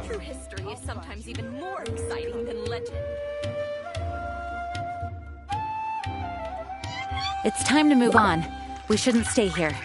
True history is sometimes even more exciting than legend. It's time to move on. We shouldn't stay here.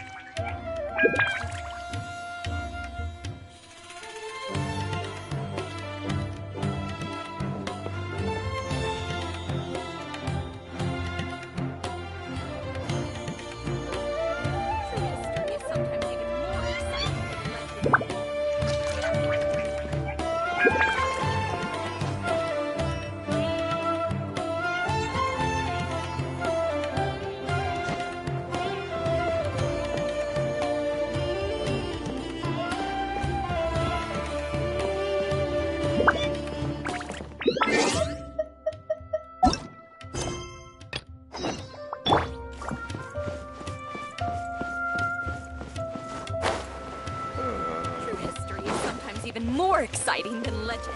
Even more exciting than legend.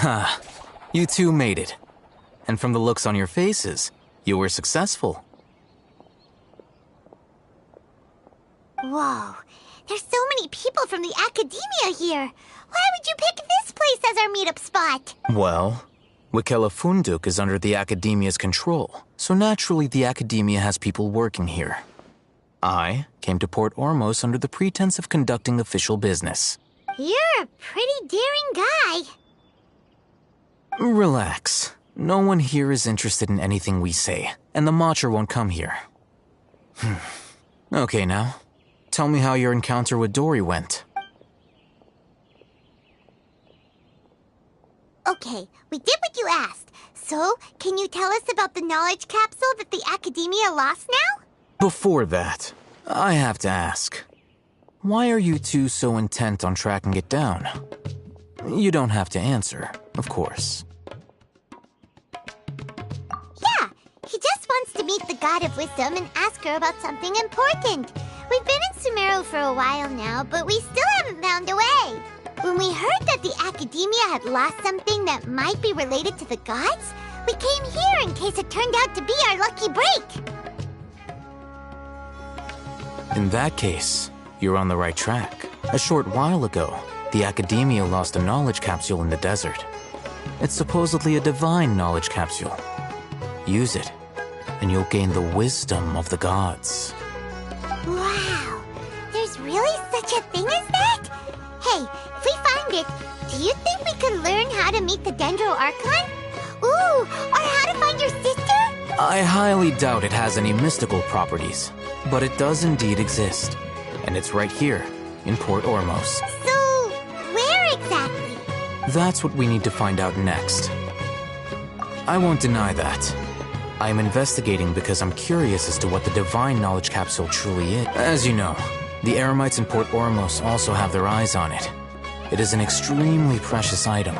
Ha! You two made it. And from the looks on your faces, you were successful. Whoa. There's so many people from the academia here. Why would you pick this place as our meetup spot? Well, Wikela Funduk is under the academia's control, so naturally the academia has people working here. I came to Port Ormos under the pretense of conducting official business. You're a pretty daring guy. Relax. No one here is interested in anything we say, and the Matcher won't come here. Okay now, tell me how your encounter with Dory went. Okay, we did what you asked. So, can you tell us about the knowledge capsule that the academia lost now? Before that, I have to ask. Why are you two so intent on tracking it down? You don't have to answer, of course. Yeah, he just wants to meet the God of Wisdom and ask her about something important. We've been in Sumeru for a while now, but we still haven't found a way. When we heard that the academia had lost something that might be related to the gods, we came here in case it turned out to be our lucky break. In that case, you're on the right track. A short while ago, the academia lost a knowledge capsule in the desert. It's supposedly a divine knowledge capsule. Use it, and you'll gain the wisdom of the gods. Wow, there's really such a thing as that? Hey, if we find it, do you think we could learn how to meet the Dendro Archon? Ooh, or how to find your sister? I highly doubt it has any mystical properties, but it does indeed exist. And it's right here, in Port Ormos. So, where exactly? That's what we need to find out next. I won't deny that. I am investigating because I'm curious as to what the divine knowledge capsule truly is. As you know, the Eremites in Port Ormos also have their eyes on it. It is an extremely precious item.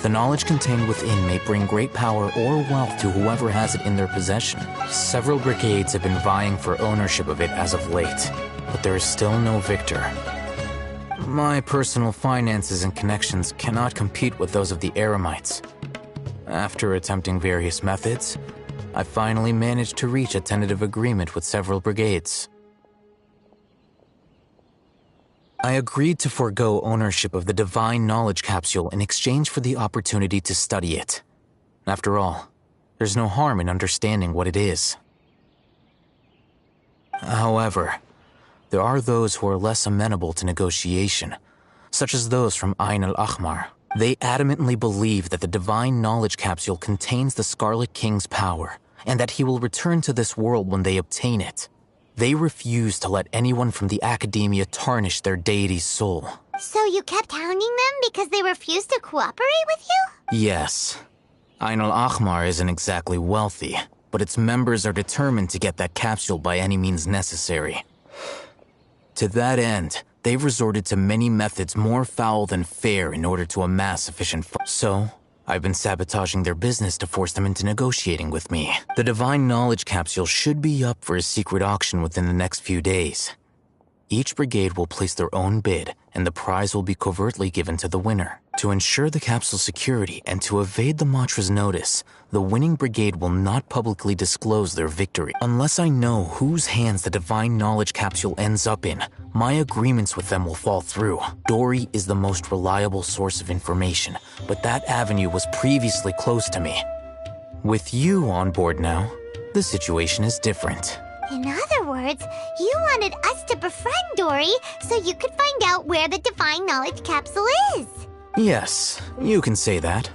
The knowledge contained within may bring great power or wealth to whoever has it in their possession. Several brigades have been vying for ownership of it as of late, but there is still no victor. My personal finances and connections cannot compete with those of the Eremites. After attempting various methods, I finally managed to reach a tentative agreement with several brigades. I agreed to forego ownership of the divine knowledge capsule in exchange for the opportunity to study it. After all, there's no harm in understanding what it is. However, there are those who are less amenable to negotiation, such as those from Ain al-Ahmar. They adamantly believe that the divine knowledge capsule contains the Scarlet King's power, and that he will return to this world when they obtain it. They refused to let anyone from the academia tarnish their deity's soul. So you kept hounding them because they refused to cooperate with you? Yes. Ain al-Ahmar isn't exactly wealthy, but its members are determined to get that capsule by any means necessary. To that end, they've resorted to many methods more foul than fair in order to amass sufficient funds. So, I've been sabotaging their business to force them into negotiating with me. The Divine Knowledge Capsule should be up for a secret auction within the next few days. Each brigade will place their own bid, and the prize will be covertly given to the winner. To ensure the capsule's security and to evade the Matra's notice, the winning brigade will not publicly disclose their victory. Unless I know whose hands the Divine Knowledge Capsule ends up in, my agreements with them will fall through. Dory is the most reliable source of information, but that avenue was previously closed to me. With you on board now, the situation is different. In other words, you wanted us to befriend Dory so you could find out where the Divine Knowledge Capsule is. Yes, you can say that.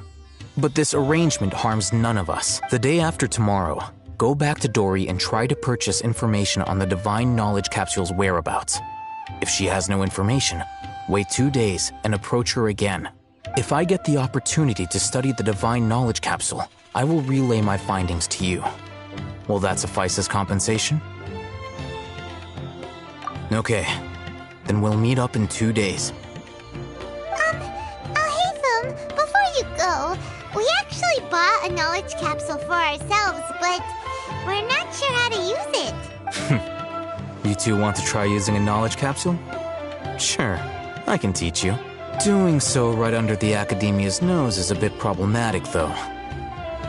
But this arrangement harms none of us. The day after tomorrow, go back to Dory and try to purchase information on the Divine Knowledge Capsule's whereabouts. If she has no information, wait 2 days and approach her again. If I get the opportunity to study the Divine Knowledge Capsule, I will relay my findings to you. Will that suffice as compensation? Okay, then we'll meet up in 2 days. Haytham, before you go, we actually bought a knowledge capsule for ourselves, but we're not sure how to use it. You two want to try using a knowledge capsule? Sure, I can teach you. Doing so right under the Academia's nose is a bit problematic, though.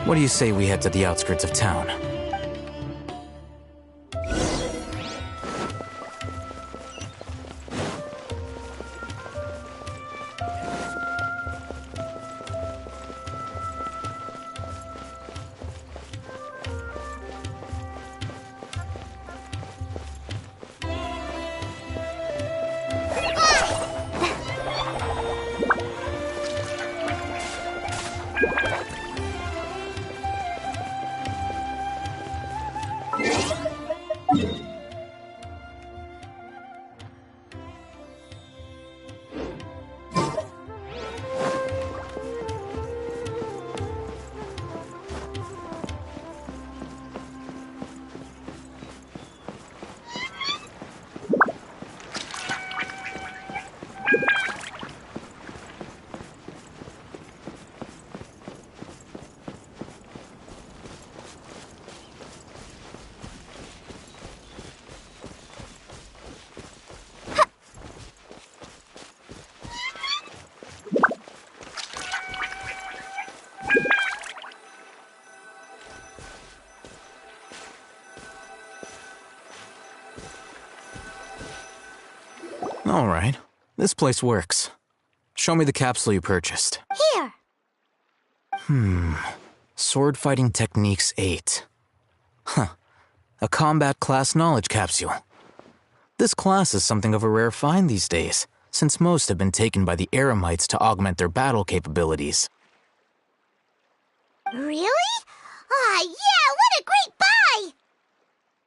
What do you say we head to the outskirts of town? All right, this place works. Show me the capsule you purchased. Here. Sword Fighting Techniques 8. Huh. A combat class knowledge capsule. This class is something of a rare find these days, since most have been taken by the Eremites to augment their battle capabilities. Really? Ah, yeah, what a great buy!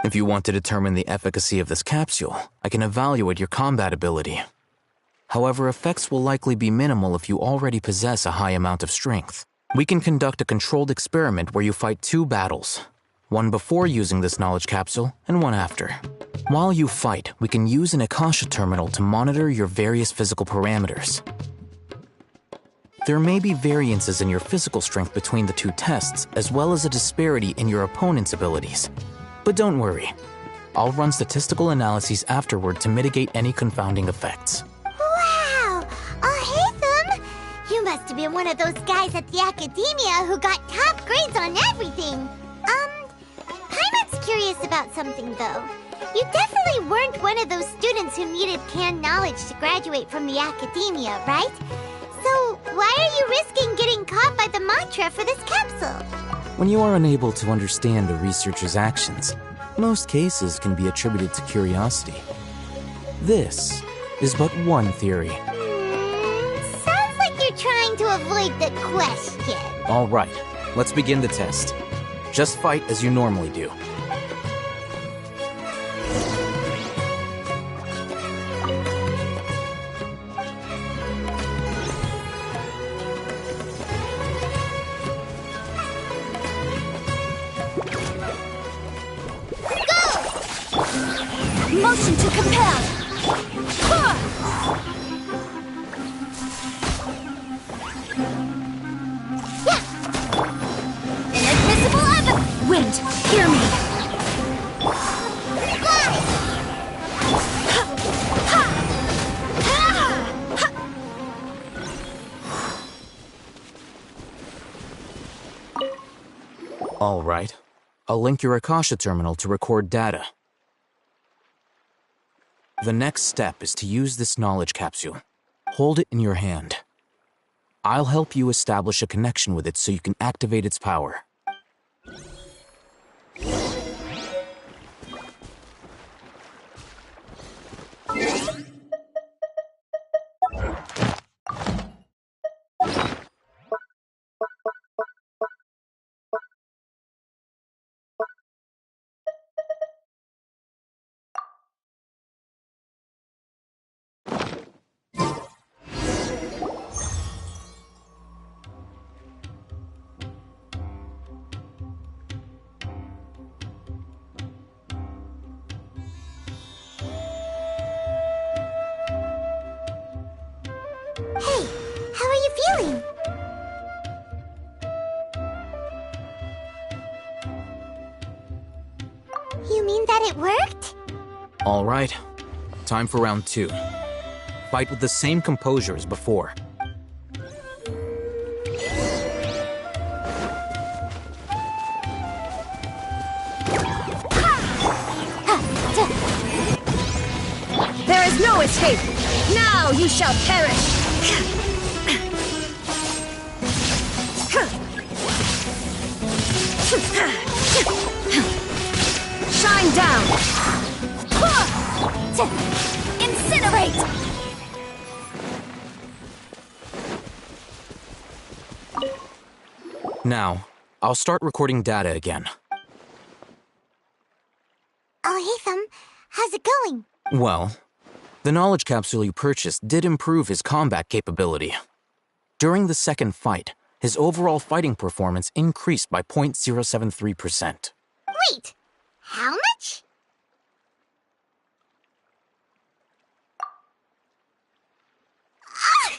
If you want to determine the efficacy of this capsule, I can evaluate your combat ability. However, effects will likely be minimal if you already possess a high amount of strength. We can conduct a controlled experiment where you fight 2 battles, one before using this knowledge capsule and one after. While you fight, we can use an Akasha terminal to monitor your various physical parameters. There may be variances in your physical strength between the 2 tests, as well as a disparity in your opponent's abilities. But don't worry, I'll run statistical analyses afterward to mitigate any confounding effects. Wow! Haytham! You must have been one of those guys at the Academia who got top grades on everything. Paimon's curious about something, though. You definitely weren't one of those students who needed canned knowledge to graduate from the Academia, right? So why are you risking getting caught by the Matra for this capsule? When you are unable to understand a researcher's actions, most cases can be attributed to curiosity. This is but one theory. Sounds like you're trying to avoid the question. All right, let's begin the test. Just fight as you normally do. Inadmissible Wind, hear me! All right. I'll link your Akasha terminal to record data. The next step is to use this knowledge capsule. Hold it in your hand. I'll help you establish a connection with it so you can activate its power. Hey, how are you feeling? You mean that it worked? All right. Time for round 2. Fight with the same composure as before. There is no escape! Now you shall perish! Shine down! Incinerate! Now, I'll start recording data again. Oh, hey, Thumb. How's it going? Well, the knowledge capsule you purchased did improve his combat capability. During the second fight, his overall fighting performance increased by 0.073%. Wait, how much? Ah!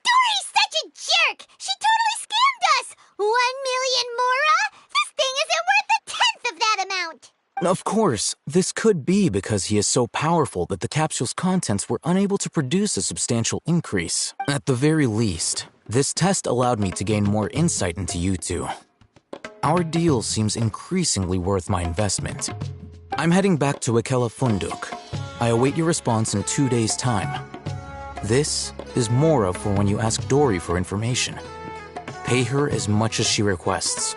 Dory's such a jerk! She totally scammed us! 1 million mora? This thing isn't worth a tenth of that amount! Of course, this could be because he is so powerful that the capsule's contents were unable to produce a substantial increase. At the very least, this test allowed me to gain more insight into you two. Our deal seems increasingly worth my investment. I'm heading back to Ikela Funduk. I await your response in 2 days' time. This is Mora for when you ask Dory for information. Pay her as much as she requests.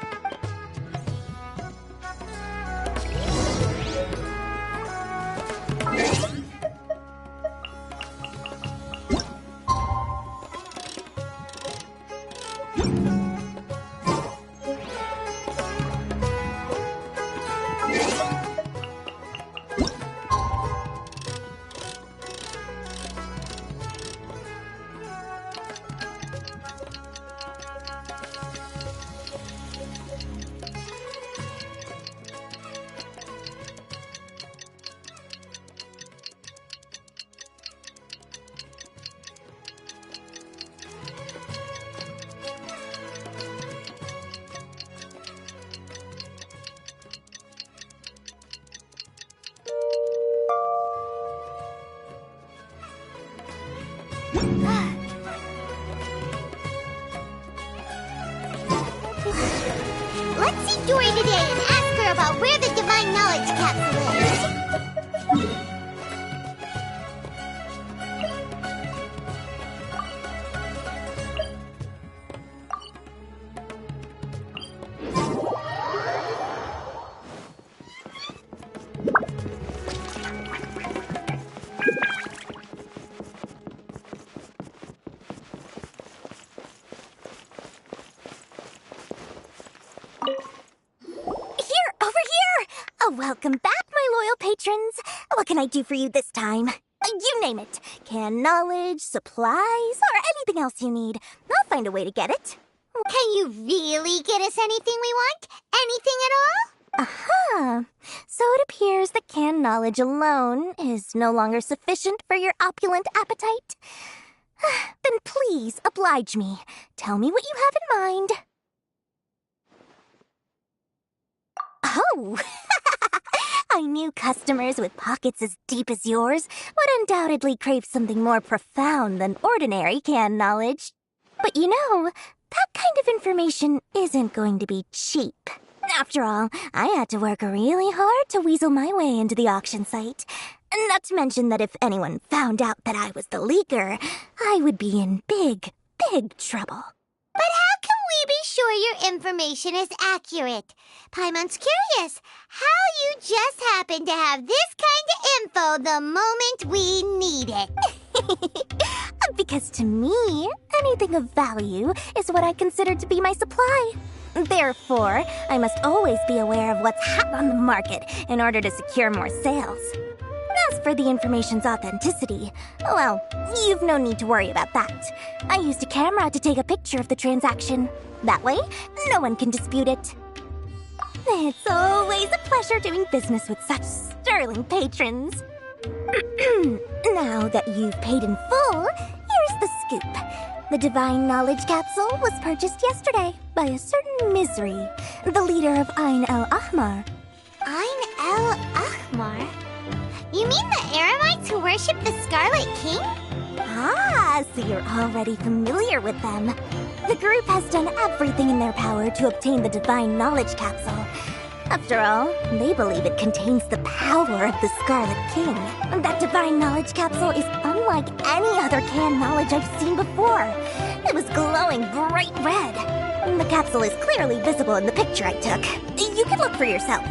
Let's see Dory today and ask her about where the divine knowledge capsule is. Welcome back, my loyal patrons. What can I do for you this time? You name it. Can knowledge, supplies, or anything else you need. I'll find a way to get it. Can you really get us anything we want? Anything at all? Aha! So it appears that canned knowledge alone is no longer sufficient for your opulent appetite. Then please oblige me. Tell me what you have in mind. Oh! I knew customers with pockets as deep as yours would undoubtedly crave something more profound than ordinary canned knowledge. But you know, that kind of information isn't going to be cheap. After all, I had to work really hard to weasel my way into the auction site. Not to mention that if anyone found out that I was the leaker, I would be in big, big trouble. But how can we be sure your information is accurate? Paimon's curious how you just happen to have this kind of info the moment we need it. Because to me, anything of value is what I consider to be my supply. Therefore, I must always be aware of what's hot on the market in order to secure more sales. As for the information's authenticity, well, you've no need to worry about that. I used a camera to take a picture of the transaction. That way, no one can dispute it. It's always a pleasure doing business with such sterling patrons. Now that you've paid in full, here's the scoop. The Divine Knowledge Capsule was purchased yesterday by a certain Misery, the leader of Ain el-Ahmar. Ain el-Ahmar? You mean the Eremites who worship the Scarlet King? Ah, so you're already familiar with them. The group has done everything in their power to obtain the Divine Knowledge Capsule. After all, they believe it contains the power of the Scarlet King. That Divine Knowledge Capsule is unlike any other canned knowledge I've seen before. It was glowing bright red. The capsule is clearly visible in the picture I took. You can look for yourself.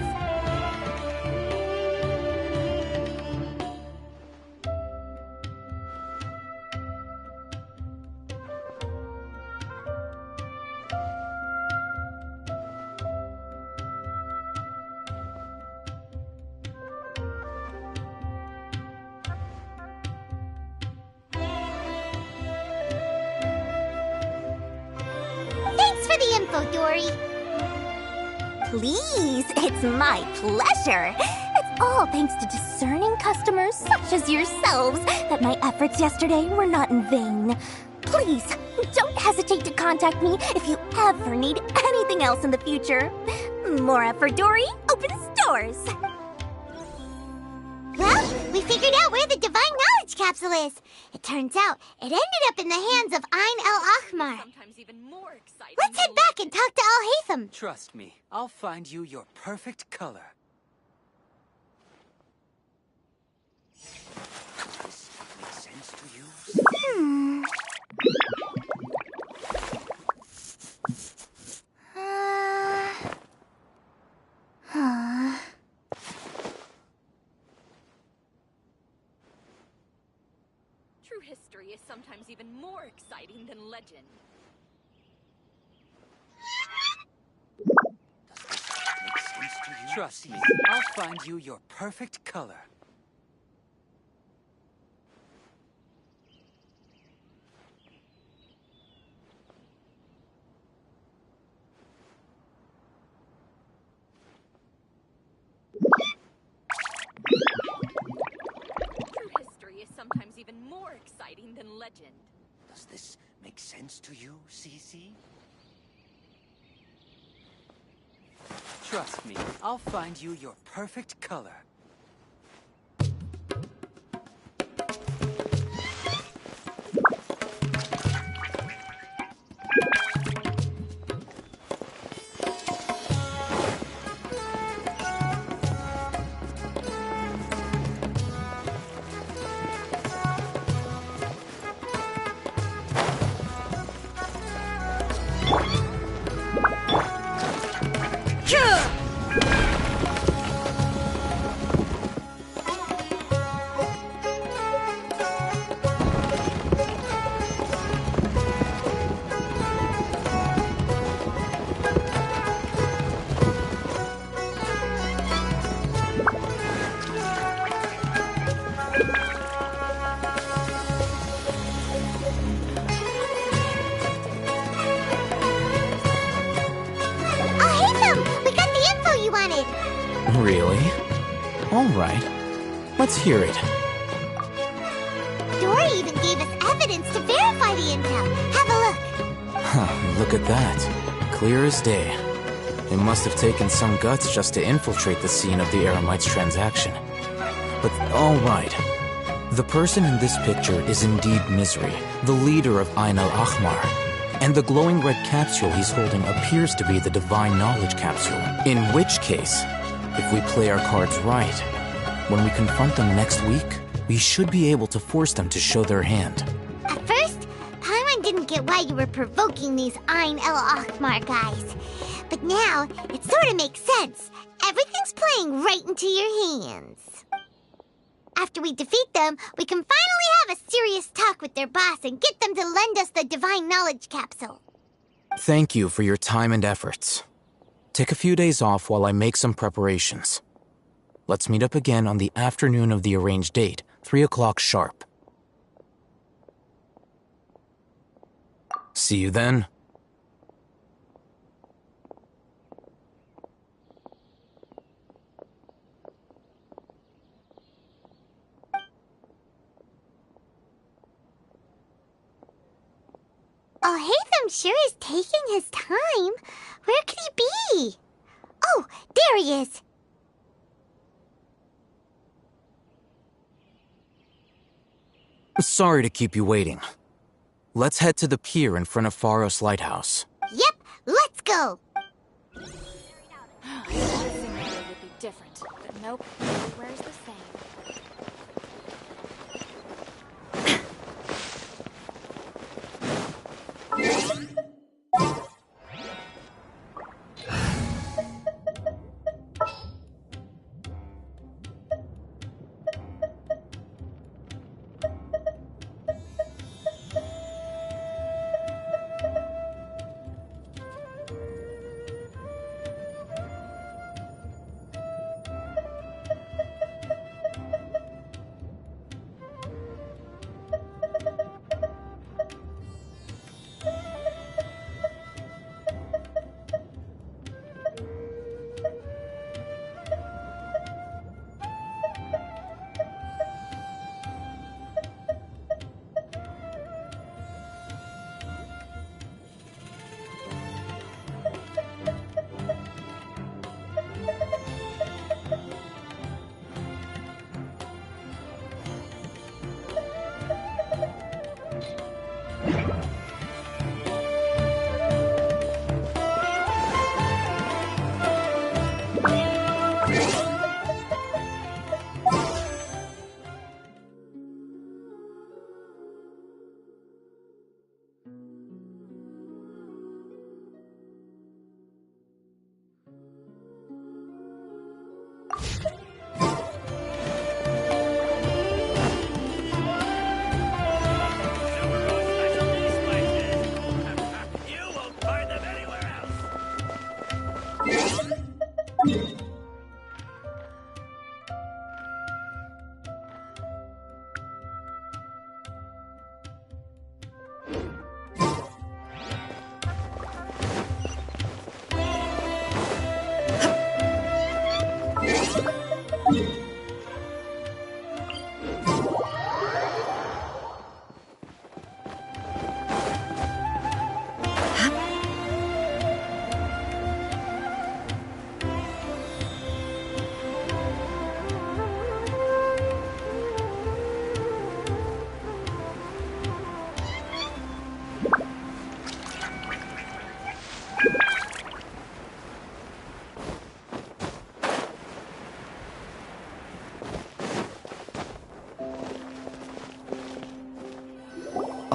Thanks for the info, Dory. Please, it's my pleasure. It's all thanks to discerning customers such as yourselves that my efforts yesterday were not in vain. Please, don't hesitate to contact me if you ever need anything else in the future. More effort, Dory, opens doors. Well, we figured out where the Divine Knowledge Capsule is. It turns out it ended up in the hands of Ain el-Ahmar. Sometimes even more exciting. Let's head back and talk to Al-Haytham. Trust me, I'll find you your perfect color. Does this make sense to you? True history is sometimes even more exciting than legend. Make sense to you? Trust me, I'll find you your perfect color. True history is sometimes even more exciting than legend. Does this make sense to you, Cece? Trust me, I'll find you your perfect color. Really? Alright. Let's hear it. Dory even gave us evidence to verify the intel. Have a look. Huh, look at that. Clear as day. It must have taken some guts just to infiltrate the scene of the Eremite's transaction. But alright. The person in this picture is indeed Misery, the leader of Ain al-Ahmar. And the glowing red capsule he's holding appears to be the Divine Knowledge Capsule. In which case, if we play our cards right, when we confront them next week, we should be able to force them to show their hand. At first, Paimon didn't get why you were provoking these Ain el-Ahmar guys. But now, it sort of makes sense. Everything's playing right into your hands. After we defeat them, we can finally have a serious talk with their boss and get them to lend us the Divine Knowledge Capsule. Thank you for your time and efforts. Take a few days off while I make some preparations. Let's meet up again on the afternoon of the arranged date, 3 o'clock sharp. See you then. Oh, Hatham sure is taking his time. Where could he be? Oh, there he is. Sorry to keep you waiting. Let's head to the pier in front of Faros Lighthouse. Yep, let's go. I thought Simulator would be different, but nope. Where's the same?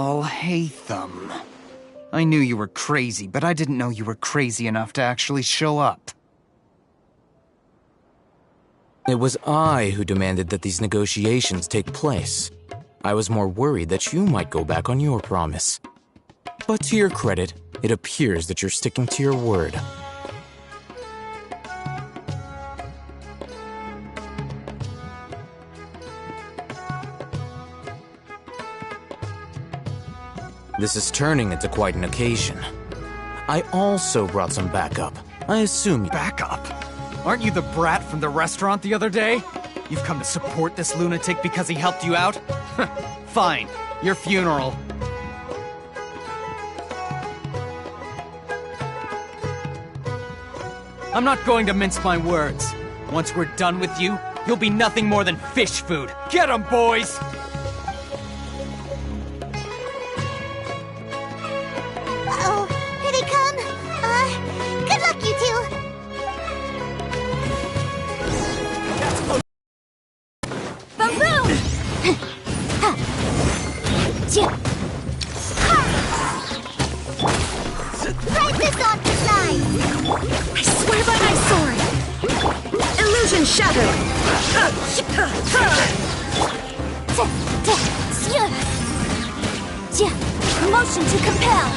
Oh, Hatham. I knew you were crazy, but I didn't know you were crazy enough to actually show up. It was I who demanded that these negotiations take place. I was more worried that you might go back on your promise. But to your credit, it appears that you're sticking to your word. This is turning into quite an occasion. I also brought some backup. I assume you... Backup? Aren't you the brat from the restaurant the other day? You've come to support this lunatic because he helped you out? Fine, your funeral. I'm not going to mince my words. Once we're done with you, you'll be nothing more than fish food. Get 'em, boys! Uh-oh, here they come. Good luck, you two. Boom boom! Prize this off the side. I swear by my sword! Illusion shattered! Motion to compel!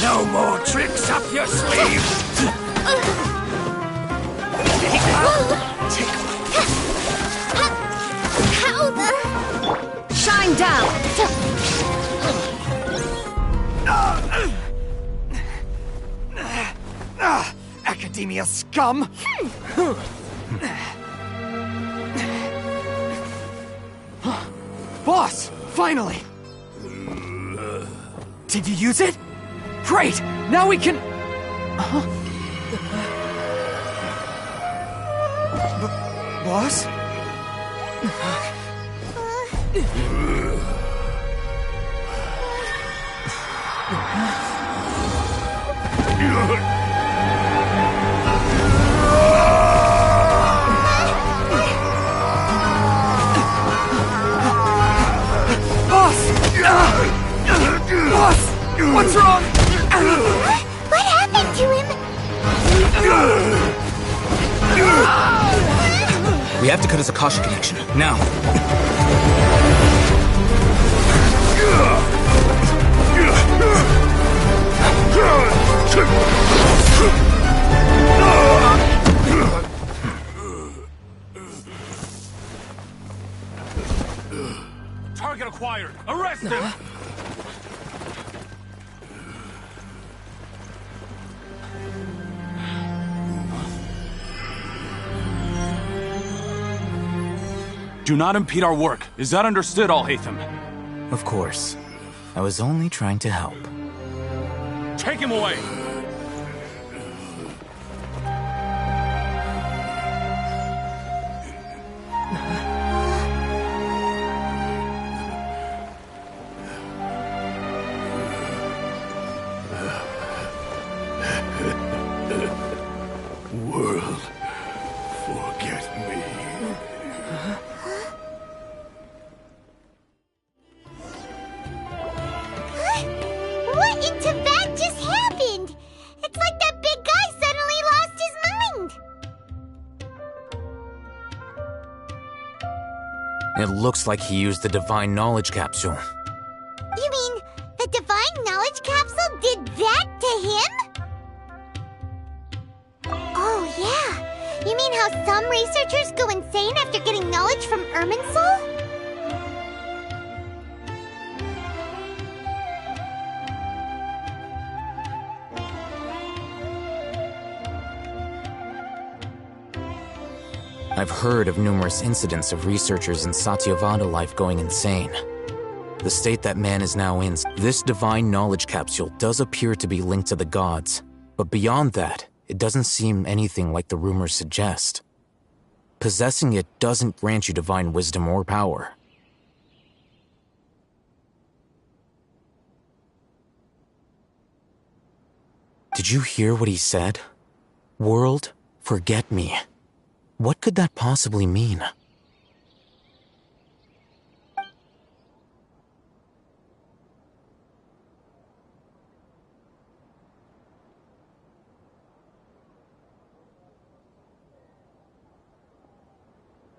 No more tricks up your sleeve! Shine down! Academia scum! Boss! Finally! Did you use it? Great! Now we can... Boss? Boss! What's wrong? What happened to him? We have to cut his Akasha connection, now. Target acquired! Arrest him! Do not impede our work. Is that understood, Al-Haytham? Of course. I was only trying to help. Take him away! World, forget me. What in Tibet just happened? It's like that big guy suddenly lost his mind. It looks like he used the Divine Knowledge Capsule. You mean the Divine Knowledge Capsule did that to him? Oh, yeah. You mean how some researchers go insane after getting knowledge from Irminsul? I've heard of numerous incidents of researchers in Satyavada life going insane. The state that man is now in, this Divine Knowledge Capsule does appear to be linked to the gods, but beyond that, it doesn't seem anything like the rumors suggest. Possessing it doesn't grant you divine wisdom or power. Did you hear what he said? World, forget me. What could that possibly mean?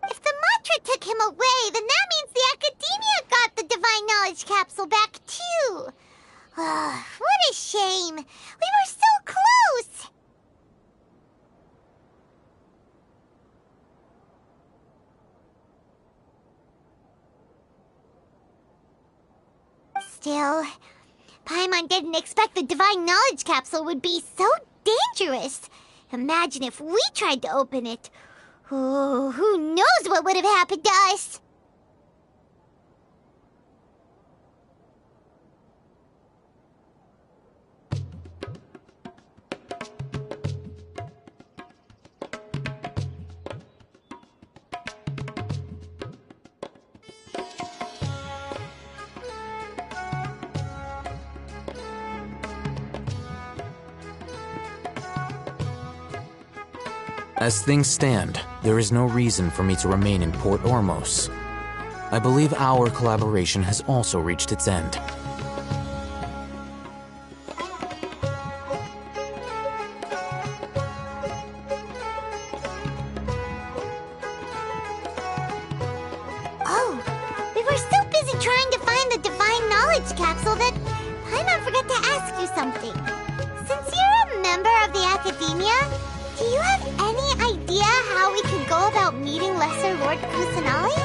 If the mantra took him away, then that means the Academia got the Divine Knowledge Capsule back, too. What a shame. We were so close. Still, Paimon didn't expect the Divine Knowledge Capsule would be so dangerous. Imagine if we tried to open it. Oh, who knows what would have happened to us? As things stand, there is no reason for me to remain in Port Ormos. I believe our collaboration has also reached its end. Oh, we were so busy trying to find the Divine Knowledge Capsule that Paimon forgot to ask you something. Since you're a member of the Academia, do you have any idea how we could go about meeting Lesser Lord Kusanali?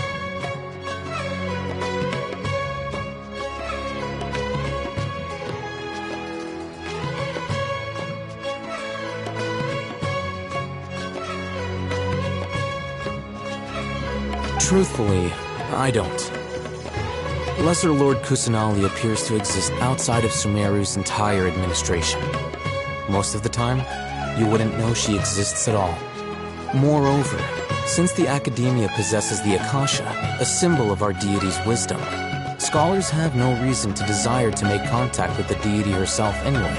Truthfully, I don't. Lesser Lord Kusanali appears to exist outside of Sumeru's entire administration. Most of the time, you wouldn't know she exists at all. Moreover, since the Academia possesses the Akasha, a symbol of our deity's wisdom, scholars have no reason to desire to make contact with the deity herself anyway.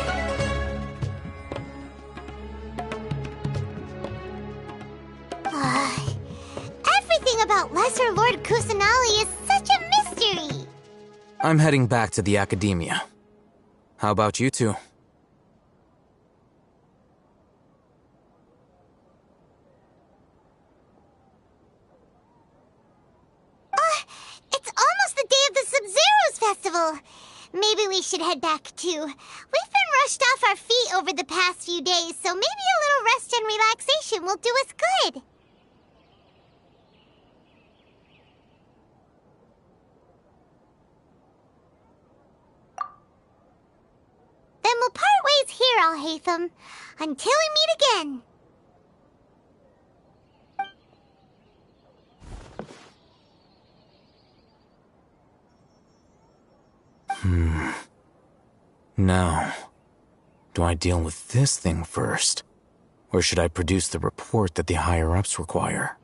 Everything about Lesser Lord Kusanali is such a mystery! I'm heading back to the Academia. How about you two? It's almost the day of the Sub-Zero's festival. Maybe we should head back too. We've been rushed off our feet over the past few days, so maybe a little rest and relaxation will do us good. Then we'll part ways here, Alhaitham, until we meet again. Now, do I deal with this thing first? Or should I produce the report that the higher-ups require?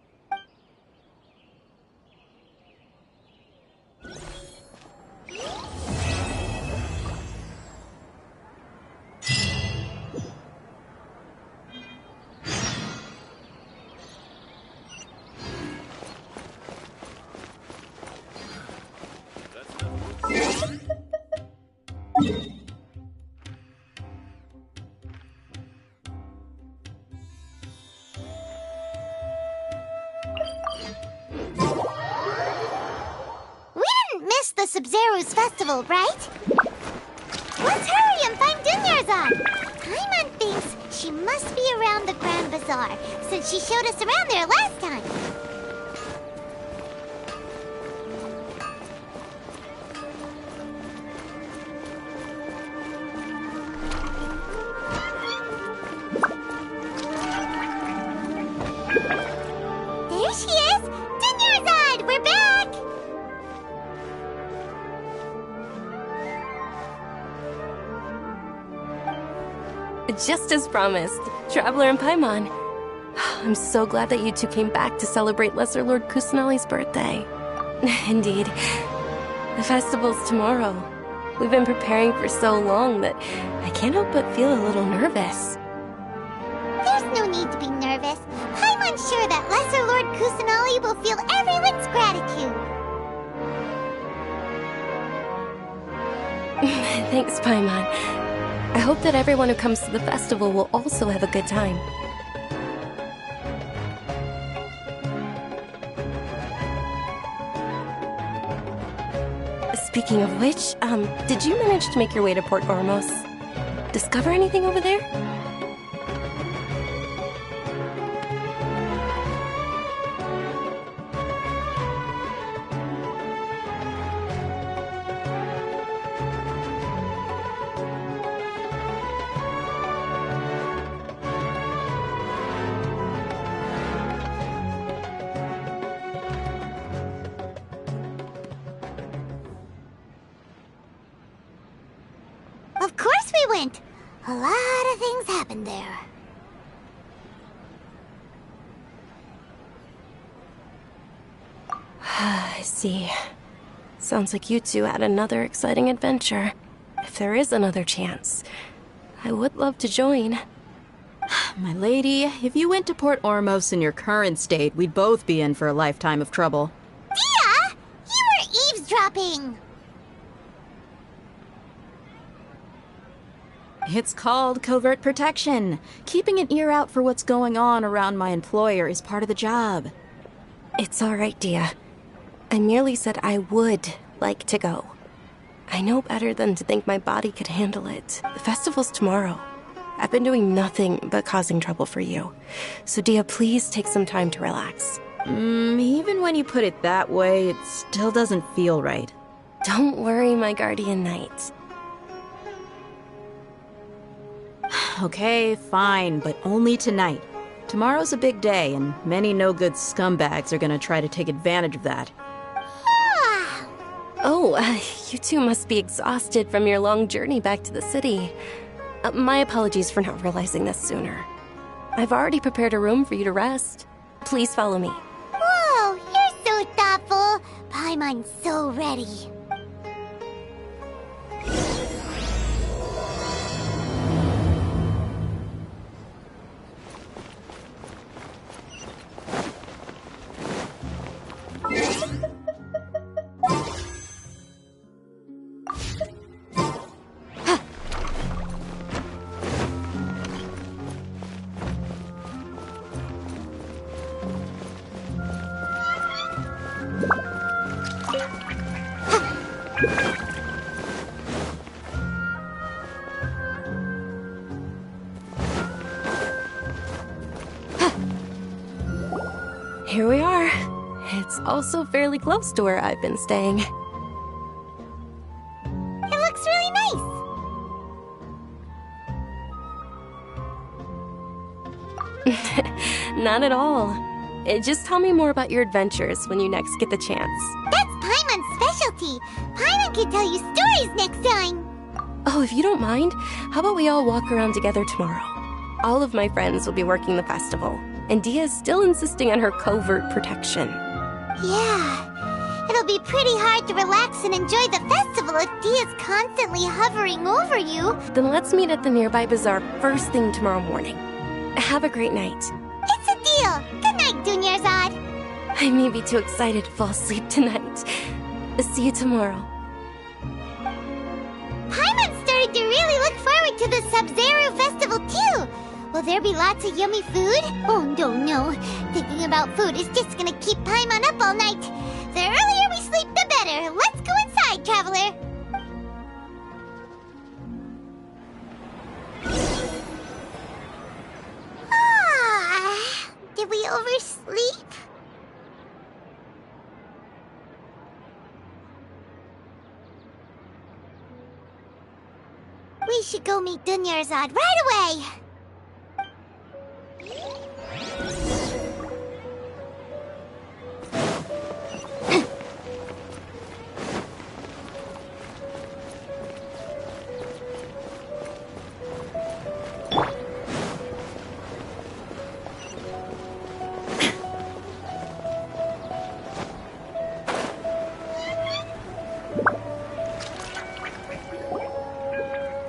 The Sub-Zero's festival, right? Let's hurry and find Dunyarzad! Paimon thinks she must be around the Grand Bazaar, since she showed us around there last time. There she is! Dunyarzad! We're back! Just as promised, Traveler and Paimon. I'm so glad that you two came back to celebrate Lesser Lord Kusanali's birthday. Indeed. The festival's tomorrow. We've been preparing for so long that I can't help but feel a little nervous. There's no need to be nervous. Paimon's sure that Lesser Lord Kusanali will feel everyone's gratitude. Thanks, Paimon. I hope that everyone who comes to the festival will also have a good time. Speaking of which, did you manage to make your way to Port Ormos? Discover anything over there? course we went. A lot of things happened there. I see. Sounds like you two had another exciting adventure. If there is another chance, I would love to join. My lady, if you went to Port Ormos in your current state, we'd both be in for a lifetime of trouble. Dia! You were eavesdropping! It's called covert protection. Keeping an ear out for what's going on around my employer is part of the job. It's all right, Dia. I merely said I would like to go. I know better than to think my body could handle it. The festival's tomorrow. I've been doing nothing but causing trouble for you. So, Dia, please take some time to relax. Even when you put it that way, it still doesn't feel right. Don't worry, my guardian knight. Okay, fine, but only tonight. Tomorrow's a big day, and many no-good scumbags are gonna try to take advantage of that. Oh, you two must be exhausted from your long journey back to the city. My apologies for not realizing this sooner. I've already prepared a room for you to rest. Please follow me. Whoa, you're so thoughtful. Paimon's so ready. Here we are. It's also fairly close to where I've been staying. It looks really nice. Not at all. Just tell me more about your adventures when you next get the chance. That's Paimon's specialty. Paimon can tell you stories next time. Oh, if you don't mind, how about we all walk around together tomorrow? All of my friends will be working the festival, and Dia's still insisting on her covert protection. Yeah, it'll be pretty hard to relax and enjoy the festival if Dia's constantly hovering over you. Then let's meet at the nearby bazaar first thing tomorrow morning. Have a great night. It's a deal. Good night, Dunyarzad. I may be too excited to fall asleep tonight. See you tomorrow. Paimon started to really look forward to the Sub-Zero festival too. Will there be lots of yummy food? Oh, no. Thinking about food is just gonna keep Paimon up all night. The earlier we sleep, the better. Let's go inside, traveler. Did we oversleep? We should go meet Dunyarzad right away.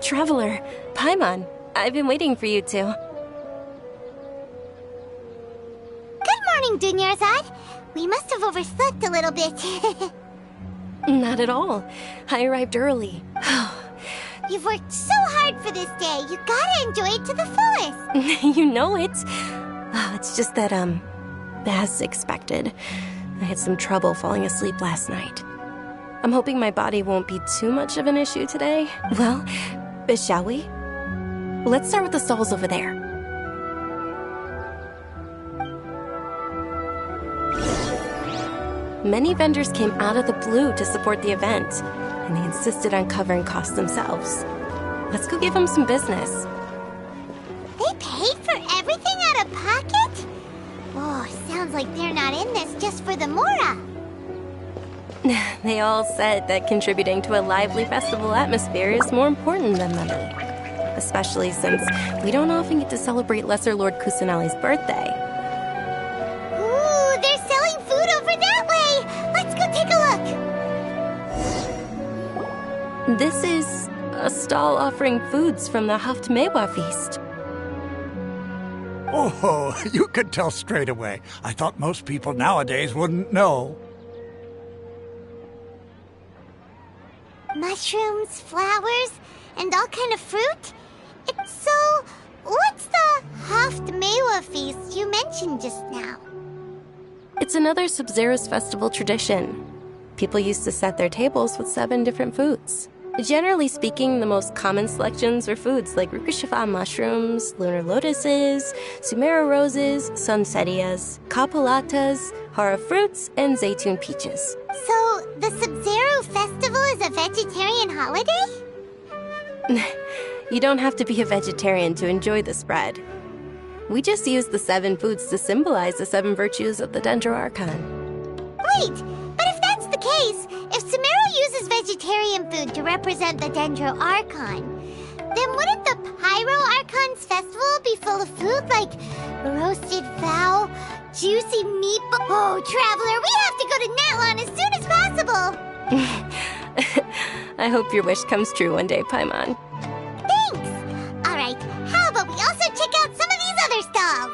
Traveler, Paimon, I've been waiting for you two. Good morning, Dunyarzad. We must have overslept a little bit. Not at all. I arrived early. You've worked so hard for this day. You gotta enjoy it to the fullest. You know it. It's just that, as expected, I had some trouble falling asleep last night. I'm hoping my body won't be too much of an issue today. Well, shall we? Let's start with the stalls over there. Many vendors came out of the blue to support the event, and they insisted on covering costs themselves. Let's go give them some business. They paid for everything out of pocket? Oh, sounds like they're not in this just for the Mora. They all said that contributing to a lively festival atmosphere is more important than money. especially since we don't often get to celebrate Lesser Lord Kusanali's birthday. Ooh, they're selling food over that way! Let's go take a look! This is a stall offering foods from the Haft Mewa feast. Oh, you could tell straight away. I thought most people nowadays wouldn't know. Mushrooms, flowers, and all kind of fruit? So, what's the Haft Mewa feast you mentioned just now? It's another Sub-Zero's festival tradition. People used to set their tables with 7 different foods. Generally speaking, the most common selections were foods like Rukashifa mushrooms, lunar lotuses, Sumera roses, sunsetias, kapalatas, hara fruits, and zaytun peaches. So, the Sub-Zero festival is a vegetarian holiday? You don't have to be a vegetarian to enjoy the spread. We just use the 7 foods to symbolize the 7 virtues of the Dendro Archon. Wait, but if that's the case, if Sumero uses vegetarian food to represent the Dendro Archon, then wouldn't the Pyro Archon's festival be full of food like roasted fowl, juicy meatball? Oh, Traveler, we have to go to Natlan as soon as possible! I hope your wish comes true one day, Paimon. Thanks! Alright, how about we also check out some of these other stalls?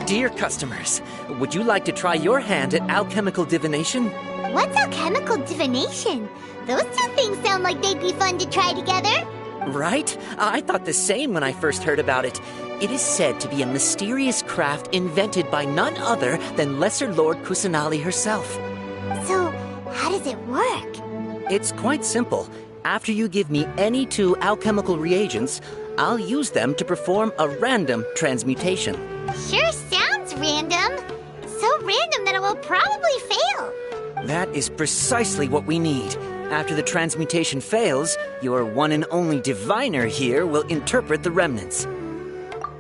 Dear customers, would you like to try your hand at alchemical divination? What's alchemical divination? Those two things sound like they'd be fun to try together. Right? I thought the same when I first heard about it. It is said to be a mysterious craft invented by none other than Lesser Lord Kusanali herself. So, how does it work? It's quite simple. After you give me any 2 alchemical reagents, I'll use them to perform a random transmutation. Sure sounds random. So random that it will probably fail. That is precisely what we need. After the transmutation fails, your one and only diviner here will interpret the remnants.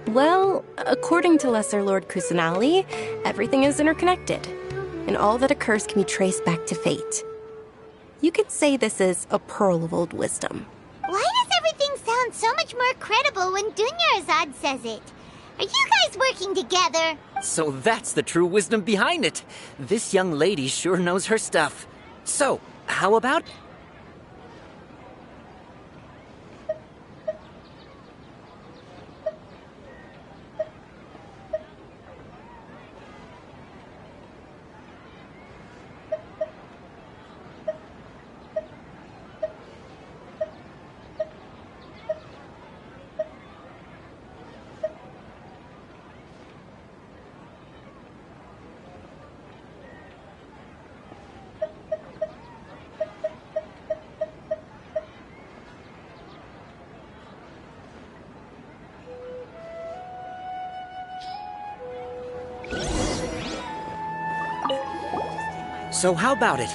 Well, according to Lesser Lord Kusanali, everything is interconnected, and all that occurs can be traced back to fate. You could say this is a pearl of old wisdom. Why does everything sound so much more credible when Dunyarzad says it? Are you guys working together? So that's the true wisdom behind it. This young lady sure knows her stuff. So, how about... So how about it?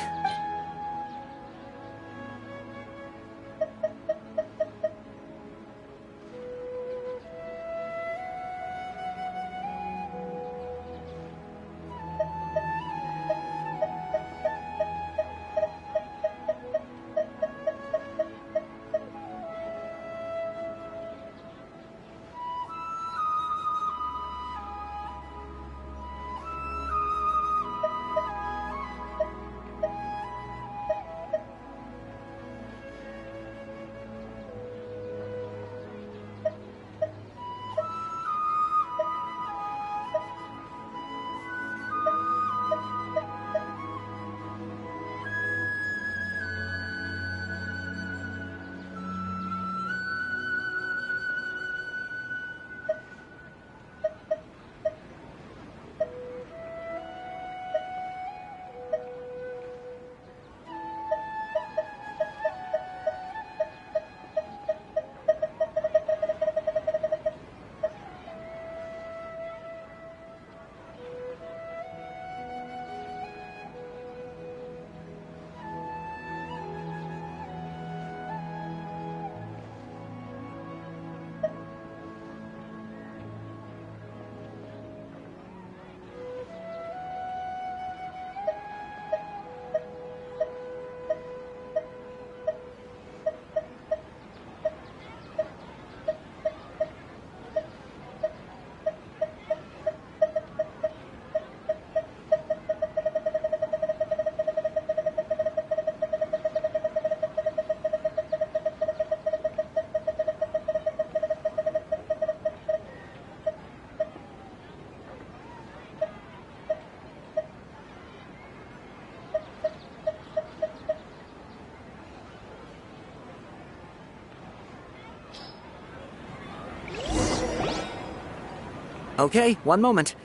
Okay, one moment.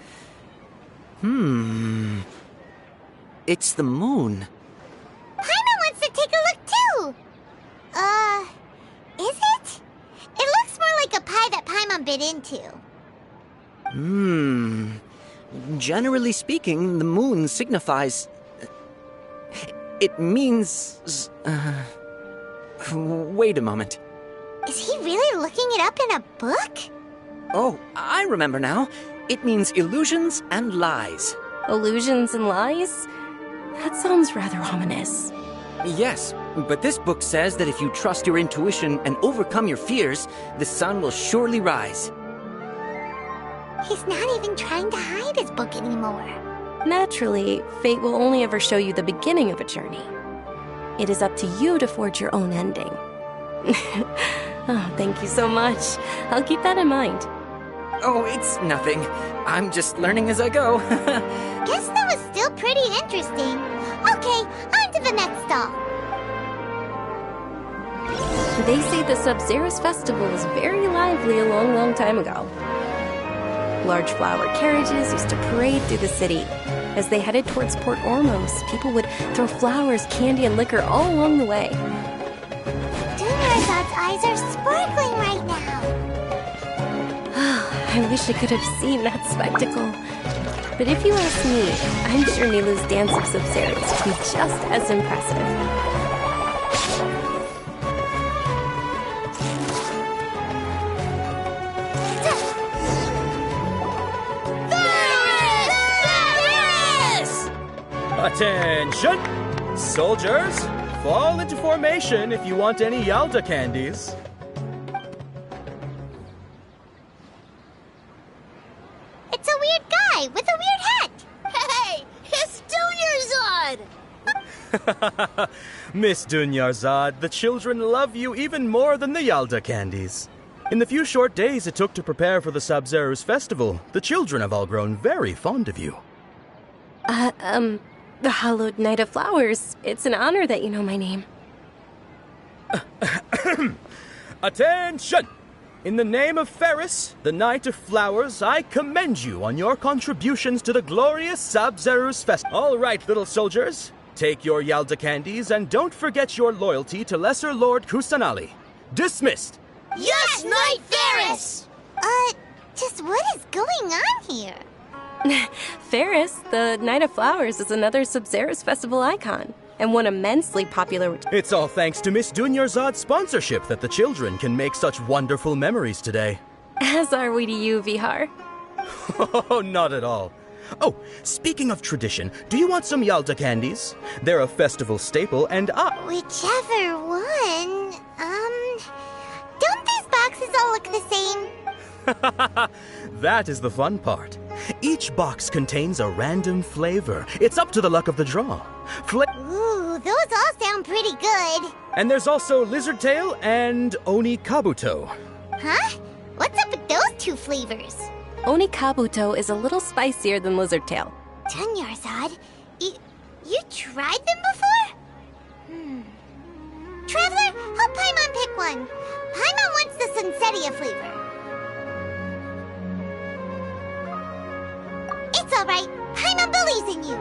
It's the moon. Paimon wants to take a look too! Is it? It looks more like a pie that Paimon bit into. Generally speaking, the moon signifies... It means... Wait a moment. Is he really looking it up in a book? Oh, I remember now. It means illusions and lies. Illusions and lies? That sounds rather ominous. Yes, but this book says that if you trust your intuition and overcome your fears, the sun will surely rise. He's not even trying to hide his book anymore. Naturally, fate will only ever show you the beginning of a journey. It is up to you to forge your own ending. Oh, thank you so much. I'll keep that in mind. Oh, it's nothing. I'm just learning as I go. Guess that was still pretty interesting. Okay, on to the next stall. They say the Sub-Zerus Festival was very lively a long, long time ago. Large flower carriages used to parade through the city. As they headed towards Port Ormos, people would throw flowers, candy, and liquor all along the way. Dunyarzad's eyes are sparkling right now. I wish I could have seen that spectacle. But if you ask me, I'm sure Nilu's dance of Sub-Zerus would be just as impressive. Attention! Soldiers, fall into formation if you want any Yalda candies. It's a weird guy with a weird hat. Hey, it's Dunyarzad! Miss Dunyarzad, the children love you even more than the Yalda candies. In the few short days it took to prepare for the Sub-Zerus festival, the children have all grown very fond of you. The Hallowed Knight of Flowers. It's an honor that you know my name. Attention! In the name of Ferris, the Knight of Flowers, I commend you on your contributions to the glorious Sub-Zerus Festival. All right, little soldiers, take your Yalda candies and don't forget your loyalty to Lesser Lord Kusanali. Dismissed! Yes, Knight Ferris! Just what is going on here? Ferris, the Knight of Flowers, is another Sub-Zerus Festival icon, and one immensely popular... It's all thanks to Miss Dunyarzad's sponsorship that the children can make such wonderful memories today. As are we to you, Vihar. Oh, not at all. Oh, speaking of tradition, do you want some Yalda candies? They're a festival staple, and Whichever one. Don't these boxes all look the same? That is the fun part. Each box contains a random flavor. It's up to the luck of the draw. Ooh, those all sound pretty good. And there's also Lizard Tail and Oni Kabuto. Huh? What's up with those two flavors? Oni Kabuto is a little spicier than Lizard Tail. Dunyarzad, you tried them before? Traveler, help Paimon pick one. Paimon wants the Sunsetia flavor. It's all right. Paimon believes in you.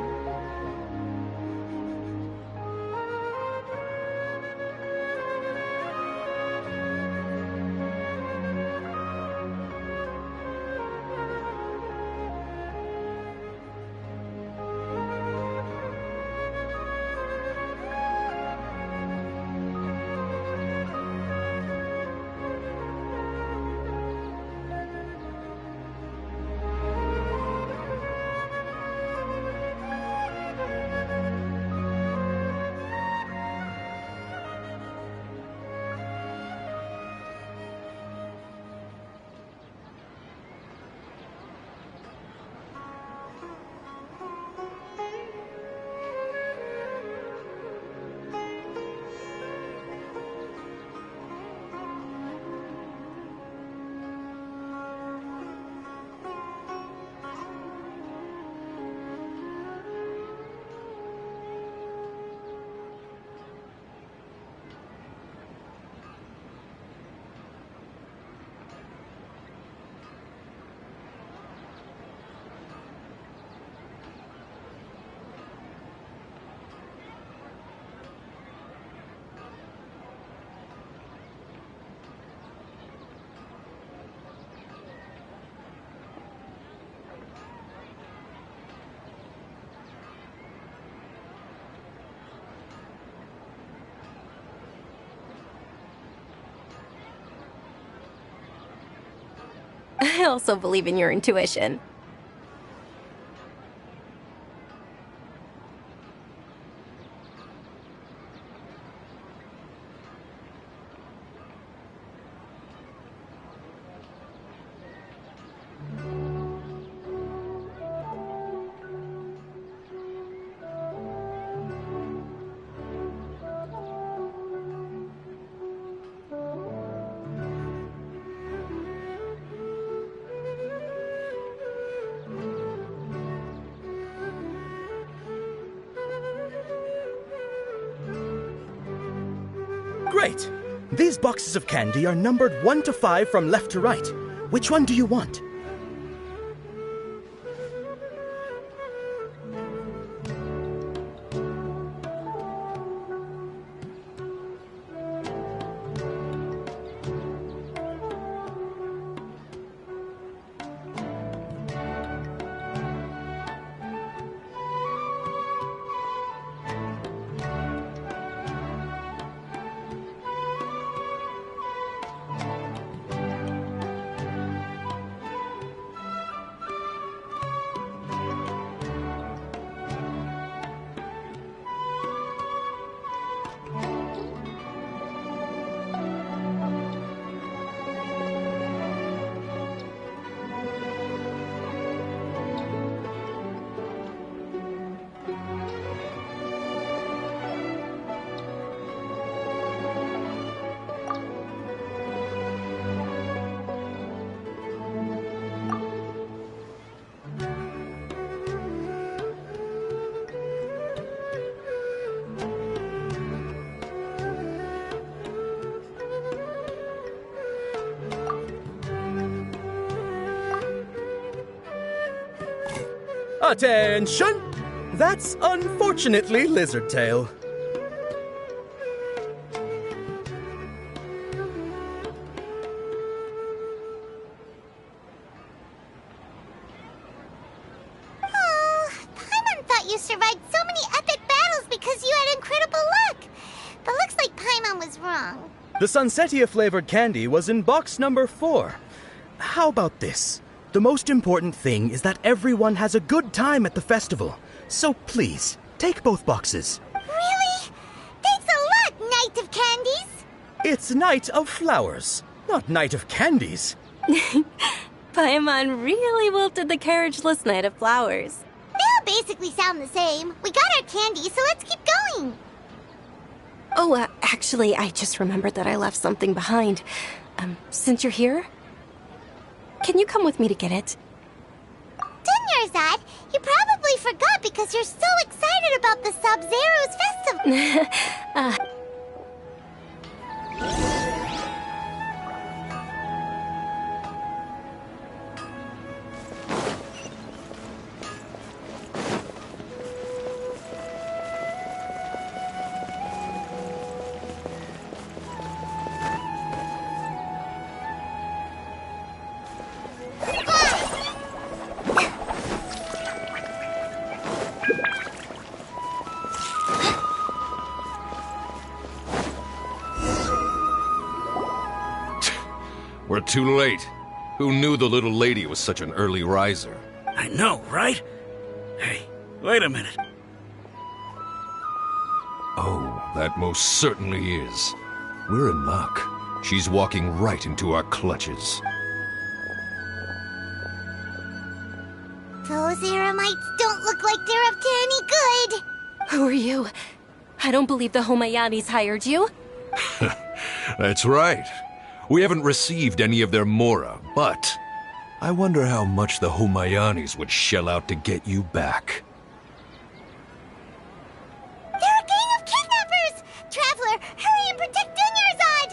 I also believe in your intuition. Great! These boxes of candy are numbered 1 to 5 from left to right. Which one do you want? Attention! That's unfortunately Lizard Tail. Oh, Paimon thought you survived so many epic battles because you had incredible luck. But looks like Paimon was wrong. The Sunsetia-flavored candy was in box number 4. How about this? The most important thing is that everyone has a good time at the festival. So please, take both boxes. Really? Thanks a lot, Knight of Candies. It's Night of Flowers, not Night of Candies. Paimon really wilted the carriageless Knight of Flowers. They all basically sound the same. We got our candy, so let's keep going. Oh, actually, I just remembered that I left something behind. Since you're here, can you come with me to get it? Dunyarzad, you probably forgot because you're so excited about the Sub-Zero's festival. We're too late. Who knew the little lady was such an early riser? I know, right? Hey, wait a minute. Oh, that most certainly is. We're in luck. She's walking right into our clutches. Those Eremites don't look like they're up to any good. Who are you? I don't believe the Homayanis hired you. That's right. We haven't received any of their mora, but I wonder how much the Homayanis would shell out to get you back. They're a gang of kidnappers! Traveler, hurry and protect Dunyarzad!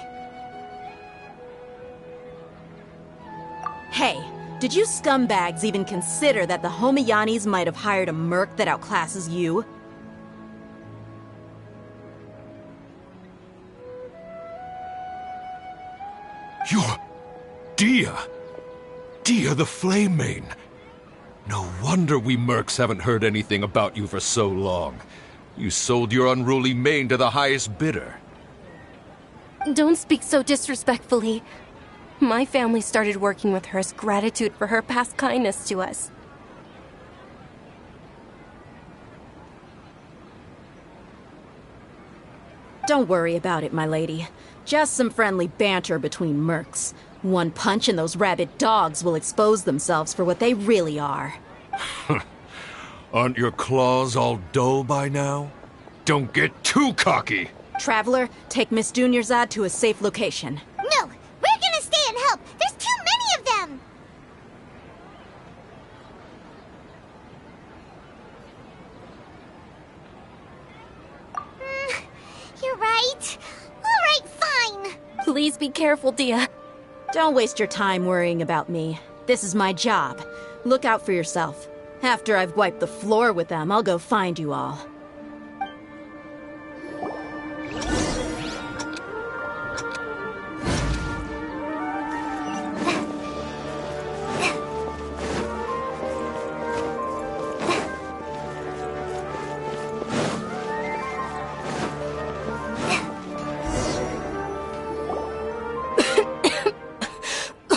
Hey, did you scumbags even consider that the Homayanis might have hired a merc that outclasses you? You're Dia! Dia the Flame Mane! No wonder we mercs haven't heard anything about you for so long. You sold your unruly mane to the highest bidder. Don't speak so disrespectfully. My family started working with her as gratitude for her past kindness to us. Don't worry about it, my lady. Just some friendly banter between mercs. One punch and those rabid dogs will expose themselves for what they really are. Aren't your claws all dull by now? Don't get too cocky! Traveler, take Miss Dunyarzad to a safe location. No! We're gonna stay and help! There's too many of them! You're right. Alright, fine. Please be careful, Dia. Don't waste your time worrying about me. This is my job. Look out for yourself. After I've wiped the floor with them, I'll go find you all.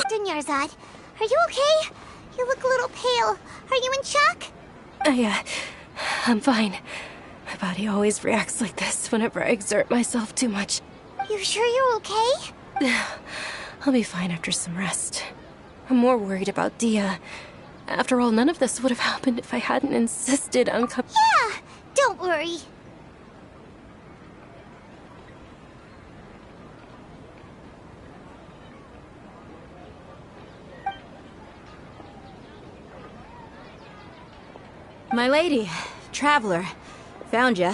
Dunyarzad, are you okay? You look a little pale. Are you in shock? I'm fine. My body always reacts like this whenever I exert myself too much. You sure you're okay? I'll be fine after some rest. I'm more worried about Dia. After all, none of this would have happened if I hadn't insisted on coming. Yeah, don't worry. My lady, Traveler, found ya.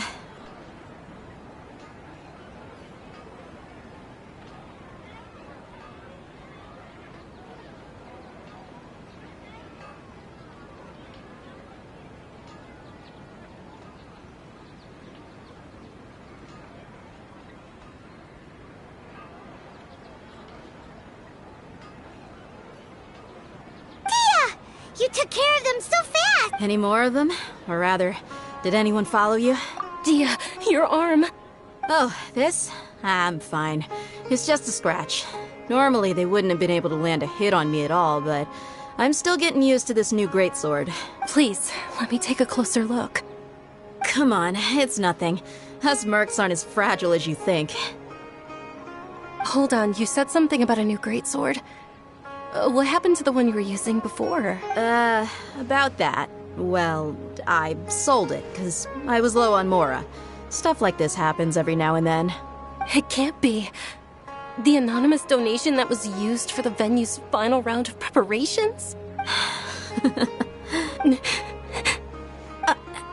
You took care of them so fast! Any more of them? Or rather, did anyone follow you? Dia, your arm! Oh, this? I'm fine. It's just a scratch. Normally, they wouldn't have been able to land a hit on me at all, but I'm still getting used to this new greatsword. Please, let me take a closer look. Come on, it's nothing. Us mercs aren't as fragile as you think. Hold on, you said something about a new greatsword. What happened to the one you were using before? About that. Well, I sold it, because I was low on Mora. Stuff like this happens every now and then. It can't be. The anonymous donation that was used for the venue's final round of preparations?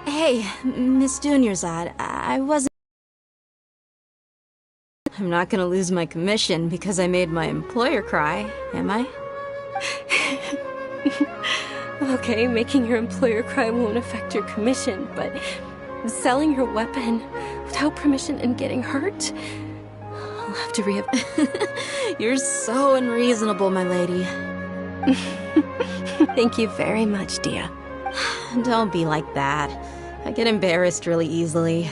Hey, Miss Dunyarzad, I wasn't... I'm not gonna lose my commission because I made my employer cry, am I? Okay, making your employer cry won't affect your commission, but selling your weapon without permission and getting hurt? I'll have to You're so unreasonable, my lady. Thank you very much, Dia. Don't be like that. I get embarrassed really easily.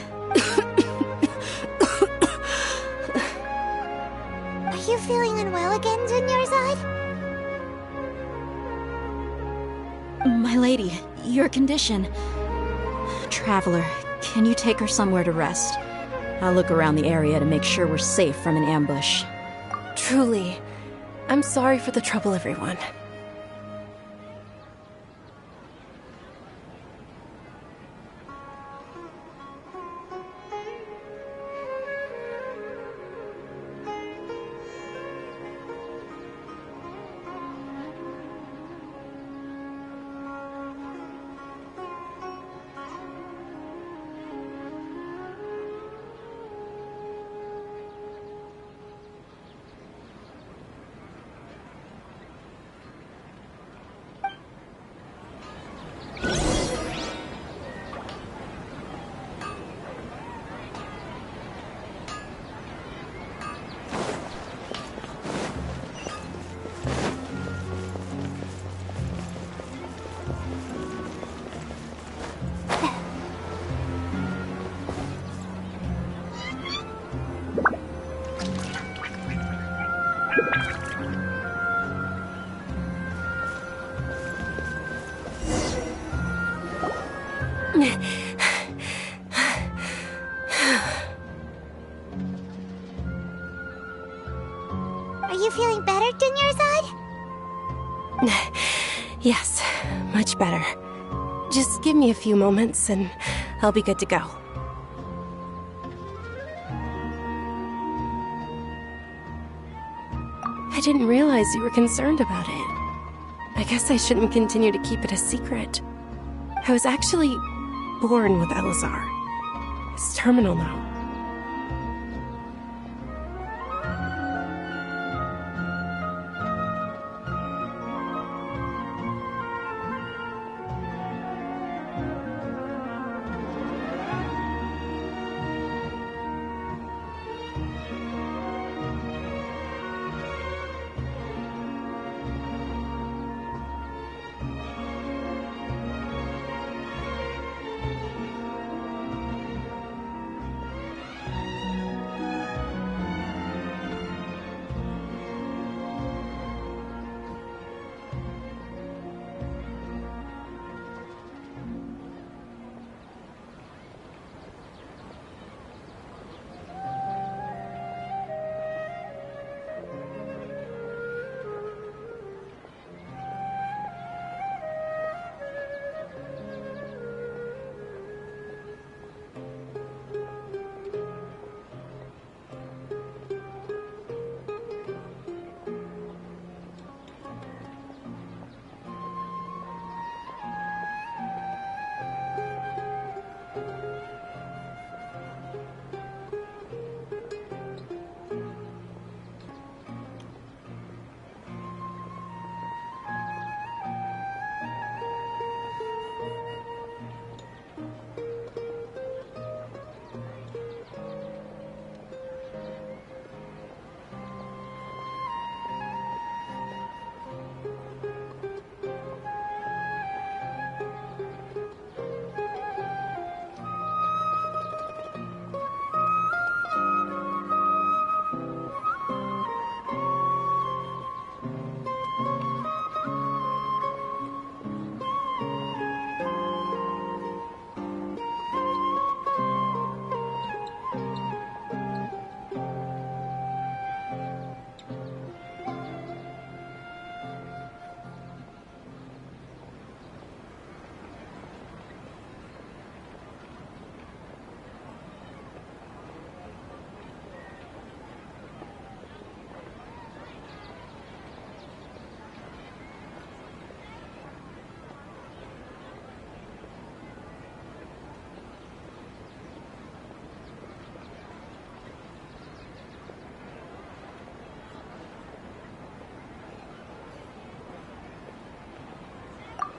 Are you feeling unwell again, Dunyarzad? My lady, your condition. Traveler, can you take her somewhere to rest? I'll look around the area to make sure we're safe from an ambush. Truly, I'm sorry for the trouble, everyone. you feeling better, Dunyarzad? Yes, much better. Just give me a few moments and I'll be good to go. I didn't realize you were concerned about it. I guess I shouldn't continue to keep it a secret. I was actually born with Elazar. It's terminal now.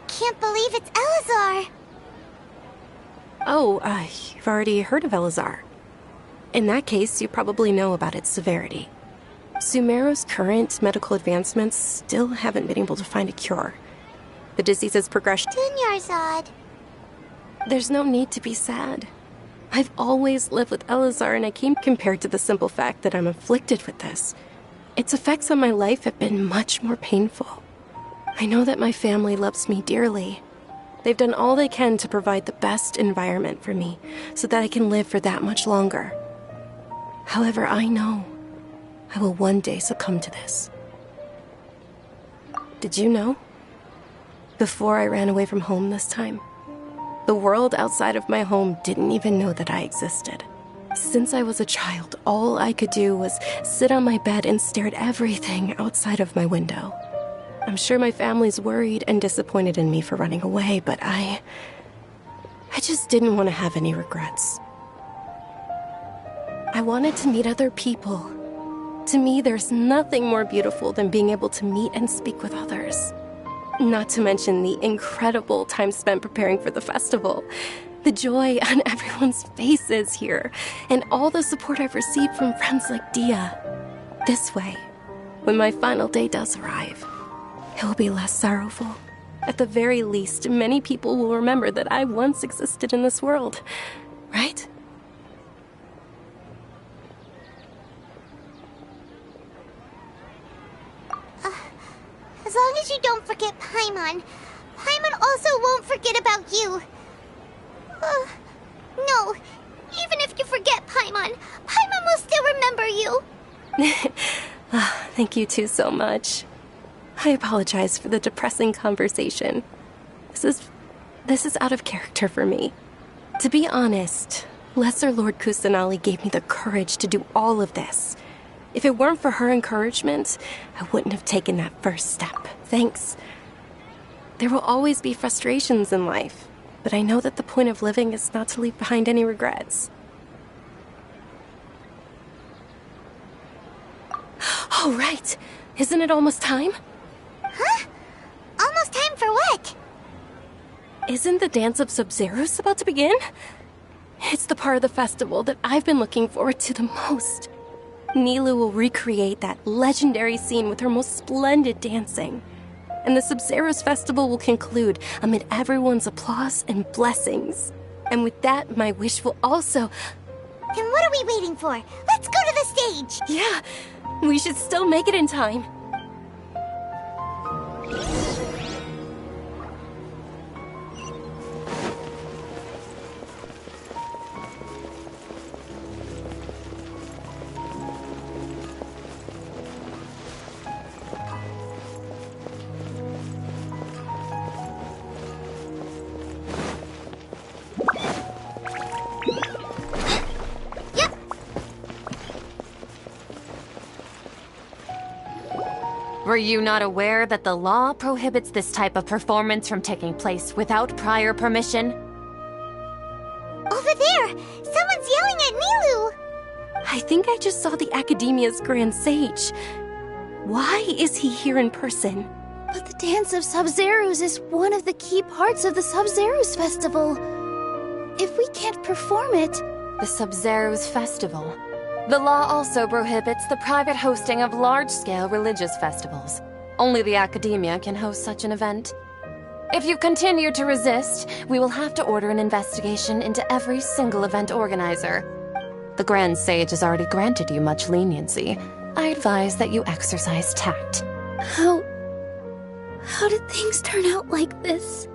Can't believe it's Elazar! Oh, you've already heard of Elazar. In that case, you probably know about its severity. Sumeru's current medical advancements still haven't been able to find a cure. The disease's progression... Dunyarzad. There's no need to be sad. I've always lived with Elazar, and I came compared to the simple fact that I'm afflicted with this. Its effects on my life have been much more painful. I know that my family loves me dearly. They've done all they can to provide the best environment for me so that I can live for that much longer. However, I know I will one day succumb to this. Did you know? Before I ran away from home this time, the world outside of my home didn't even know that I existed. Since I was a child, all I could do was sit on my bed and stare at everything outside of my window. I'm sure my family's worried and disappointed in me for running away, but I just didn't want to have any regrets. I wanted to meet other people. To me, there's nothing more beautiful than being able to meet and speak with others. Not to mention the incredible time spent preparing for the festival. The joy on everyone's faces here, and all the support I've received from friends like Dia. This way, when my final day does arrive, it will be less sorrowful. At the very least, many people will remember that I once existed in this world, right? As long as you don't forget Paimon, Paimon also won't forget about you. No, even if you forget Paimon, Paimon will still remember you. Thank you two so much. I apologize for the depressing conversation. This is out of character for me. To be honest, Lesser Lord Kusanali gave me the courage to do all of this. If it weren't for her encouragement, I wouldn't have taken that first step. Thanks. There will always be frustrations in life, but I know that the point of living is not to leave behind any regrets. Oh, right. Isn't it almost time? Huh? Almost time for what? Isn't the Dance of Sub-Zeros about to begin? It's the part of the festival that I've been looking forward to the most. Nilou will recreate that legendary scene with her most splendid dancing. And the Sub-Zeros festival will conclude amid everyone's applause and blessings. And with that, my wish will also... Then what are we waiting for? Let's go to the stage! Yeah, we should still make it in time. Were you not aware that the law prohibits this type of performance from taking place without prior permission? Over there! Someone's yelling at Nilou! I think I just saw the Academia's Grand Sage. Why is he here in person? But the Dance of Sub-Zeros is one of the key parts of the Sub-Zeros Festival. If we can't perform it... The Sub-Zeros Festival. The law also prohibits the private hosting of large-scale religious festivals. Only the Academia can host such an event. If you continue to resist, we will have to order an investigation into every single event organizer. The Grand Sage has already granted you much leniency. I advise that you exercise tact. How did things turn out like this?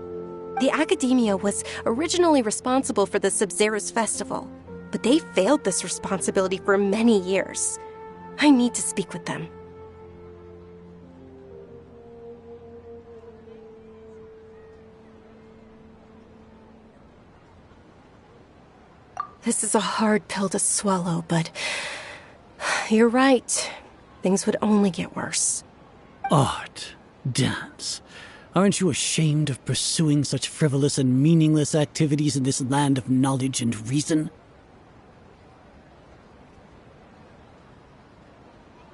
The Academia was originally responsible for the Sub-Zeros Festival, but they failed this responsibility for many years. I need to speak with them. This is a hard pill to swallow, but you're right. Things would only get worse. Art, dance. Aren't you ashamed of pursuing such frivolous and meaningless activities in this land of knowledge and reason?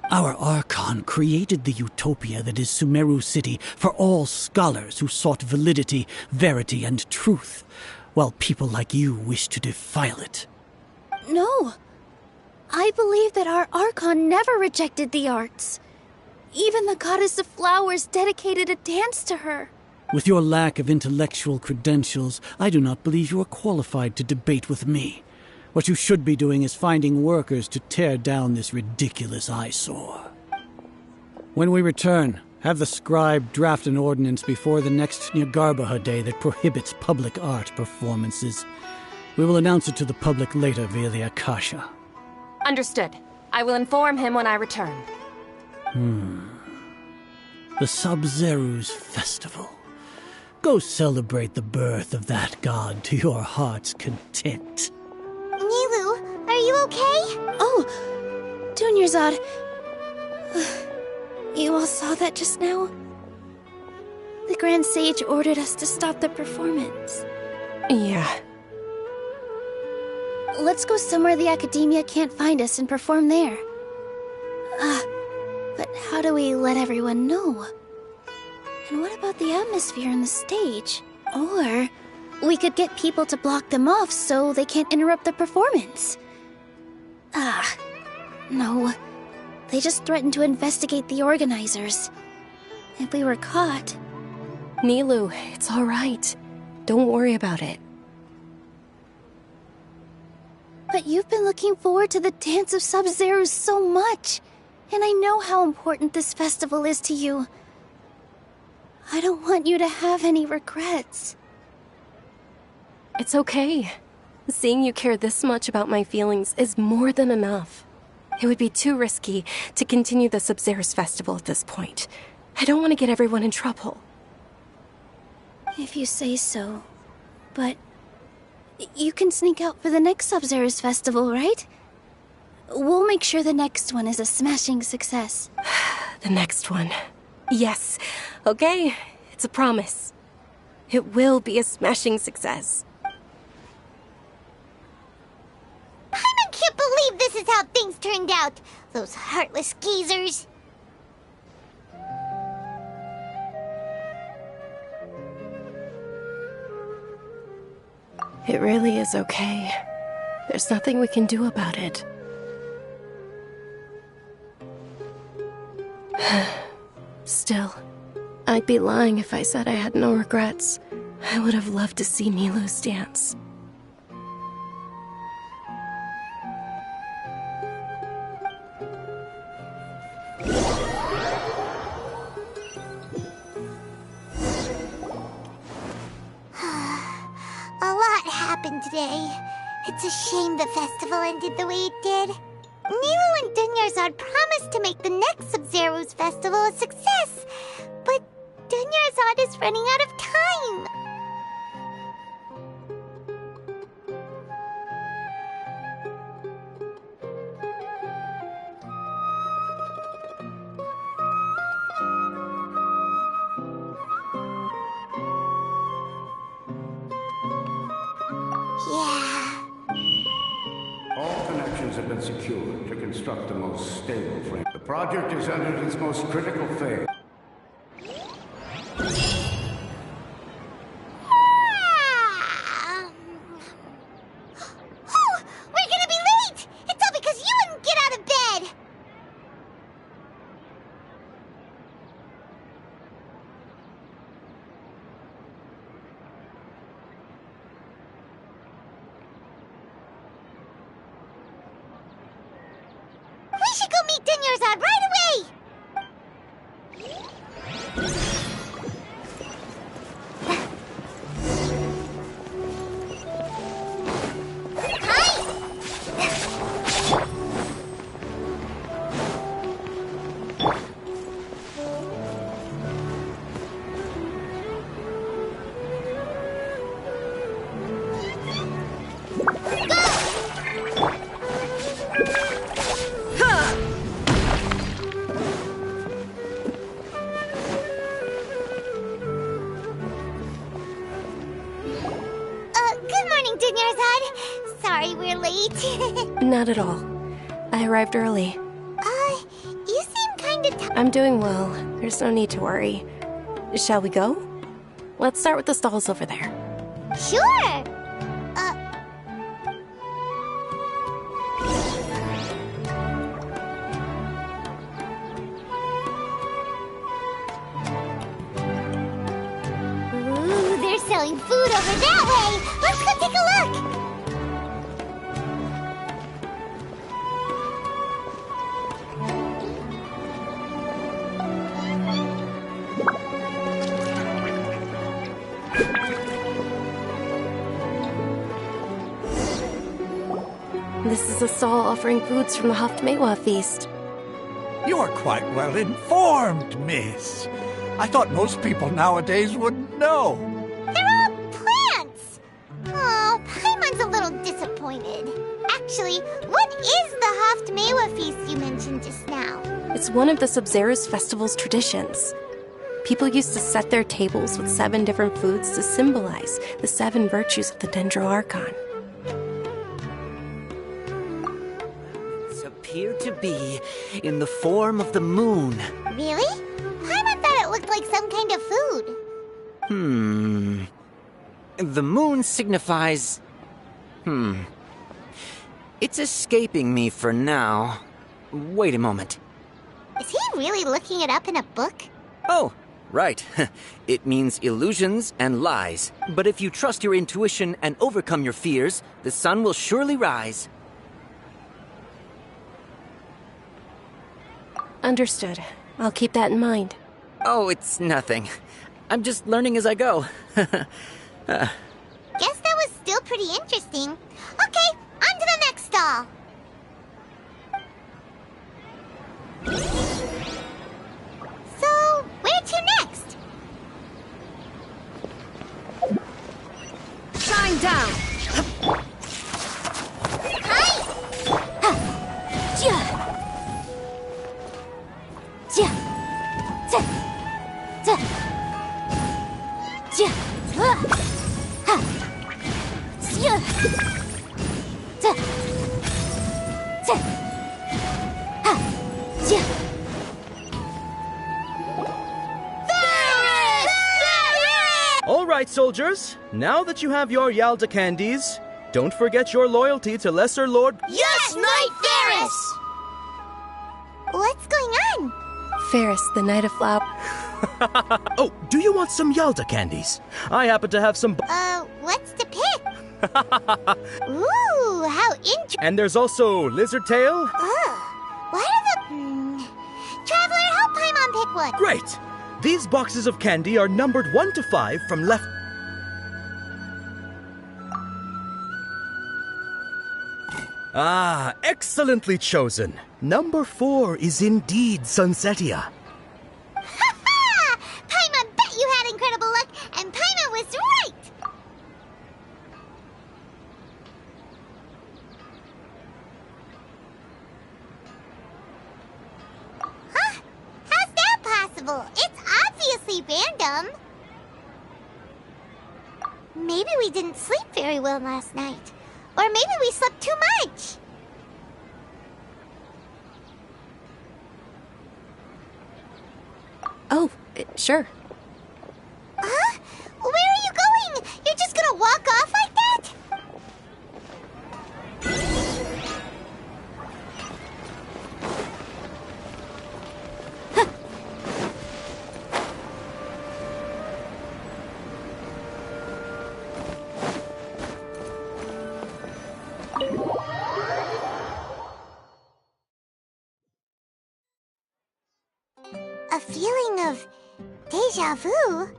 Our Archon created the utopia that is Sumeru City for all scholars who sought validity, verity, and truth, while people like you wish to defile it. No. I believe that our Archon never rejected the arts. Even the goddess of flowers dedicated a dance to her. With your lack of intellectual credentials, I do not believe you are qualified to debate with me. What you should be doing is finding workers to tear down this ridiculous eyesore. When we return, have the scribe draft an ordinance before the next Nyargarbaha Day that prohibits public art performances. We will announce it to the public later via the Akasha. Understood. I will inform him when I return. The Sub-Zeros Festival. Go celebrate the birth of that god to your heart's content. Nilou, are you okay? Oh, Dunyarzad. You all saw that just now? The Grand Sage ordered us to stop the performance. Yeah. Let's go somewhere the Academia can't find us and perform there. But how do we let everyone know? And what about the atmosphere and the stage? Or we could get people to block them off so they can't interrupt the performance. No. They just threatened to investigate the organizers. If we were caught... Nilou, it's all right. Don't worry about it. But you've been looking forward to the Dance of Sub-Zeros so much. And I know how important this festival is to you. I don't want you to have any regrets. It's okay. Seeing you care this much about my feelings is more than enough. It would be too risky to continue the Sub-Zerus Festival at this point. I don't want to get everyone in trouble. If you say so. But you can sneak out for the next Sub-Zerus Festival, right? We'll make sure the next one is a smashing success. The next one. Yes. Okay, it's a promise. It will be a smashing success. I can't believe this is how things turned out. Those heartless geezers. It really is okay. There's nothing we can do about it. Still, I'd be lying if I said I had no regrets. I would have loved to see Milu's dance. A lot happened today. It's a shame the festival ended the way it did. Milu and Dunyarzad promised to make the next Sub-Zerus festival a success, but Dunyarzad is running out of time. Yeah. All connections have been secured to construct the most stable frame. The project is entered its most critical phase. Oh, we're gonna be late! It's all because you wouldn't get out of bed! We should go meet Dunyarzad right away! Good morning, Dunyarzad. Sorry we're late. Not at all. I arrived early. You seem kind of I'm doing well. There's no need to worry. Shall we go? Let's start with the stalls over there. Sure. Ooh, they're selling food over that way. Let's go take a look. This is a stall offering foods from the Haftmewa feast. You're quite well informed, miss. I thought most people nowadays wouldn't know. They're all plants. Oh, Paimon's a little disappointed. Actually, what is the Haftmewa feast you mentioned just now? It's one of the Sub-Zerus Festival's traditions. People used to set their tables with 7 different foods to symbolize the 7 virtues of the Dendro Archon. Appear to be in the form of the moon. Really? Paimon thought it looked like some kind of food. The moon signifies... It's escaping me for now. Wait a moment. Is he really looking it up in a book? Oh, right. It means illusions and lies. But if you trust your intuition and overcome your fears, the sun will surely rise. Understood. I'll keep that in mind. Oh, it's nothing. I'm just learning as I go. Guess that was still pretty interesting. Okay, on to the next stall. right, soldiers. Now that you have your Yalda candies, don't forget your loyalty to Lesser Lord... Yes, Knight Ferris! What's going on? Ferris, the Knight of Flower. Oh, do you want some Yalda candies? I happen to have some... What's to pick? Ooh, how interesting. And there's also Lizard Tail. What are the... Traveler, help Paimon pick one. Great! These boxes of candy are numbered 1 to 5 from left... Ah, excellently chosen. Number 4 is indeed Sunsetia. Ha-ha! Paimon bet you had incredible luck, and Paimon was right! Huh? How's that possible? It's obviously random. Maybe we didn't sleep very well last night. Or maybe we slept too much. Oh, sure. Huh? Where are you going? You're just gonna walk off like that? A feeling of deja vu?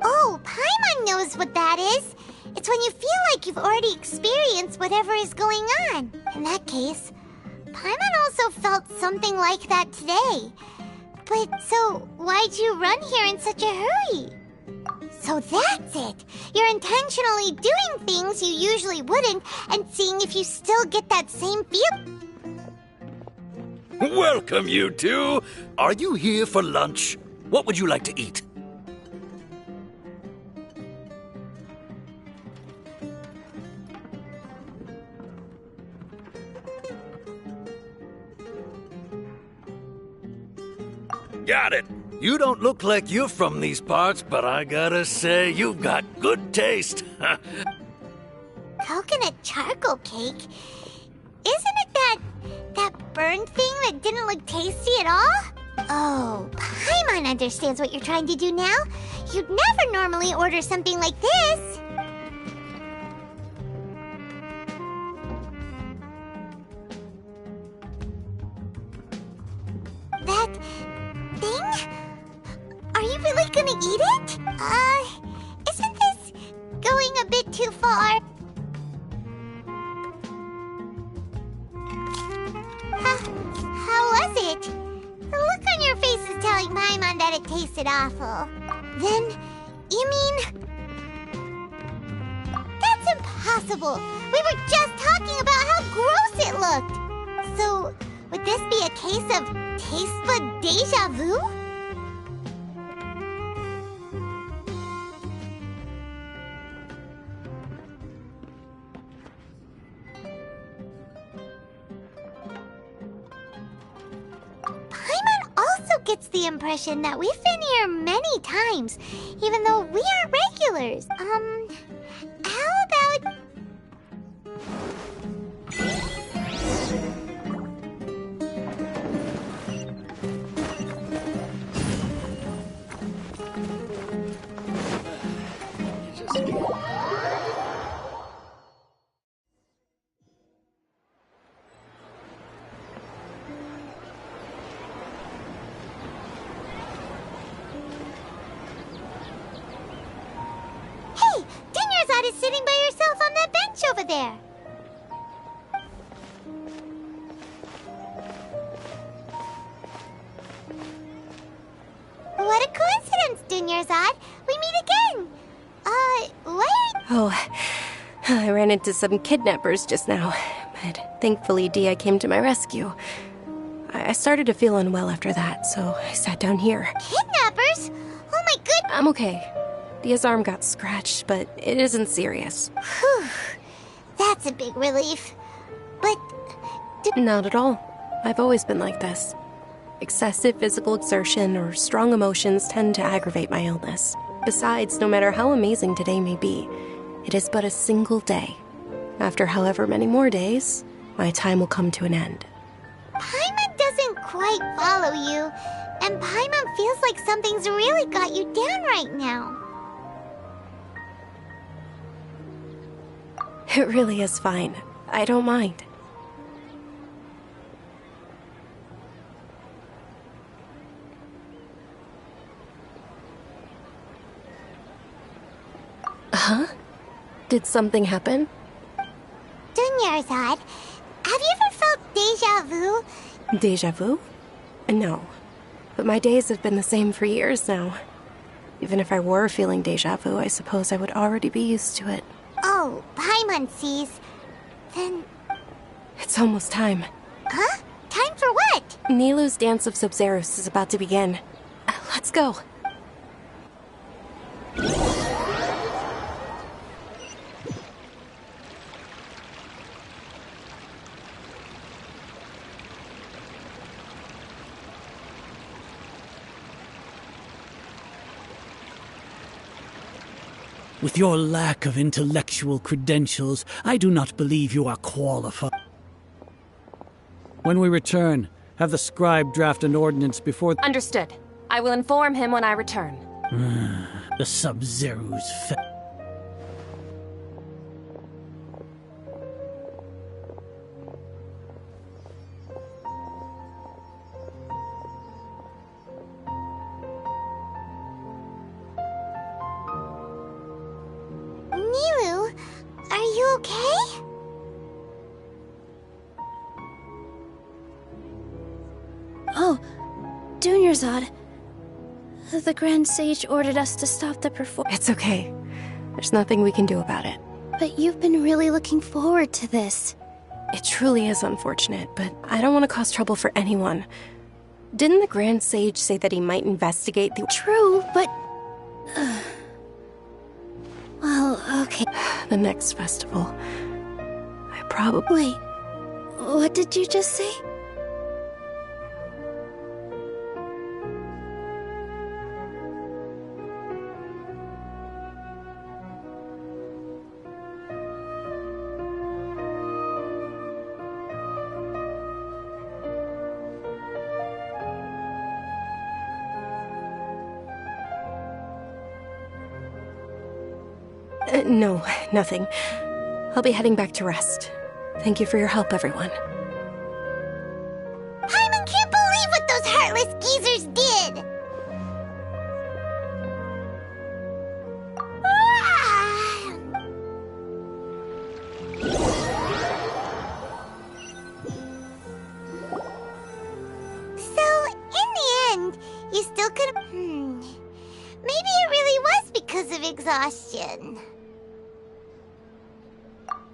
Oh, Paimon knows what that is. It's when you feel like you've already experienced whatever is going on. In that case, Paimon also felt something like that today. But so, why'd you run here in such a hurry? So that's it. You're intentionally doing things you usually wouldn't and seeing if you still get that same feel. Welcome, you two. Are you here for lunch? What would you like to eat? Got it. You don't look like you're from these parts, but I gotta say, you've got good taste. Coconut charcoal cake? Isn't it that burned thing that didn't look tasty at all? Oh, Paimon understands what you're trying to do now. You'd never normally order something like this. That thing? Are you really gonna eat it? Isn't this going a bit too far? How was it? The look on your face is telling Paimon that it tasted awful. Then, you mean... That's impossible! We were just talking about how gross it looked! So, would this be a case of taste bud deja vu? Paimon also gets the impression that we've been here many times, even though we aren't regulars. How about... Hey, Dinyarzad is sitting by herself on that bench over there. What a coincidence, Dinyarzad. We meet again. What? Oh, I ran into some kidnappers just now, but thankfully Dia came to my rescue. I started to feel unwell after that, so I sat down here. Kidnappers? Oh my goodness. I'm okay. Dia's arm got scratched, but it isn't serious. Whew. That's a big relief. But... Not at all. I've always been like this. Excessive physical exertion or strong emotions tend to aggravate my illness. Besides, no matter how amazing today may be, it is but a single day. After however many more days, my time will come to an end. Paimon doesn't quite follow you, and Paimon feels like something's really got you down right now. It really is fine. I don't mind. Huh? Did something happen? Dunyarzad, have you ever felt deja vu? Deja vu? No. But my days have been the same for years now. Even if I were feeling deja vu, I suppose I would already be used to it. Oh, Paimon sees. Then... It's almost time. Huh? Time for what? Nilou's Dance of Sub-Zerus is about to begin. Let's go. With your lack of intellectual credentials, I do not believe you are qualified. When we return, have the scribe draft an ordinance before... Understood. I will inform him when I return. The Sub-Zerus Nilou, are you okay? Oh, Dunyarzad. The Grand Sage ordered us to stop the performance. It's okay. There's nothing we can do about it. But you've been really looking forward to this. It truly is unfortunate, but I don't want to cause trouble for anyone. Didn't the Grand Sage say that he might investigate the... True, but... well, okay. The next festival. I probably... Wait, what did you just say? No, nothing. I'll be heading back to rest. Thank you for your help, everyone. Paimon can't believe what those heartless geezers did! So, in the end, you still could... Maybe it really was because of exhaustion.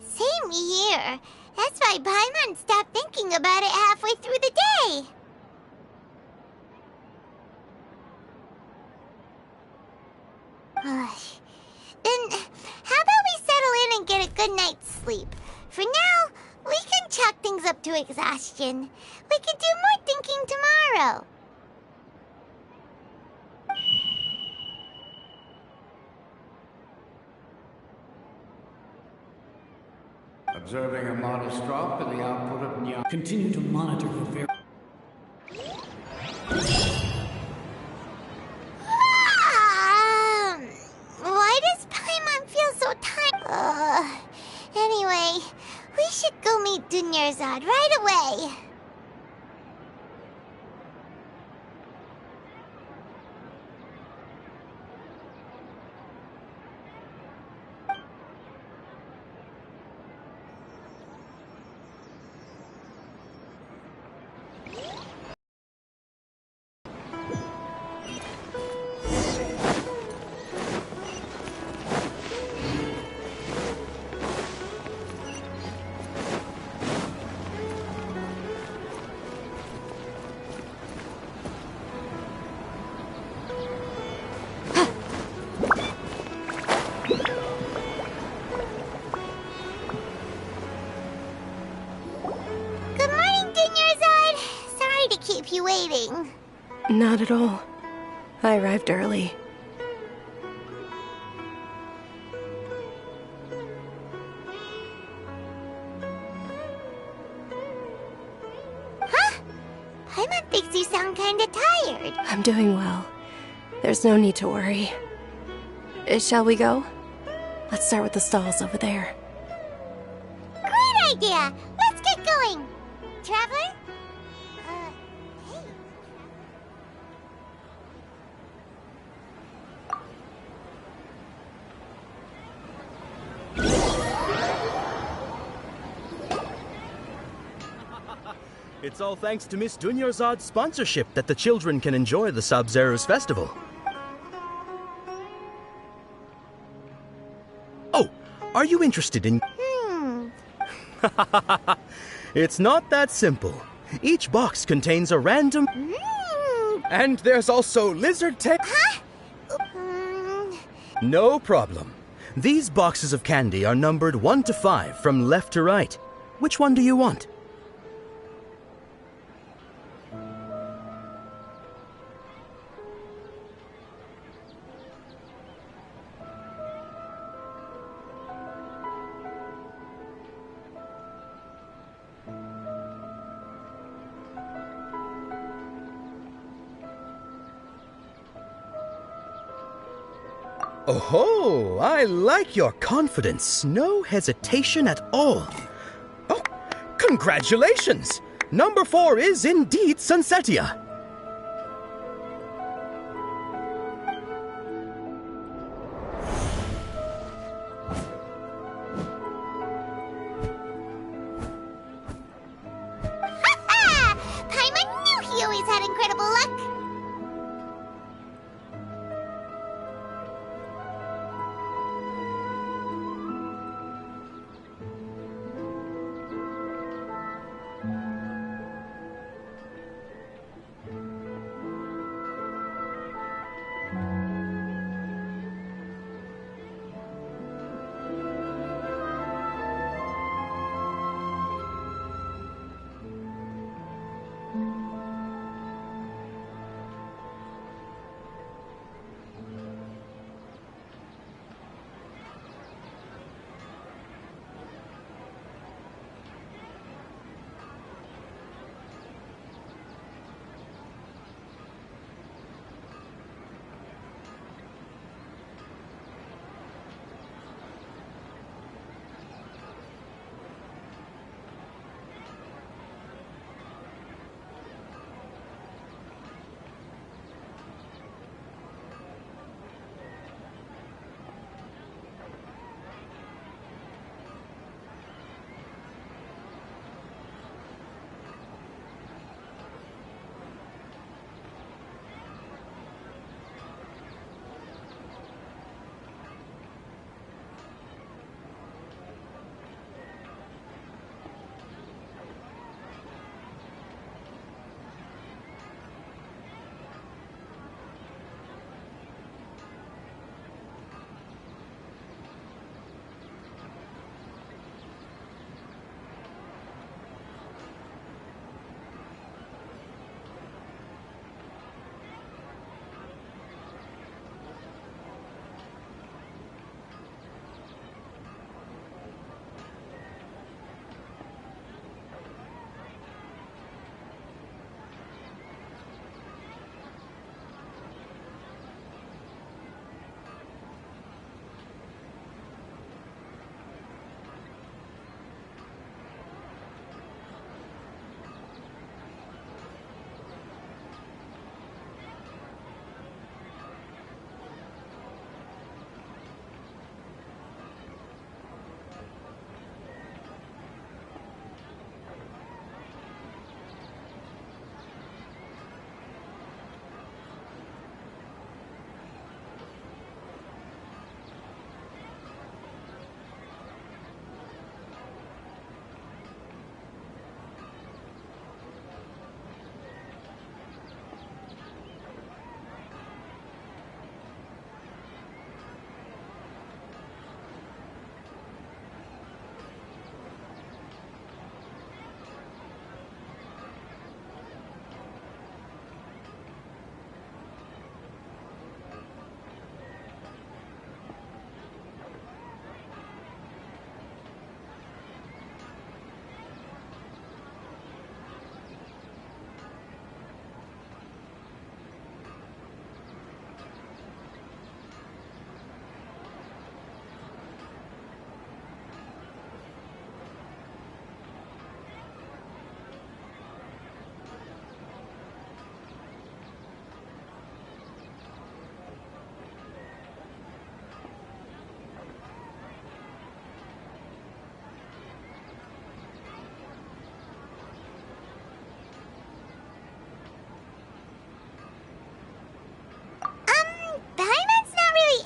Same here. That's why Paimon stopped thinking about it halfway through the day. Then, how about we settle in and get a good night's sleep? For now, we can chalk things up to exhaustion. We can do more thinking tomorrow. Observing a modest drop in the output of Nya. Continue to monitor your very... Why does Paimon feel so tired? Anyway, we should go meet Dunyarzad right away. Not at all. I arrived early. Paimon thinks you sound kinda tired. I'm doing well. There's no need to worry. Shall we go? Let's start with the stalls over there. Great idea! Let's get going! Traveler? Hey. It's all thanks to Miss Dunyarzad's sponsorship that the children can enjoy the Sub-Zero's festival. Oh, are you interested in... It's not that simple. Each box contains a random... And there's also lizard tail... No problem. These boxes of candy are numbered 1 to 5 from left to right. Which one do you want? Oh, I like your confidence. No hesitation at all. Oh, congratulations! Number 4 is indeed Sunsetia. Ha! Paimon knew he always had incredible luck.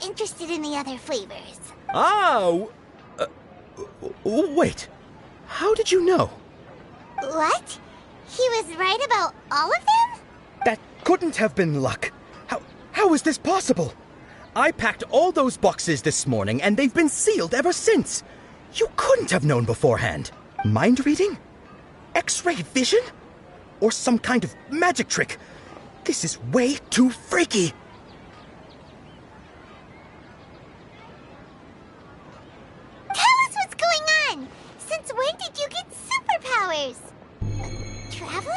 interested in the other flavors. Oh! Wait. How did you know? What? He was right about all of them? That couldn't have been luck. How is this possible? I packed all those boxes this morning, and they've been sealed ever since. You couldn't have known beforehand. Mind reading? X-ray vision? Or some kind of magic trick? This is way too freaky. Tell us what's going on! Since when did you get superpowers? Traveler?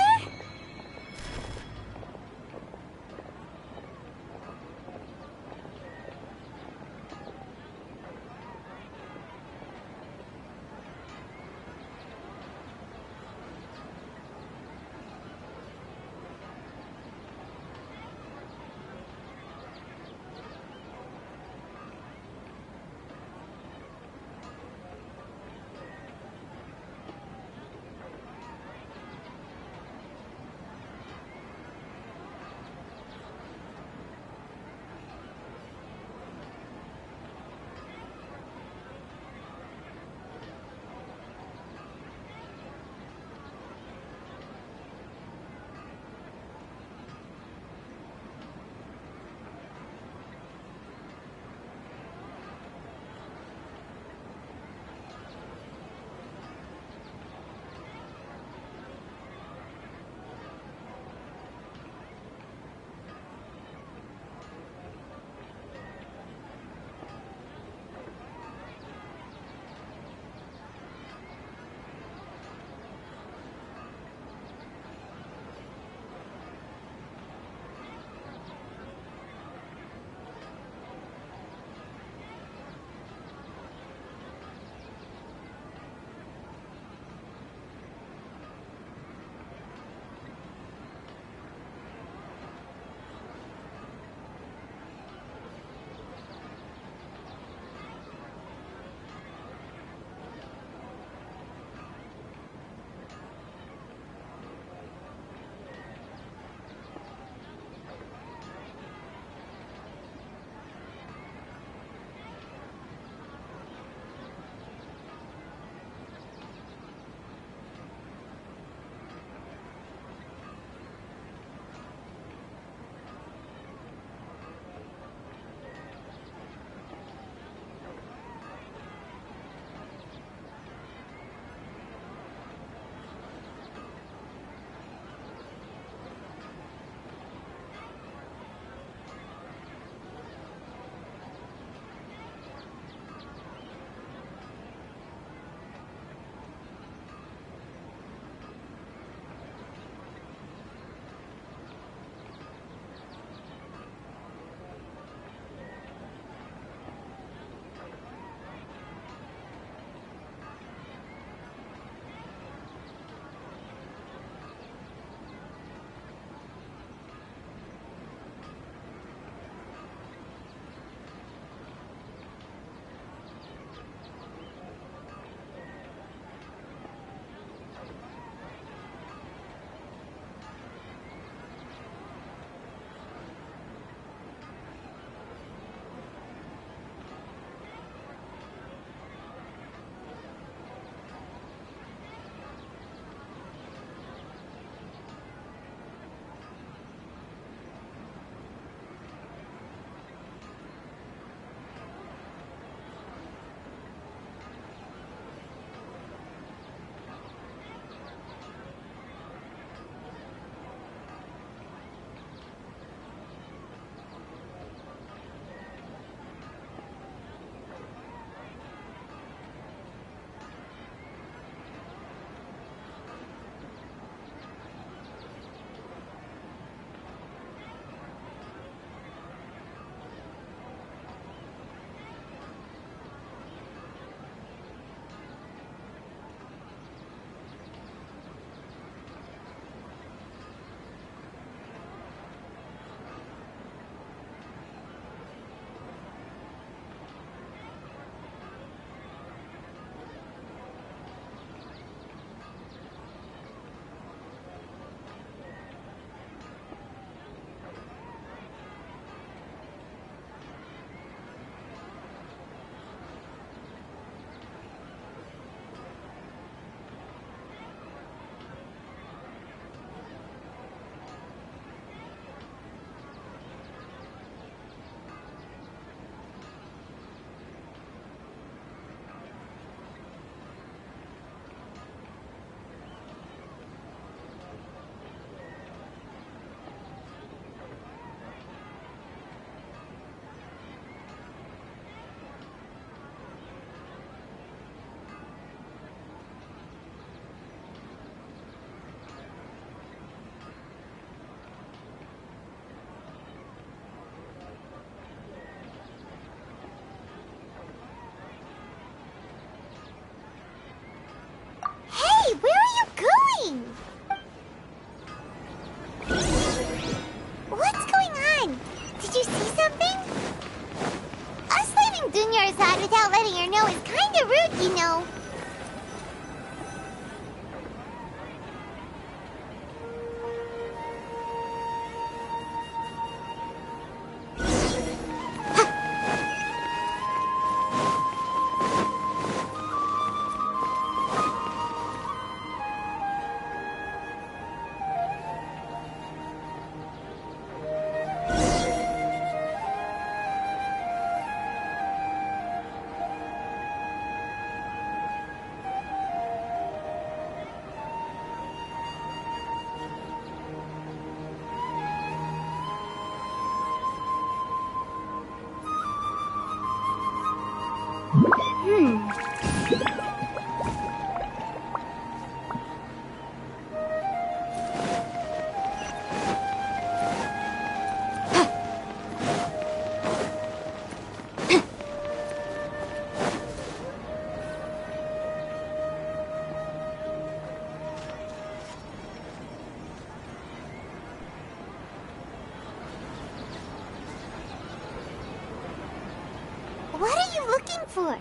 What are you looking for?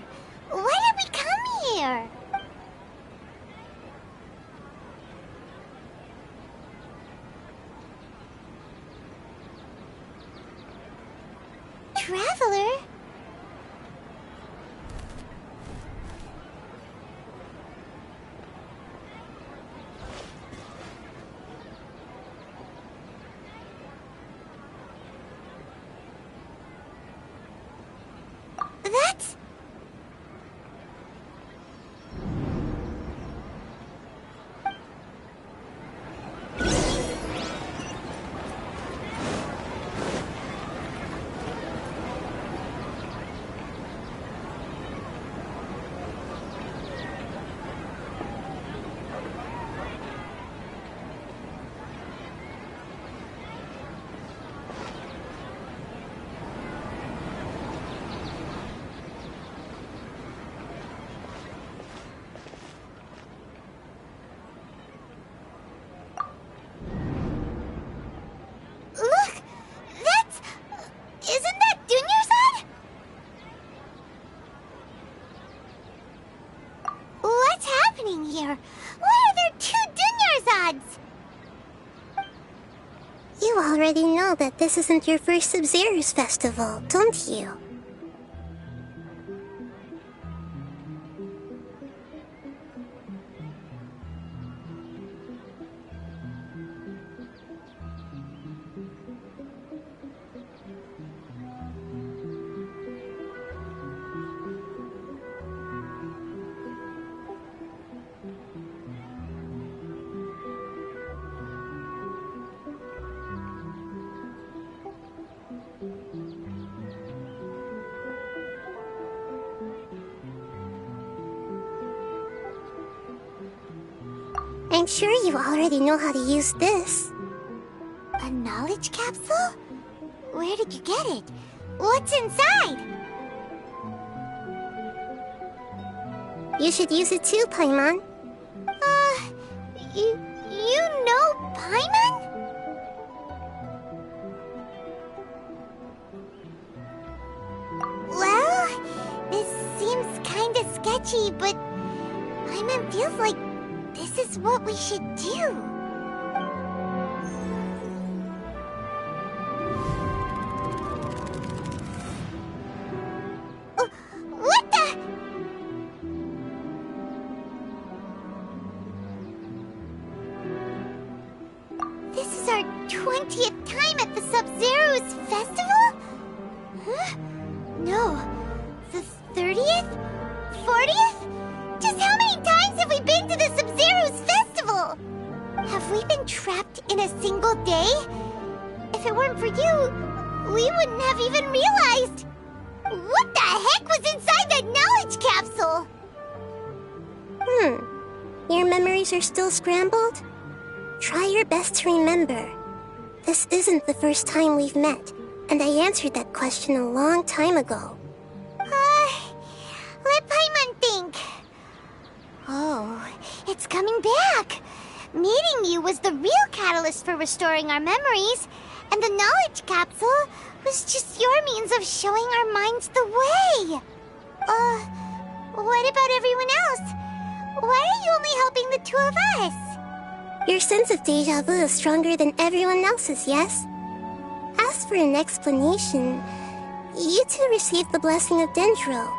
Why did we come here? Traveler? That's... Look! That's... Isn't that Dunyarzad? What's happening here? Why are there two Dunyarzads? You already know that this isn't your first Sub-Zero's festival, don't you? I'm sure you already know how to use this. A knowledge capsule? Where did you get it? What's inside? You should use it too, Paimon. You know Paimon? Well, this seems kinda sketchy, but Paimon feels like this is what we should do. What the? This is our 20th time at the Sub-Zero's festival? Huh? No. The 30th? 40th? Just how many times have we been to the Sub-Zero's festival? Have we been trapped in a single day? If it weren't for you, we wouldn't have even realized. What the heck was inside that knowledge capsule? Your memories are still scrambled? Try your best to remember. This isn't the first time we've met, and I answered that question a long time ago. Let Paimon think. Oh, it's coming back. Meeting you was the real catalyst for restoring our memories, and the knowledge capsule was just your means of showing our minds the way. What about everyone else? Why are you only helping the two of us? Your sense of deja vu is stronger than everyone else's, yes? As for an explanation, you two received the blessing of Dendro,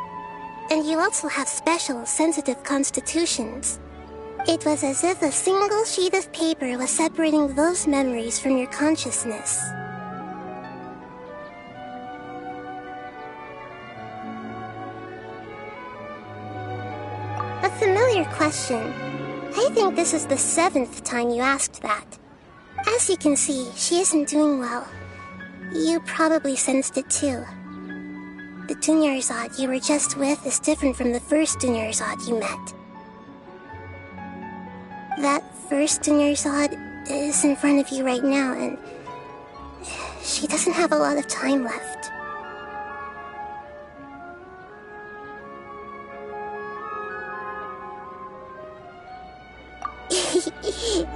and you also have special, sensitive constitutions. It was as if a single sheet of paper was separating those memories from your consciousness. A familiar question. I think this is the 7th time you asked that. As you can see, she isn't doing well. You probably sensed it too. the Dunyarzad you were just with is different from the first Dunyarzad you met. That first Dunyarzad is in front of you right now, and she doesn't have a lot of time left.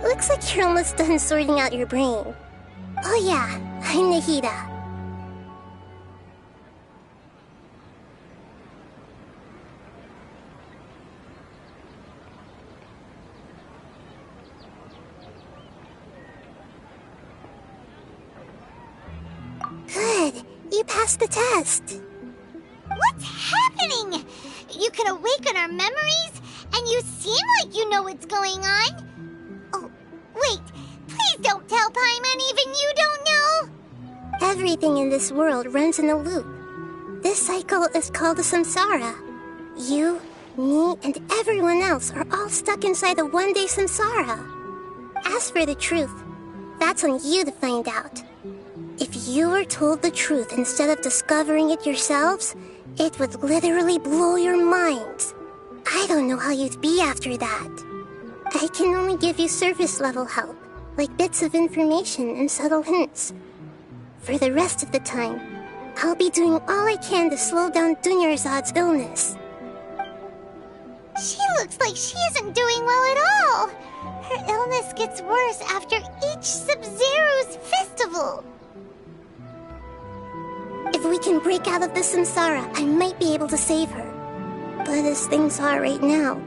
Looks like you're almost done sorting out your brain. Oh yeah, I'm Nahida. Good. You passed the test. What's happening? You can awaken our memories, and you seem like you know what's going on. Oh, wait. Please don't tell Paimon even you don't know. Everything in this world runs in a loop. This cycle is called the samsara. You, me, and everyone else are all stuck inside the one-day samsara. As for the truth, that's on you to find out. If you were told the truth instead of discovering it yourselves, it would literally blow your minds. I don't know how you'd be after that. I can only give you surface-level help, like bits of information and subtle hints. For the rest of the time, I'll be doing all I can to slow down Dunyarzad's illness. She looks like she isn't doing well at all. Her illness gets worse after each Sub-Zero's festival. If we can break out of the samsara, I might be able to save her. But as things are right now,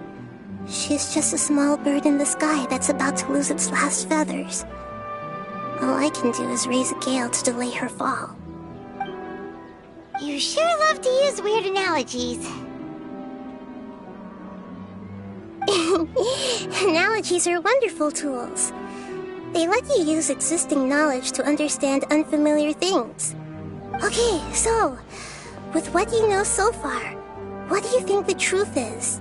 she's just a small bird in the sky that's about to lose its last feathers. All I can do is raise a gale to delay her fall. You sure love to use weird analogies. Analogies are wonderful tools. They let you use existing knowledge to understand unfamiliar things. Okay, so, with what you know so far, what do you think the truth is?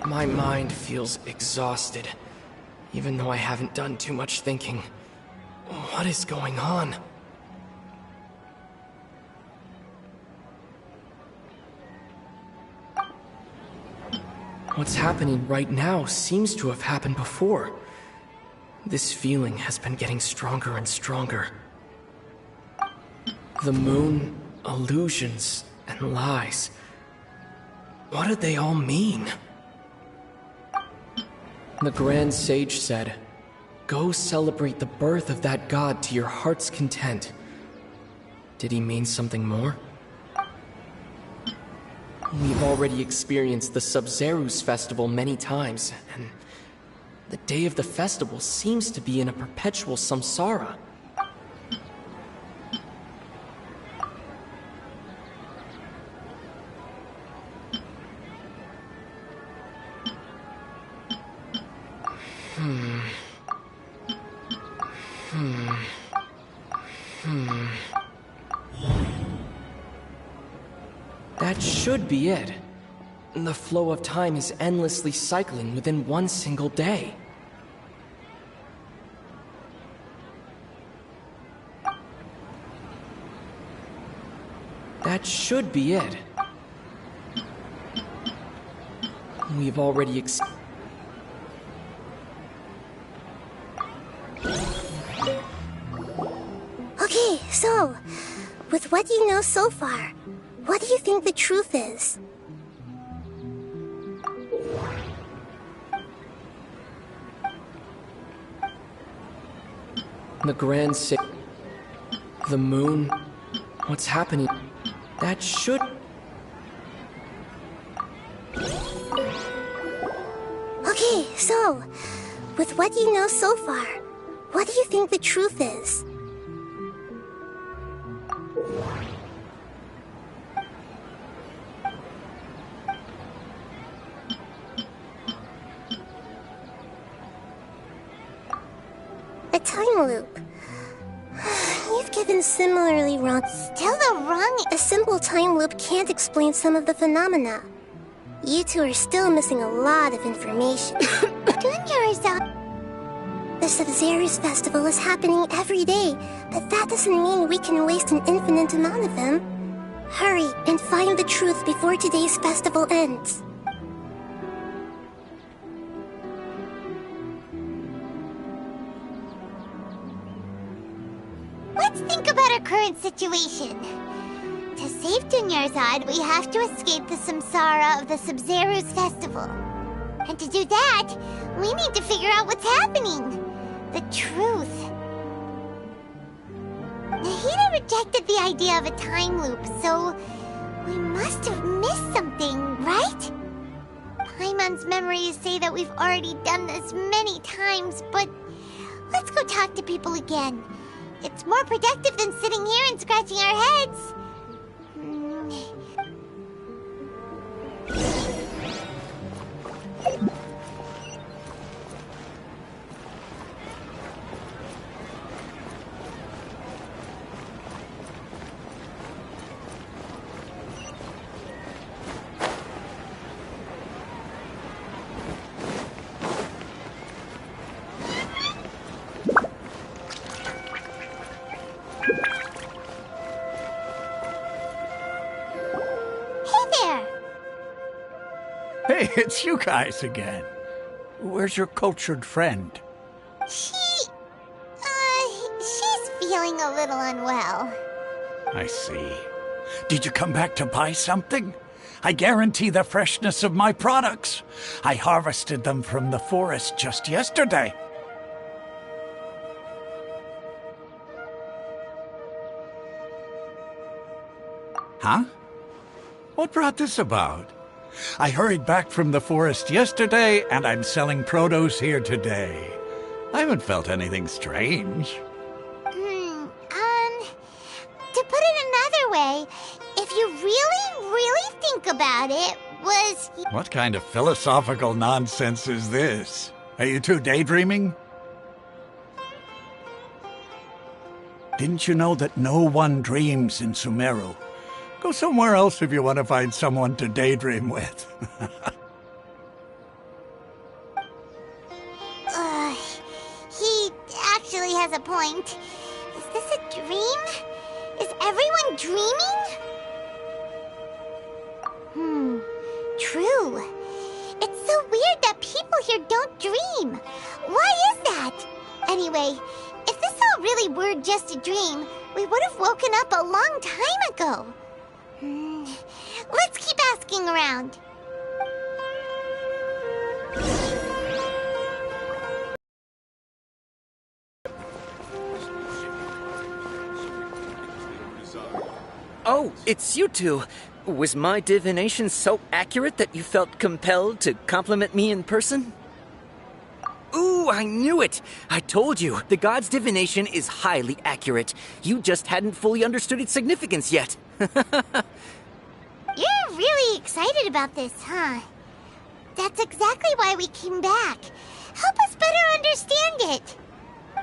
My mind feels exhausted, even though I haven't done too much thinking. What is going on? What's happening right now seems to have happened before. This feeling has been getting stronger and stronger. The moon, illusions, and lies. What did they all mean? The Grand Sage said, "Go celebrate the birth of that god to your heart's content." Did he mean something more? We've already experienced the Sub-Zero's festival many times, and the day of the festival seems to be in a perpetual samsara. That should be it. The flow of time is endlessly cycling within one single day. That should be it. We've already Okay, so, with what you know so far, what do you think the truth is? The Grand Sage, the moon, what's happening? That should... Okay, so, With what you know so far, what do you think the truth is? A time loop. You've given similarly wrong... Still the wrong... A simple time loop can't explain some of the phenomena. You two are still missing a lot of information. The Sub-Zero's festival is happening every day, but that doesn't mean we can waste an infinite amount of them. Hurry and find the truth before today's festival ends. Let's think about our current situation. To save Dunyarzad, we have to escape the samsara of the Sub-Zero's festival. And to do that, we need to figure out what's happening. The truth. Nahida rejected the idea of a time loop, so we must have missed something, right? Paimon's memories say that we've already done this many times, but let's go talk to people again. It's more productive than sitting here and scratching our heads. Hey, it's you guys again. Where's your cultured friend? She's feeling a little unwell. I see. Did you come back to buy something? I guarantee the freshness of my products. I harvested them from the forest just yesterday. Huh? What brought this about? I hurried back from the forest yesterday, and I'm selling produce here today. I haven't felt anything strange. To put it another way, if you really think about it, was... What kind of philosophical nonsense is this? Are you two daydreaming? Didn't you know that no one dreams in Sumeru? Go somewhere else if you want to find someone to daydream with. He actually has a point. Is this a dream? Is everyone dreaming? True. It's so weird that people here don't dream. Why is that? Anyway, if this all really were just a dream, we would have woken up a long time ago. Let's keep asking around. Oh, it's you two. Was my divination so accurate that you felt compelled to compliment me in person? Ooh, I knew it! I told you, the god's divination is highly accurate. You just hadn't fully understood its significance yet. You're really excited about this, huh? That's exactly why we came back. Help us better understand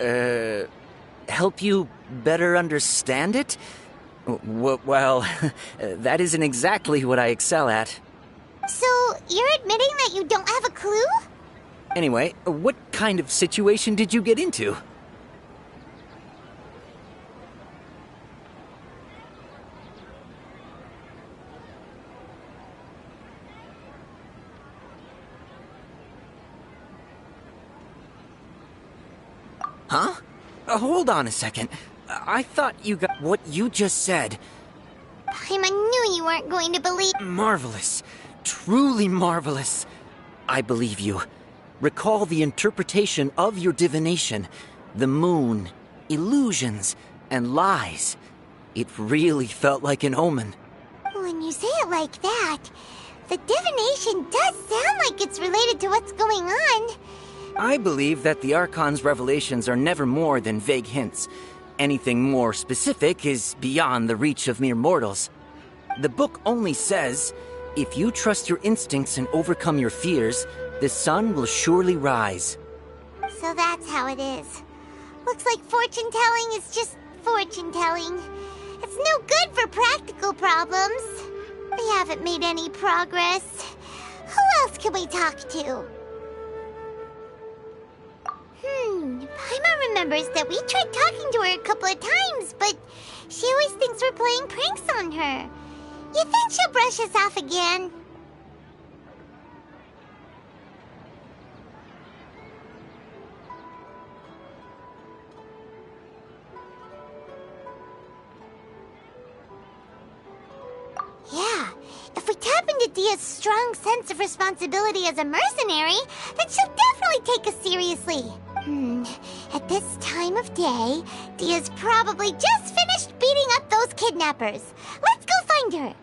it. Help you better understand it? Well, that isn't exactly what I excel at. So, you're admitting that you don't have a clue? Anyway, what kind of situation did you get into? Huh? Hold on a second. I thought you got what you just said. Paimon knew you weren't going to believe. Marvelous. Truly marvelous. I believe you. Recall the interpretation of your divination. The moon, illusions, and lies. It really felt like an omen. When you say it like that, the divination does sound like it's related to what's going on. I believe that the Archon's revelations are never more than vague hints. Anything more specific is beyond the reach of mere mortals. The book only says, if you trust your instincts and overcome your fears, the sun will surely rise. So that's how it is. Looks like fortune-telling is just fortune-telling. It's no good for practical problems. We haven't made any progress. Who else can we talk to? Paimon remembers that we tried talking to her a couple of times, but she always thinks we're playing pranks on her. You think she'll brush us off again? Yeah, if we tap into Dia's strong sense of responsibility as a mercenary, then she'll definitely take us seriously. At this time of day, Dia's probably just finished beating up those kidnappers. Let's go find her.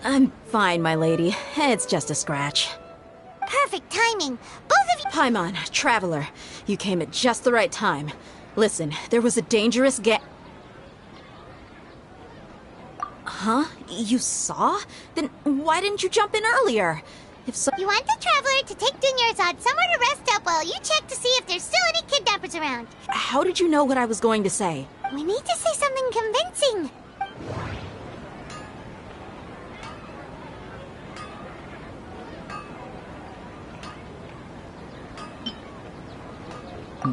I'm fine, my lady. It's just a scratch. Perfect timing. Both of you— Paimon, Traveler, you came at just the right time. Listen, there was a dangerous Huh? You saw? Then why didn't you jump in earlier? If so— You want the Traveler to take Dunyarzad somewhere to rest up while you check to see if there's still any kidnappers around. How did you know what I was going to say? We need to say something convincing.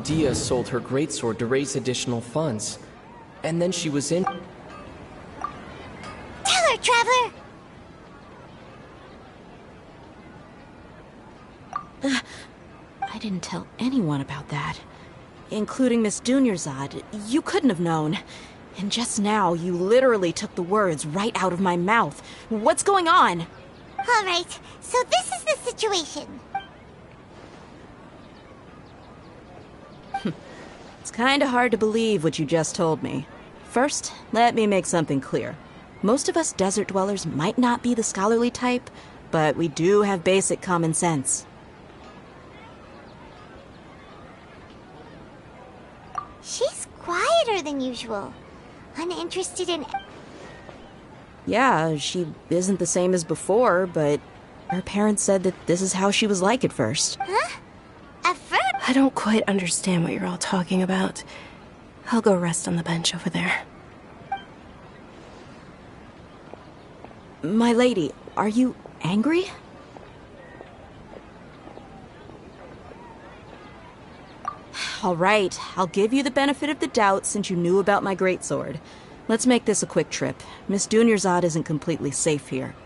Dia sold her greatsword to raise additional funds. And then she was in— Tell her, Traveler! I didn't tell anyone about that. Including Miss Dunyarzad. You couldn't have known. And just now, you literally took the words right out of my mouth. What's going on? All right, so this is the situation. It's kinda hard to believe what you just told me. First, let me make something clear. Most of us desert dwellers might not be the scholarly type, but we do have basic common sense. She's quieter than usual. Uninterested in— Yeah, she isn't the same as before, but her parents said that this is how she was like at first. Huh? At first? I don't quite understand what you're all talking about. I'll go rest on the bench over there. My lady, are you angry? All right, I'll give you the benefit of the doubt since you knew about my greatsword. Let's make this a quick trip. Miss Dunyarzad isn't completely safe here.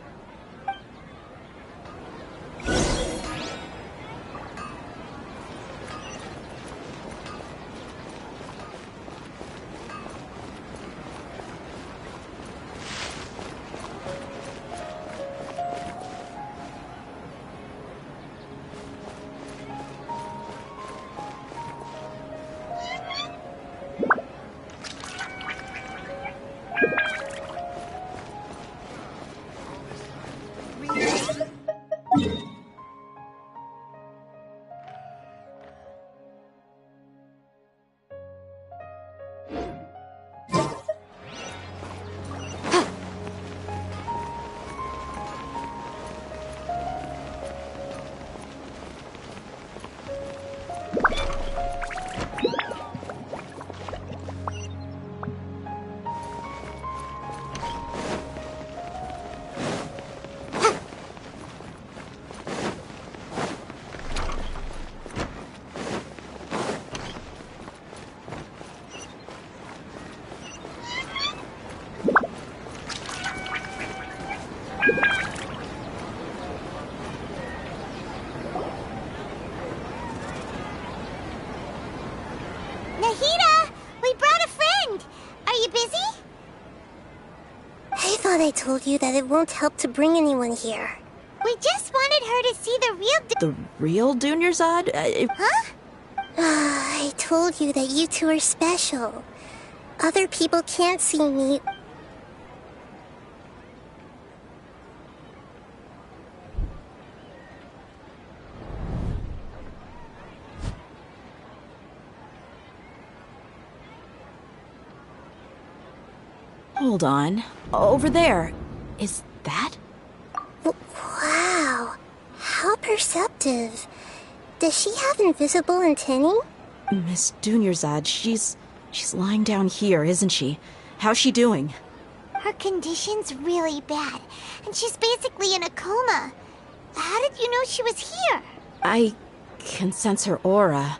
I told you that it won't help to bring anyone here. We just wanted her to see the real The real Dunyarzad? Huh? I told you that you two are special. Other people can't see me. Hold on. Over there. Is that? Wow. How perceptive. Does she have invisible antennae? Miss Dunyarzad, she's lying down here, isn't she? How's she doing? Her condition's really bad, and she's basically in a coma. How did you know she was here? I can sense her aura.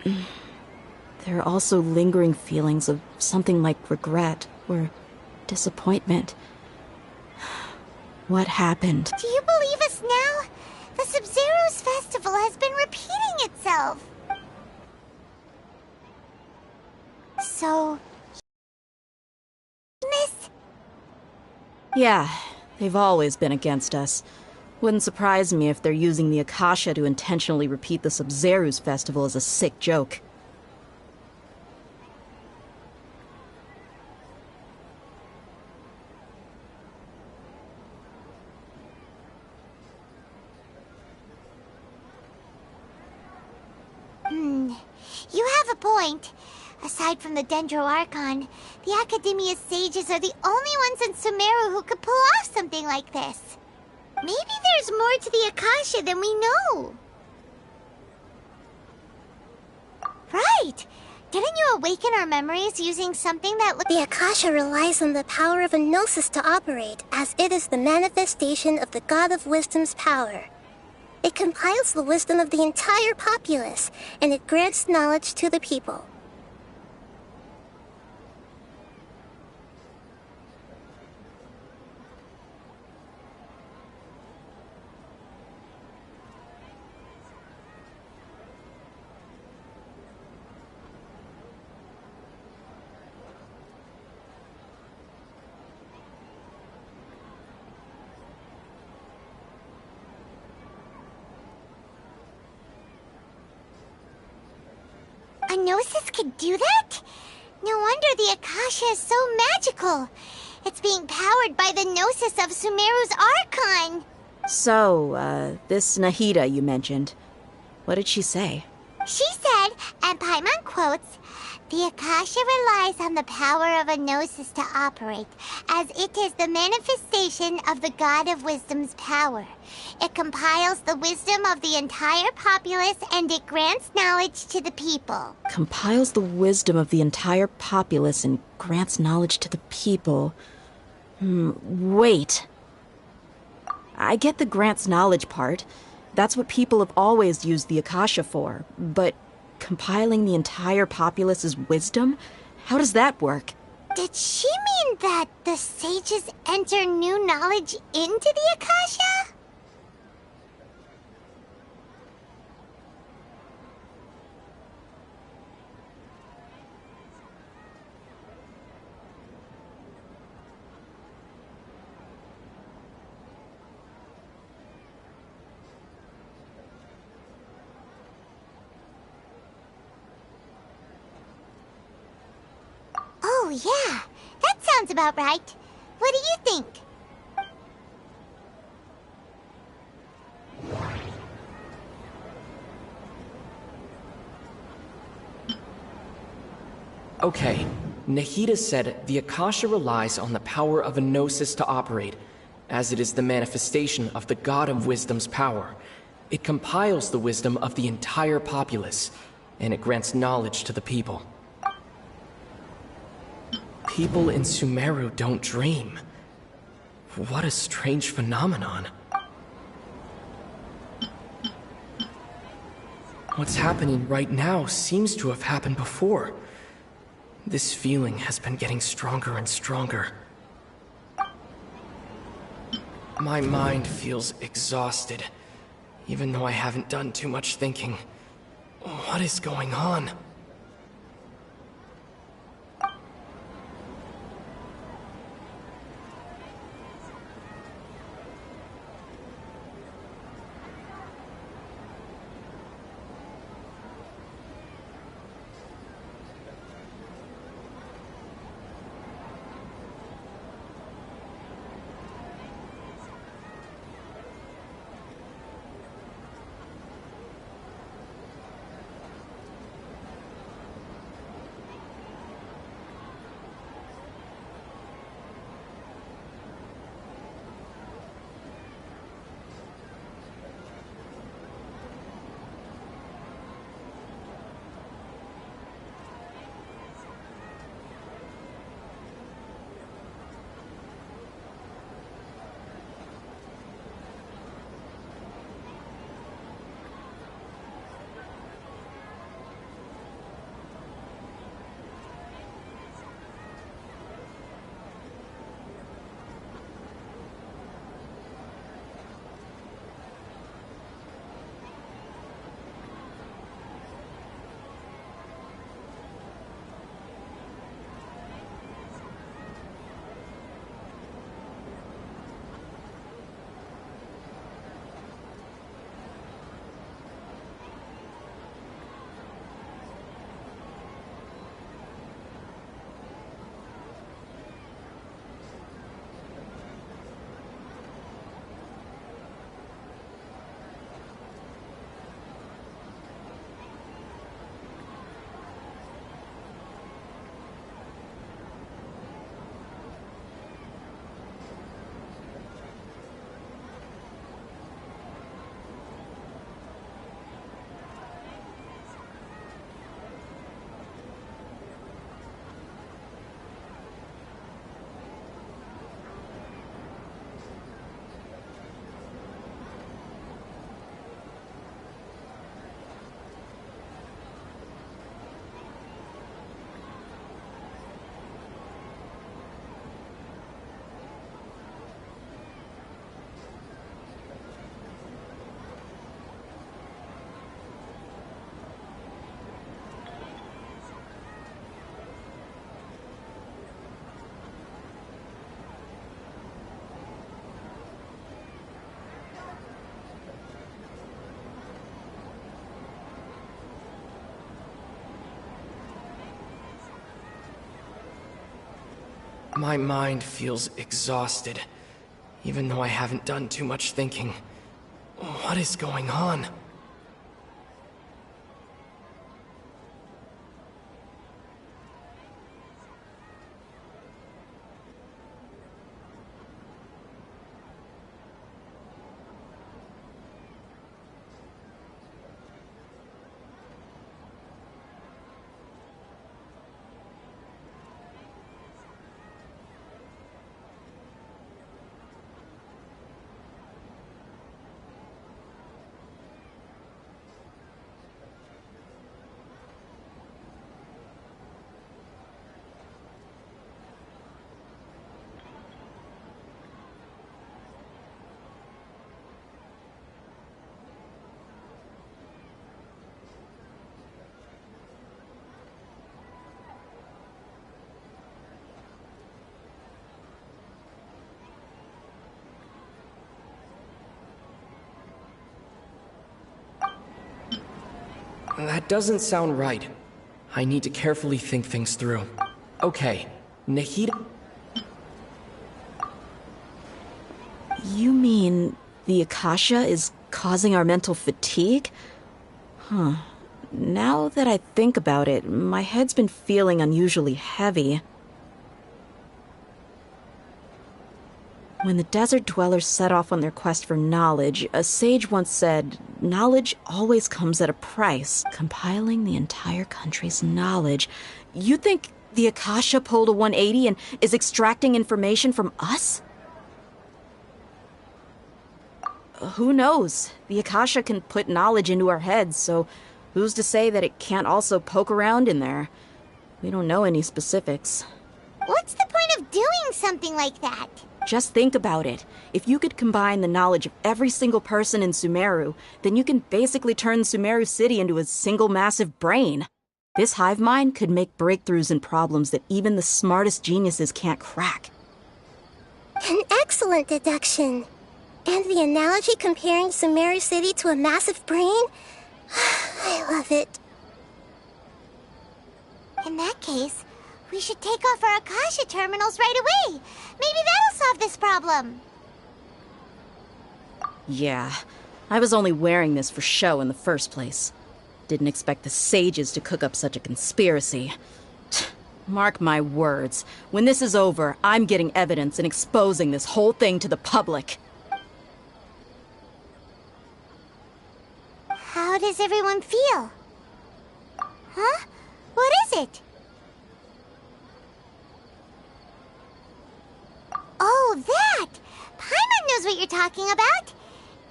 There are also lingering feelings of something like regret or disappointment. What happened? Do you believe us now? The Sub-Zero's festival has been repeating itself. So... Miss? Yeah, they've always been against us. Wouldn't surprise me if they're using the Akasha to intentionally repeat the Sub-Zero's festival as a sick joke. You have a point. Aside from the Dendro Archon, the Academia's sages are the only ones in Sumeru who could pull off something like this. Maybe there's more to the Akasha than we know. Right! Didn't you awaken our memories using something that looks... The Akasha relies on the power of a gnosis to operate, as it is the manifestation of the God of Wisdom's power. It compiles the wisdom of the entire populace, and it grants knowledge to the people. A gnosis could do that? No wonder the Akasha is so magical. It's being powered by the gnosis of Sumeru's Archon. So, this Nahida you mentioned, what did she say? She said, and Paimon quotes, "The Akasha relies on the power of a gnosis to operate, as it is the manifestation of the God of Wisdom's power. It compiles the wisdom of the entire populace, and it grants knowledge to the people." Compiles the wisdom of the entire populace and grants knowledge to the people. Wait. I get the grants knowledge part. That's what people have always used the Akasha for. But compiling the entire populace's wisdom? How does that work? Did she mean that the sages enter new knowledge into the Akasha? Oh, yeah. That sounds about right. What do you think? Okay, Nahida said the Akasha relies on the power of a gnosis to operate, as it is the manifestation of the God of Wisdom's power. It compiles the wisdom of the entire populace, and it grants knowledge to the people. People in Sumeru don't dream. What a strange phenomenon. What's happening right now seems to have happened before. This feeling has been getting stronger and stronger. My mind feels exhausted, even though I haven't done too much thinking. What is going on? My mind feels exhausted, even though I haven't done too much thinking. What is going on? That doesn't sound right. I need to carefully think things through. Okay, Nahida... You mean the Akasha is causing our mental fatigue? Huh. Now that I think about it, my head's been feeling unusually heavy. When the desert dwellers set off on their quest for knowledge, a sage once said, knowledge always comes at a price. Compiling the entire country's knowledge. You think the Akasha pulled a 180 and is extracting information from us? Who knows? The Akasha can put knowledge into our heads, so who's to say that it can't also poke around in there? We don't know any specifics. What's the point of doing something like that? Just think about it. If you could combine the knowledge of every single person in Sumeru, then you can basically turn Sumeru City into a single massive brain. This hive mind could make breakthroughs in problems that even the smartest geniuses can't crack. An excellent deduction. And the analogy comparing Sumeru City to a massive brain? I love it. In that case, we should take off our Akasha terminals right away. Maybe that'll solve this problem. Yeah, I was only wearing this for show in the first place. Didn't expect the sages to cook up such a conspiracy. Mark my words, when this is over, I'm getting evidence and exposing this whole thing to the public. How does everyone feel? Huh? What is it? Oh, that! Paimon knows what you're talking about.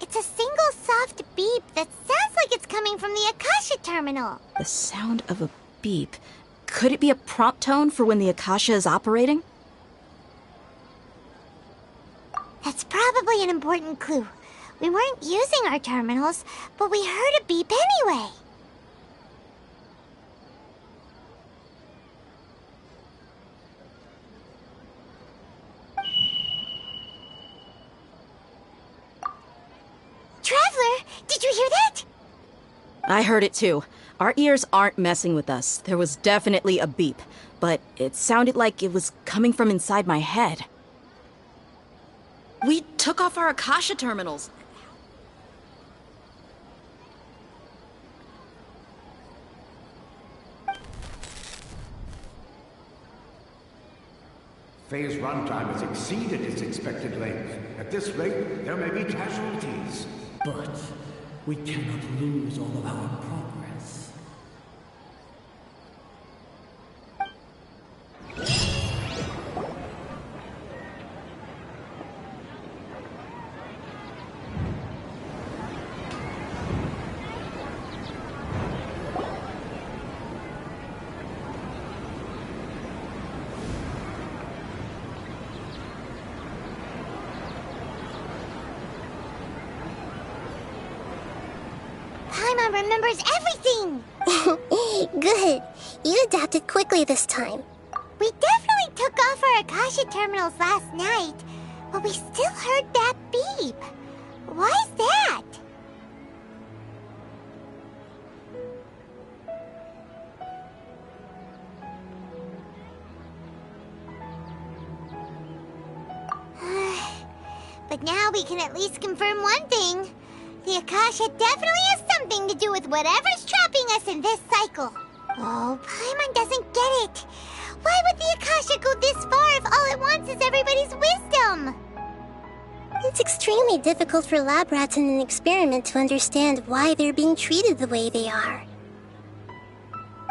It's a single soft beep that sounds like it's coming from the Akasha terminal. The sound of a beep. Could it be a prompt tone for when the Akasha is operating? That's probably an important clue. We weren't using our terminals, but we heard a beep anyway. Traveler, did you hear that? I heard it too. Our ears aren't messing with us. There was definitely a beep, but it sounded like it was coming from inside my head. We took off our Akasha terminals. Phase runtime has exceeded its expected length. At this rate, there may be casualties. But we cannot lose all of our progress. Paimon remembers everything! Good. You adapted quickly this time. We definitely took off our Akasha terminals last night, but we still heard that beep. Why is that? But now we can at least confirm one thing. The Akasha definitely has something to do with whatever's trapping us in this cycle. Oh, Paimon doesn't get it. Why would the Akasha go this far if all it wants is everybody's wisdom? It's extremely difficult for lab rats in an experiment to understand why they're being treated the way they are.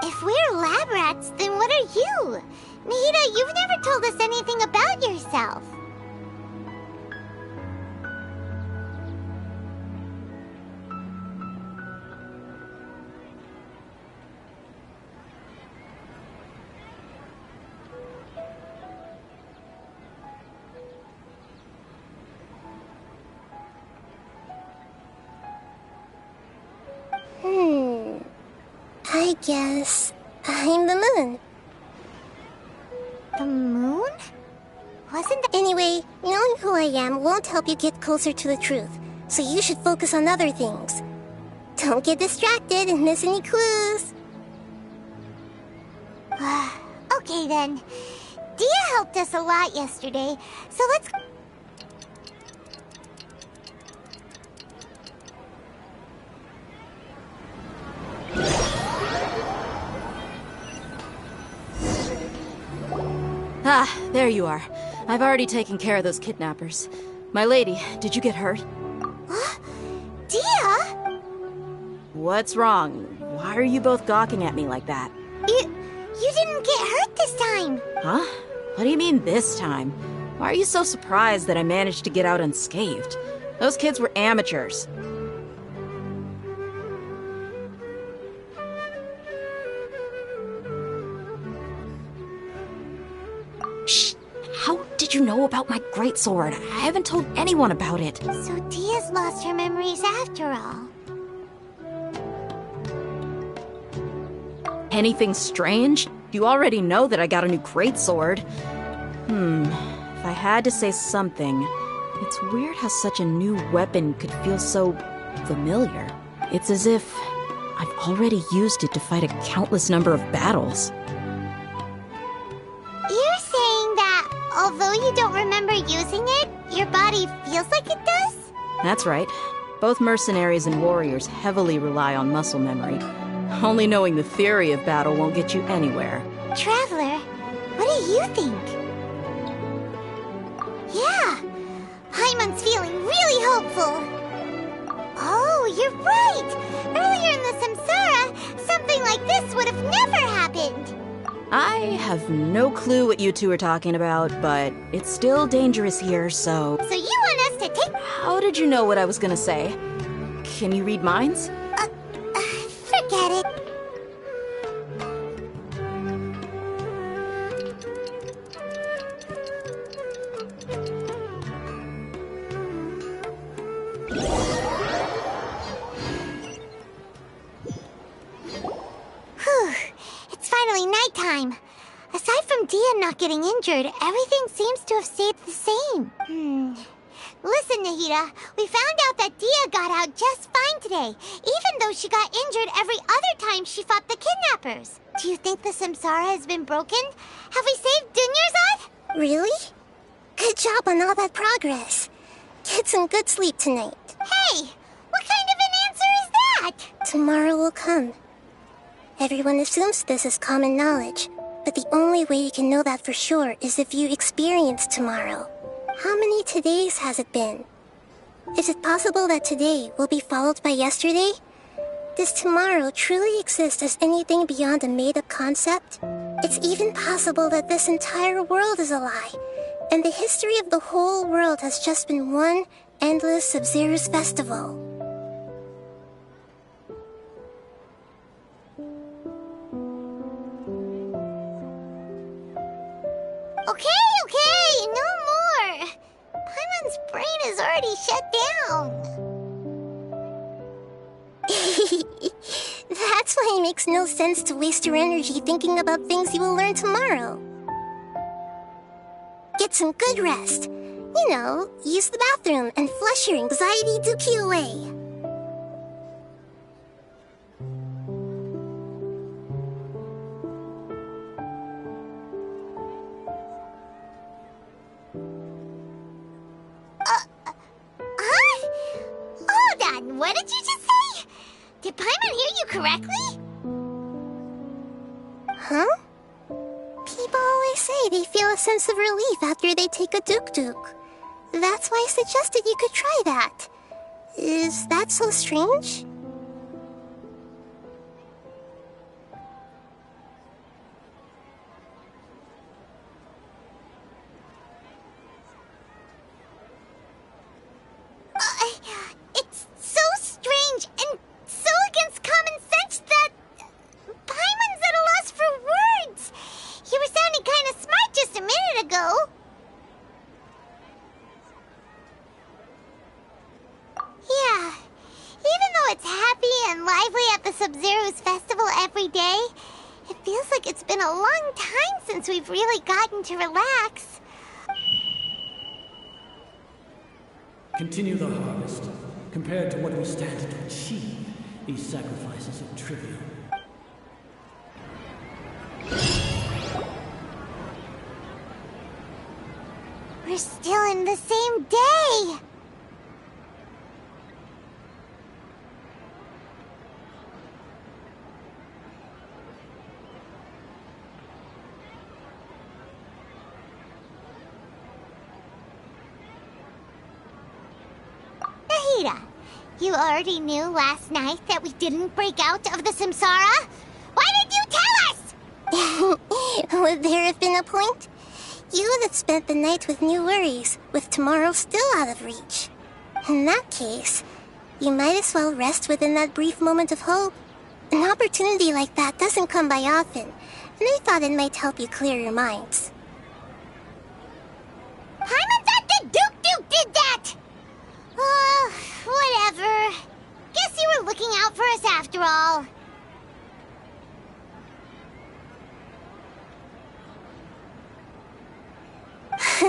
If we're lab rats, then what are you? Nahida, you've never told us anything about yourself. I guess I'm the moon. The moon? Wasn't that... Anyway, knowing who I am won't help you get closer to the truth, so you should focus on other things. Don't get distracted and miss any clues. Okay then. Dia helped us a lot yesterday, so let's... Ah, there you are. I've already taken care of those kidnappers. My lady, did you get hurt? Dia? What's wrong? Why are you both gawking at me like that? You didn't get hurt this time. Huh? What do you mean this time? Why are you so surprised that I managed to get out unscathed? Those kids were amateurs. Shh! How did you know about my greatsword? I haven't told anyone about it. So Dia's lost her memories after all. Anything strange? You already know that I got a new greatsword. If I had to say something, it's weird how such a new weapon could feel so familiar. It's as if I've already used it to fight a countless number of battles. You're saying that although you don't remember using it, your body feels like it does? That's right. Both mercenaries and warriors heavily rely on muscle memory. Only knowing the theory of battle won't get you anywhere. Traveler, what do you think? Yeah, Paimon's feeling really hopeful. Oh, you're right! Earlier in the Samsara, something like this would have never happened. I have no clue what you two are talking about, but it's still dangerous here, so... So you want us to take... How did you know what I was gonna say? Can you read minds? Forget it. Whew, it's finally nighttime. Aside from Dia not getting injured, everything seems to have stayed the same. Listen, Nahida, we found out that Dia got out just fine today, even though she got injured every other time she fought the kidnappers. Do you think the Samsara has been broken? Have we saved Dunyarzad? Really? Good job on all that progress. Get some good sleep tonight. Hey, what kind of an answer is that? Tomorrow will come. Everyone assumes this is common knowledge, but the only way you can know that for sure is if you experience tomorrow. How many todays has it been? Is it possible that today will be followed by yesterday? Does tomorrow truly exist as anything beyond a made-up concept? It's even possible that this entire world is a lie, and the history of the whole world has just been one endless Sub-Zero's festival. Okay, no more. Paimon's brain is already shut down. That's why it makes no sense to waste your energy thinking about things you will learn tomorrow. Get some good rest. You know, use the bathroom and flush your anxiety dookie away. on, what did you just say? Did Paimon hear you correctly? Huh? People always say they feel a sense of relief after they take a duk-duk. That's why I suggested you could try that. Is that so strange? It's so strange and so against common sense that Paimon's at a loss for words. You were sounding kind of smart just a minute ago. Yeah, even though it's happy and lively at the Sub-Zero's festival every day, it feels like it's been a long time since we've really gotten to relax. Continue the harvest. Compared to what we stand to achieve, these sacrifices are trivial. We're still in the same day! Nahida, you already knew last night that we didn't break out of the Samsara? Why did you tell us? Would there have been a point? You would have spent the night with new worries, with tomorrow still out of reach. In that case, you might as well rest within that brief moment of hope. An opportunity like that doesn't come by often, and I thought it might help you clear your minds. Paimon thought the Duke did that! Whatever. Guess you were looking out for us after all.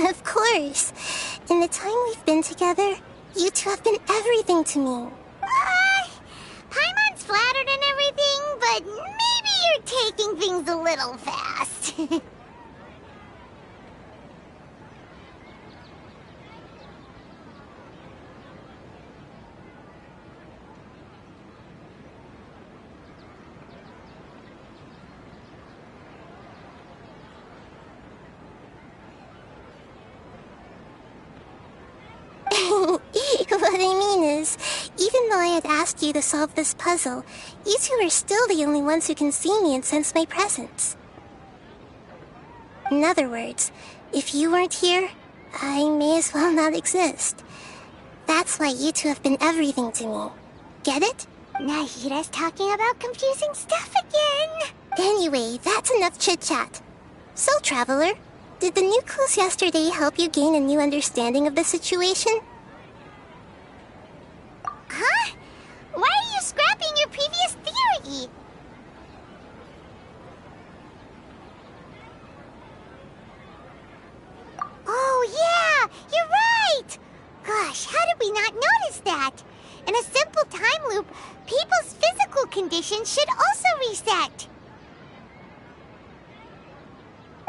Of course. In the time we've been together, you two have been everything to me. Paimon's flattered and everything, but maybe you're taking things a little fast. What I mean is, even though I had asked you to solve this puzzle, you two are still the only ones who can see me and sense my presence. In other words, if you weren't here, I may as well not exist. That's why you two have been everything to me. Get it? Nahida's talking about confusing stuff again. Anyway, that's enough chit-chat. So, Traveler, did the new clues yesterday help you gain a new understanding of the situation? Huh? Why are you scrapping your previous theory? Oh yeah, you're right! Gosh, how did we not notice that? In a simple time loop, people's physical conditions should also reset.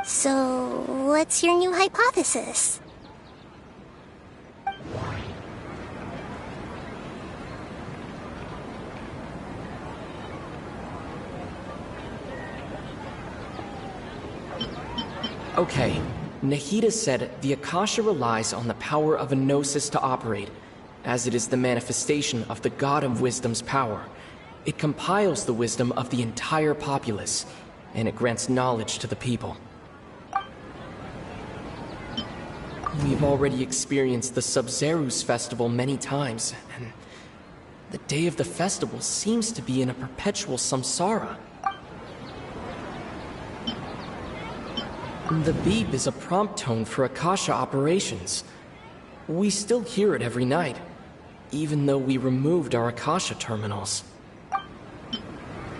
So, what's your new hypothesis? Okay, Nahida said the Akasha relies on the power of a gnosis to operate, as it is the manifestation of the God of Wisdom's power. It compiles the wisdom of the entire populace, and it grants knowledge to the people. We've already experienced the Sub-Zero's festival many times, and the day of the festival seems to be in a perpetual samsara. The beep is a prompt tone for Akasha operations. We still hear it every night, even though we removed our Akasha terminals.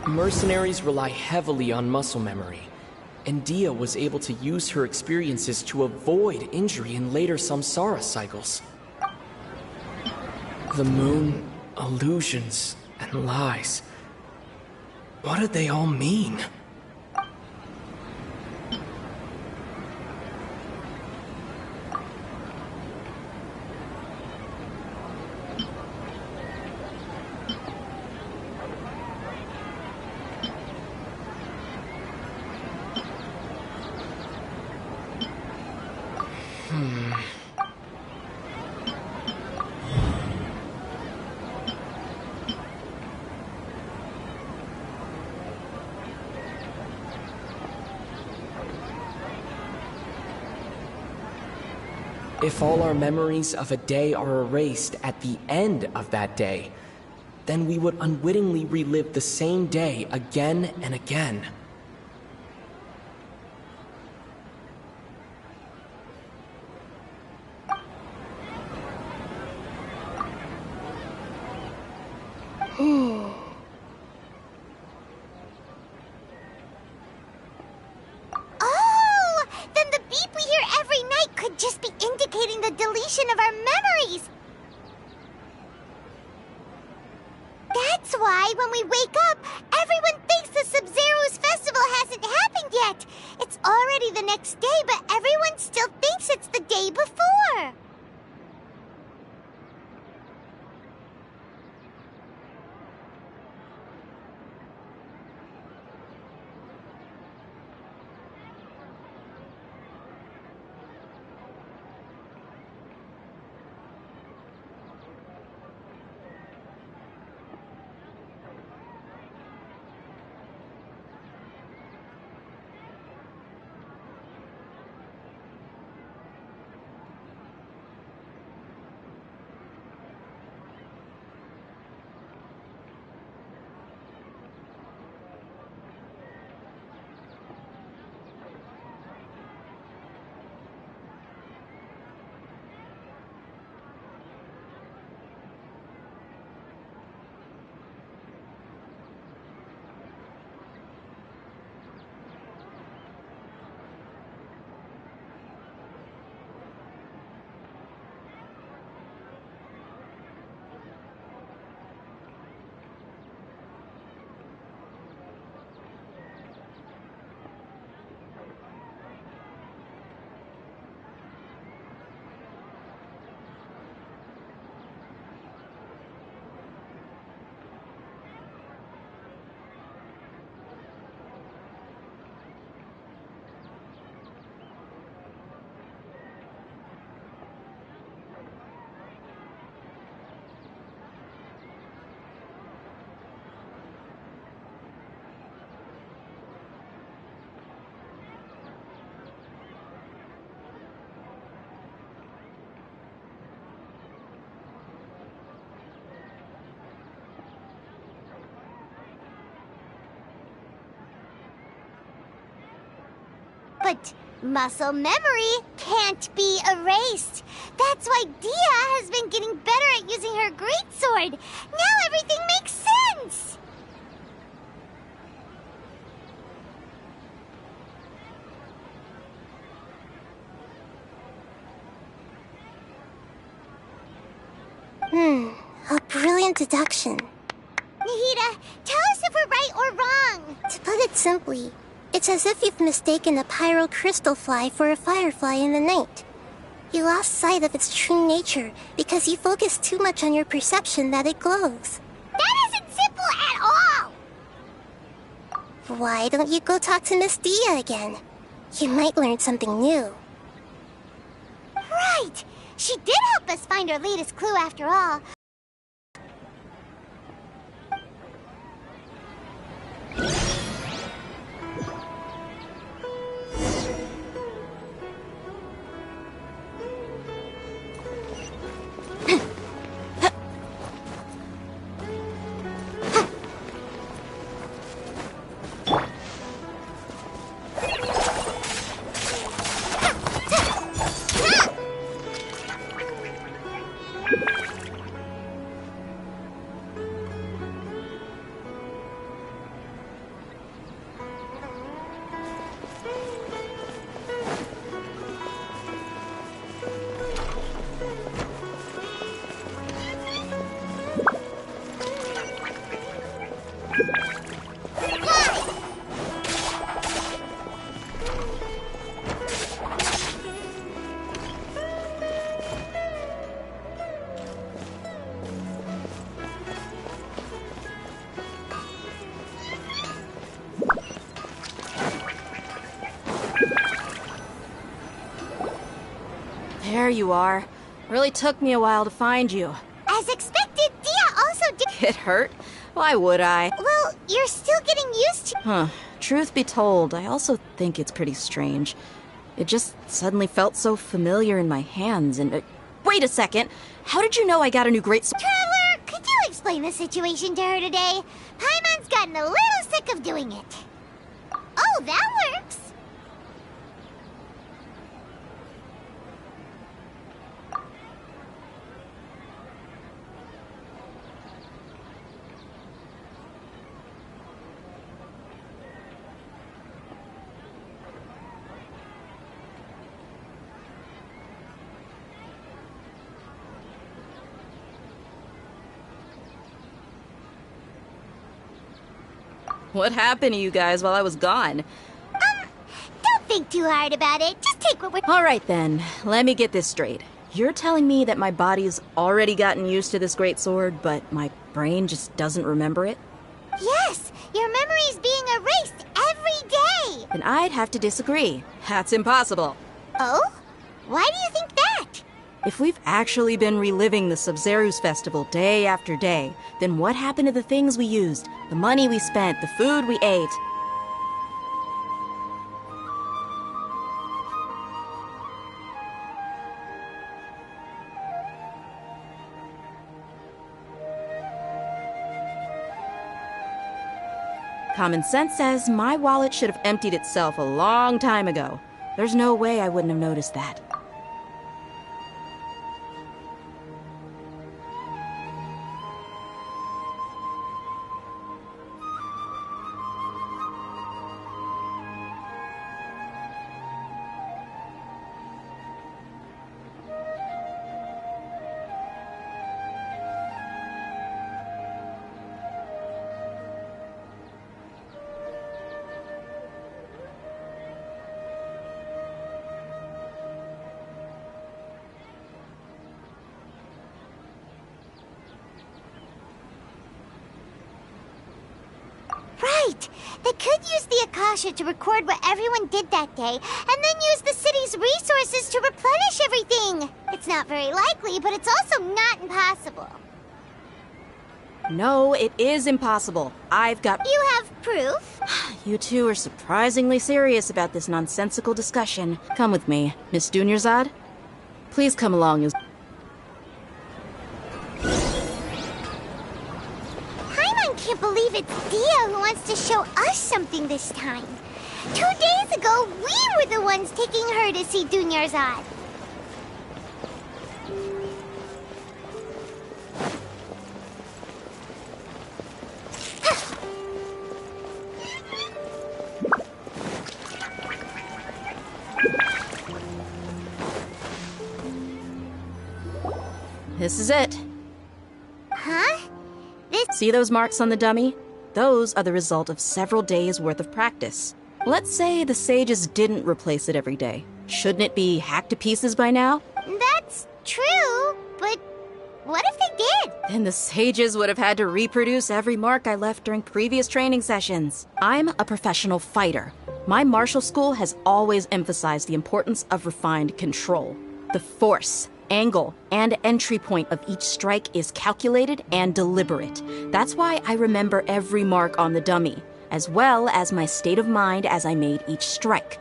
Mercenaries rely heavily on muscle memory, and Dia was able to use her experiences to avoid injury in later samsara cycles. The moon, illusions, and lies. What did they all mean? If all our memories of a day are erased at the end of that day, then we would unwittingly relive the same day again and again. Oh! Then the beep we hear every night could just be indicating the deletion of our memories! That's why when we wake up, everyone thinks the Sub-Zero's festival hasn't happened yet! It's already the next day, but everyone still thinks it's the day before! But muscle memory can't be erased. That's why Dia has been getting better at using her greatsword. Now everything makes sense! A brilliant deduction. Nahida, tell us if we're right or wrong. To put it simply, it's as if you've mistaken a pyrocrystal fly for a firefly in the night. You lost sight of its true nature because you focused too much on your perception that it glows. That isn't simple at all! Why don't you go talk to Miss Dia again? You might learn something new. Right! She did help us find our latest clue after all. There you are. Really took me a while to find you. As expected, Dia also did— Get hurt? Why would I? Well, you're still getting used to— Truth be told, I also think it's pretty strange. It just suddenly felt so familiar in my hands, and... wait a second! How did you know I got a new great sword? Traveler, could you explain the situation to her today? Paimon's gotten a little sick of doing it. Oh, that works! What happened to you guys while I was gone? Don't think too hard about it. Just take what we're... Alright then, let me get this straight. You're telling me that my body's already gotten used to this great sword, but my brain just doesn't remember it? Yes, your memory's being erased every day! Then I'd have to disagree. That's impossible. Oh? Why do you think that? If we've actually been reliving the Sub-Zeru's festival day after day, then what happened to the things we used, the money we spent, the food we ate? Common sense says my wallet should have emptied itself a long time ago. There's no way I wouldn't have noticed that. Right! They could use the Akasha to record what everyone did that day, and then use the city's resources to replenish everything! It's not very likely, but it's also not impossible. No, it is impossible. I've got... You have proof? You two are surprisingly serious about this nonsensical discussion. Come with me, Miss Dunyarzad. Please come along as... I can't believe it's Dia who wants to show us something this time. 2 days ago, we were the ones taking her to see Dunyarzad. This is it. Huh? See those marks on the dummy? Those are the result of several days' worth of practice. Let's say the sages didn't replace it every day. Shouldn't it be hacked to pieces by now? That's true, but what if they did? Then the sages would have had to reproduce every mark I left during previous training sessions. I'm a professional fighter. My martial school has always emphasized the importance of refined control. The force, angle, and entry point of each strike is calculated and deliberate. That's why I remember every mark on the dummy, as well as my state of mind as I made each strike.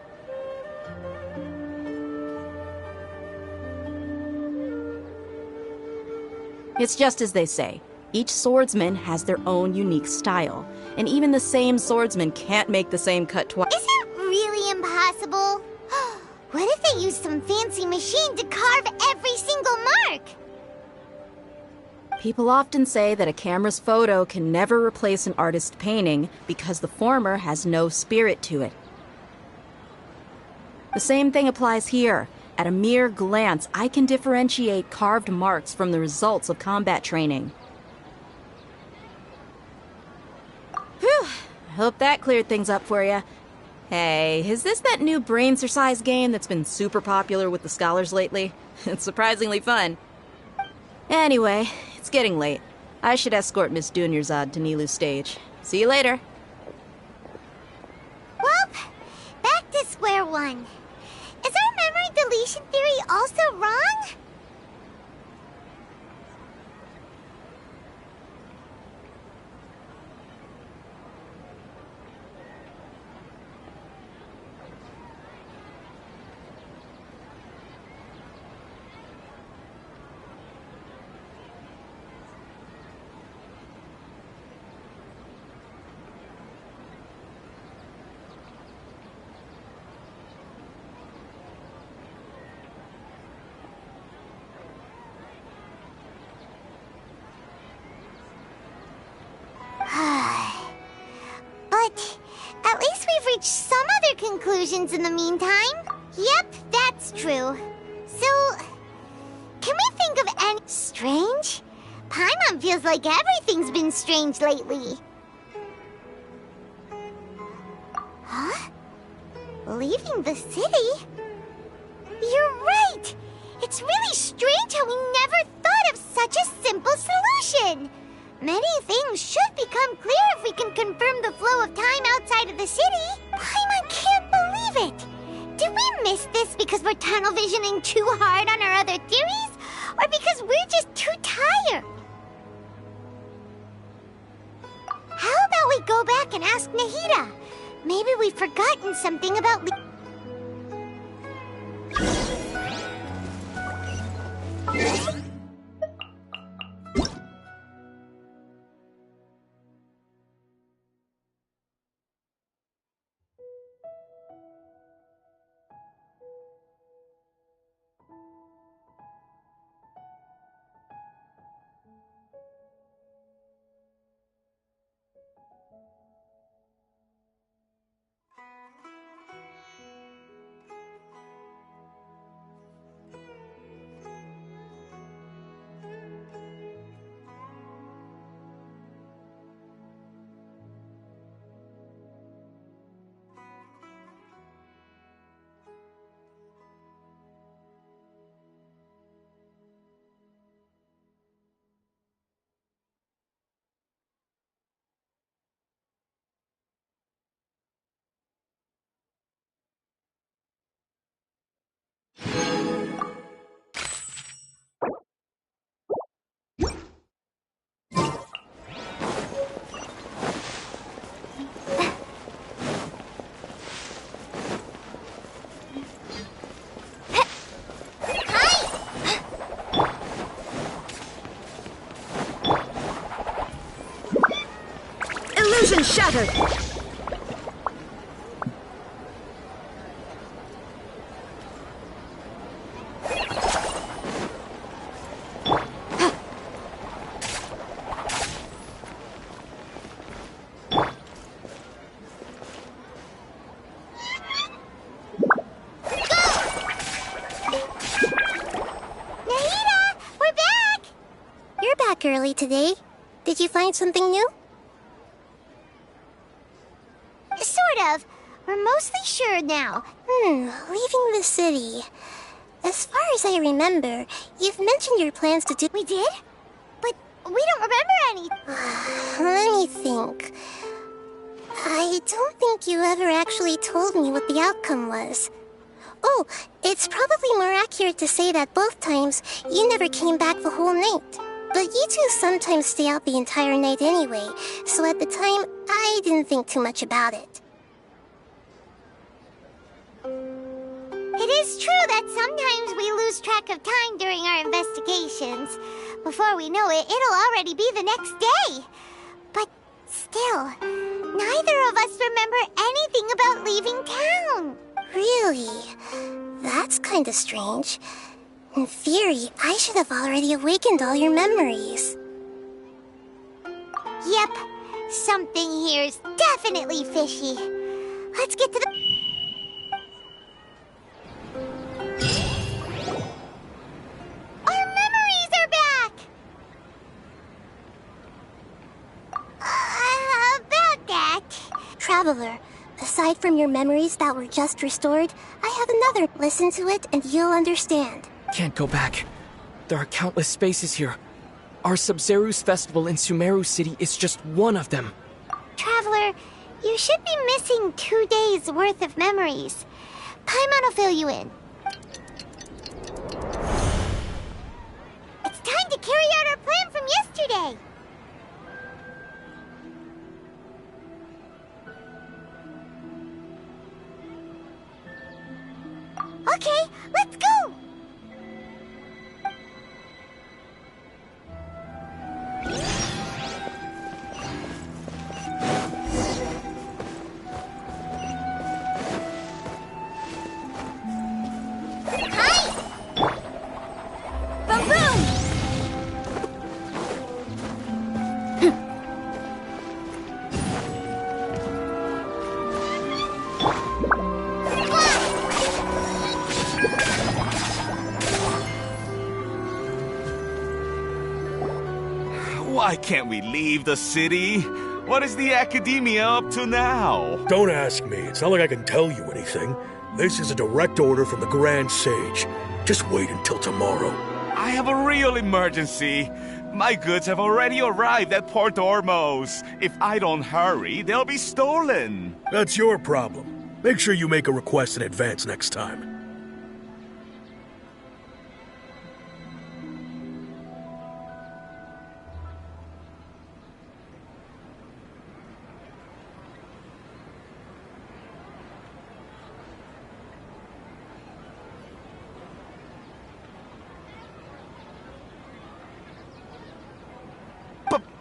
It's just as they say. Each swordsman has their own unique style, and even the same swordsman can't make the same cut twice. Is it really impossible? What if they used some fancy machine to carve every single mark? People often say that a camera's photo can never replace an artist's painting because the former has no spirit to it. The same thing applies here. At a mere glance, I can differentiate carved marks from the results of combat training. Whew! I hope that cleared things up for you. Hey, is this that new brain-exercise game that's been super popular with the scholars lately? It's surprisingly fun. Anyway, it's getting late. I should escort Miss Dunyarzad to Nilu's stage. See you later. Well, back to square one. Is our memory deletion theory also wrong? least we've reached some other conclusions in the meantime. Yep, that's true. So, can we think of any... Strange? Paimon feels like everything's been strange lately. Huh? Leaving the city? You're right! It's really strange how we never thought of such a simple solution! Many things should become clear if we can confirm the flow of time outside of the city. Paimon can't believe it! Did we miss this because we're tunnel visioning too hard on our other theories? Or because we're just too tired? How about we go back and ask Nahida? Maybe we've forgotten something about... Illusion shattered! Early today. Did you find something new? Sort of. We're mostly sure now. Leaving the city. As far as I remember, you've mentioned your plans to do... We did? But we don't remember any... Let me think. I don't think you ever actually told me what the outcome was. Oh, it's probably more accurate to say that both times you never came back the whole night. But you two sometimes stay out the entire night anyway, so at the time, I didn't think too much about it. It is true that sometimes we lose track of time during our investigations. Before we know it, it'll already be the next day. But still, neither of us remember anything about leaving town. Really? That's kinda strange. In theory, I should have already awakened all your memories. Yep, something here's definitely fishy. Let's get to the... Our memories are back! About that... Traveler, aside from your memories that were just restored, I have another. Listen to it and you'll understand. Can't go back. There are countless spaces here. Our Sub-Zeru's festival in Sumeru City is just one of them. Traveler, you should be missing 2 days' worth of memories. Paimon will fill you in. It's time to carry out our plan from yesterday. Okay, let's go! Why can't we leave the city? What is the Academia up to now? Don't ask me. It's not like I can tell you anything. This is a direct order from the Grand Sage. Just wait until tomorrow. I have a real emergency. My goods have already arrived at Port Ormos. If I don't hurry, they'll be stolen. That's your problem. Make sure you make a request in advance next time.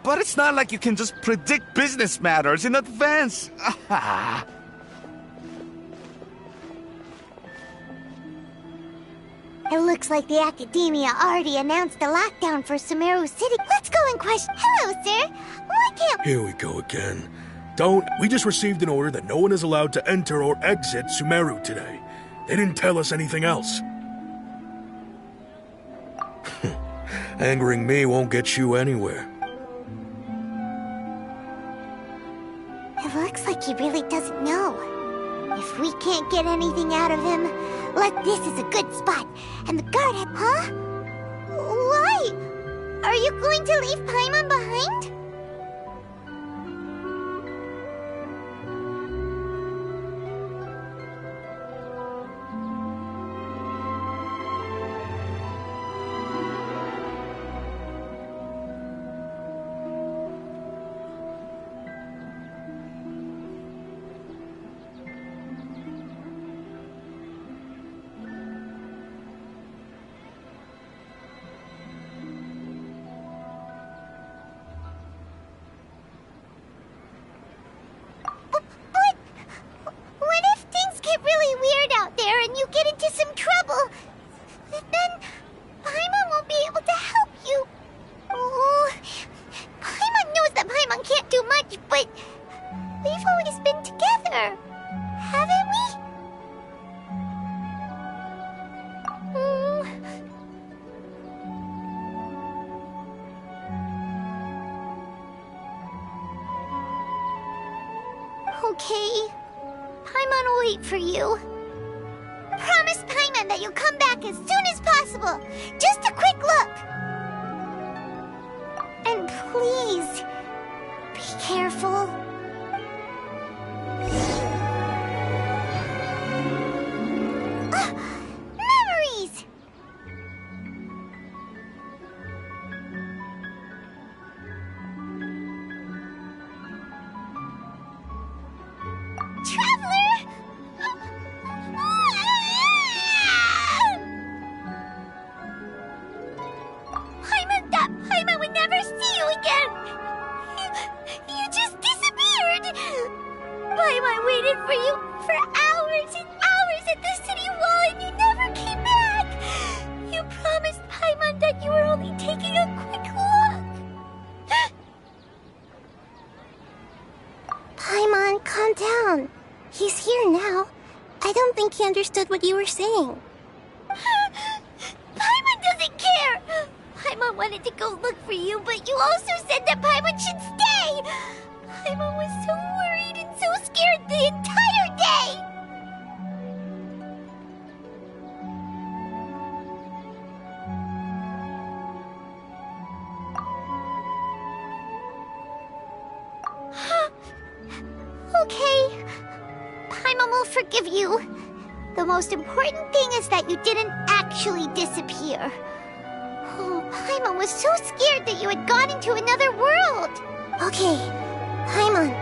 But it's not like you can just predict business matters in advance. It looks like the Academia already announced a lockdown for Sumeru City. Let's go and question. Hello, sir. Why can't... Here we go again. We just received an order that no one is allowed to enter or exit Sumeru today. They didn't tell us anything else. Angering me won't get you anywhere. It looks like he really doesn't know. If we can't get anything out of him, this is a good spot. And the guard had... Huh? Why? Are you going to leave Paimon behind? And you get into some trouble, then Paimon won't be able to help you. Oh, Paimon knows that Paimon can't do much, but we've always been together, haven't we? Okay, Paimon will wait for you. Promise Paimon that you'll come back as soon as possible. Just a quick look. And please, be careful. Memories! Traveler! Paimon would never see you again! You just disappeared! Paimon waited for you for hours and hours at the city wall and you never came back! You promised Paimon that you were only taking a quick look! Paimon, calm down. He's here now. I don't think he understood what you were saying. Paimon doesn't care! Paimon wanted to go look for you, but you also said that Paimon should stay! Paimon was so worried and so scared the entire day! Okay. Paimon will forgive you. The most important thing is that you didn't actually disappear. Oh, Paimon was so scared that you had gone into another world. Okay, Paimon,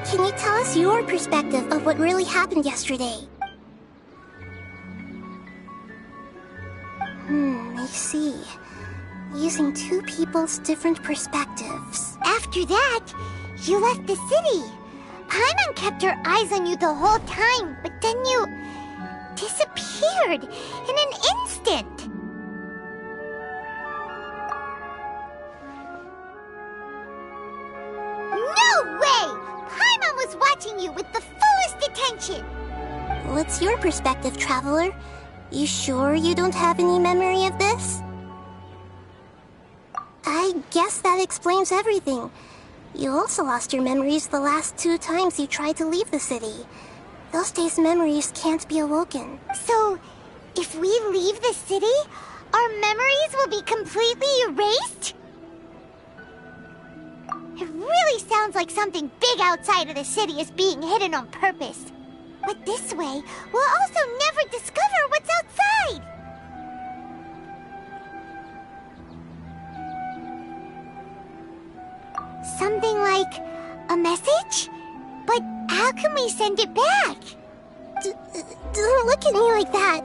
can you tell us your perspective of what really happened yesterday? I see. Using two people's different perspectives. After that, you left the city. Paimon kept her eyes on you the whole time, but then you disappeared in an instant. No way! Paimon was watching you with the fullest attention. What's your perspective, Traveler? You sure you don't have any memory of this? I guess that explains everything. You also lost your memories the last 2 times you tried to leave the city. Those days' memories can't be awoken. So, if we leave the city, our memories will be completely erased? It really sounds like something big outside of the city is being hidden on purpose. But this way, we'll also never discover what's outside! Something like a message? But how can we send it back? Don't look at me like that.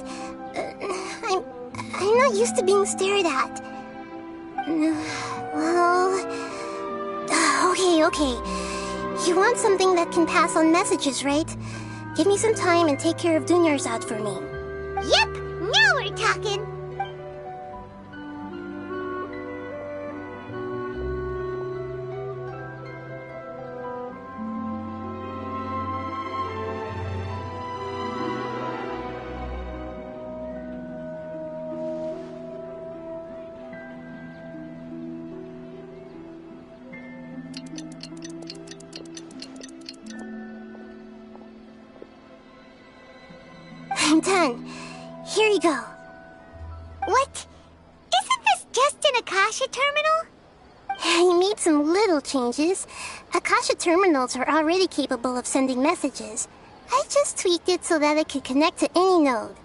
I'm not used to being stared at. Well... Okay. You want something that can pass on messages, right? Give me some time and take care of Dunyarzad for me. Yep! Now we're talking! I'm done. Here you go. What? Isn't this just an Akasha terminal? I made some little changes. Akasha terminals are already capable of sending messages. I just tweaked it so that it could connect to any node.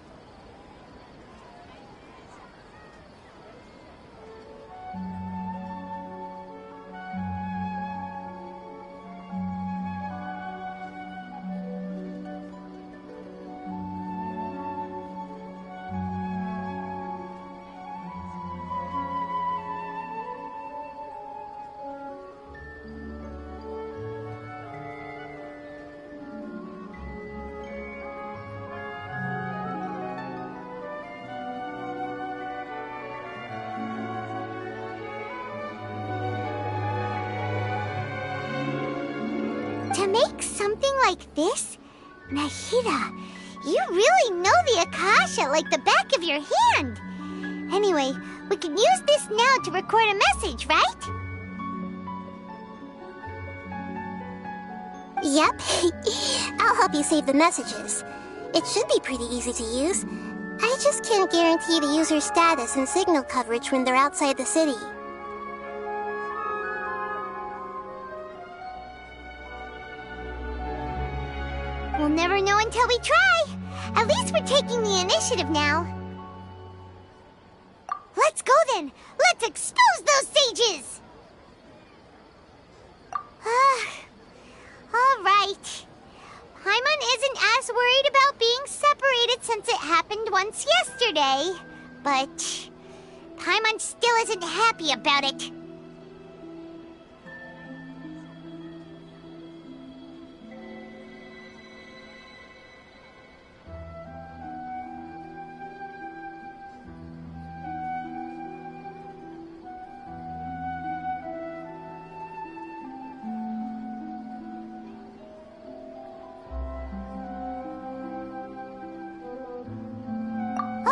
To make something like this? Nahida, you really know the Akasha like the back of your hand. Anyway, we can use this now to record a message, right? Yep. I'll help you save the messages. It should be pretty easy to use. I just can't guarantee the user's status and signal coverage when they're outside the city. We'll never know until we try. At least we're taking the initiative now. Let's go then. Let's expose those sages. All right. Paimon isn't as worried about being separated since it happened once yesterday. But Paimon still isn't happy about it.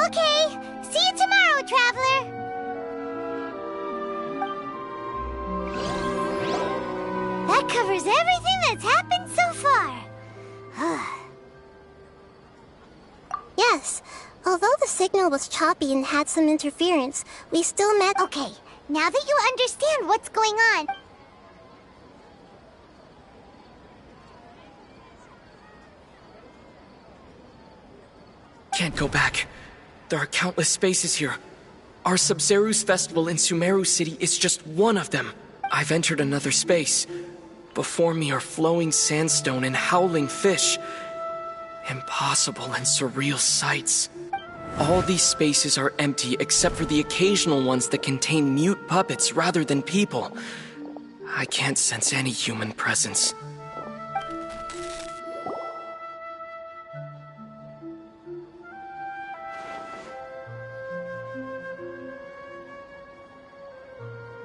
Okay, see you tomorrow, Traveler! That covers everything that's happened so far. Yes, although the signal was choppy and had some interference, we still met— Okay, now that you understand what's going on... Can't go back. There are countless spaces here. Our Sub-Zeru's festival in Sumeru City is just one of them. I've entered another space. Before me are flowing sandstone and howling fish. Impossible and surreal sights. All these spaces are empty except for the occasional ones that contain mute puppets rather than people. I can't sense any human presence.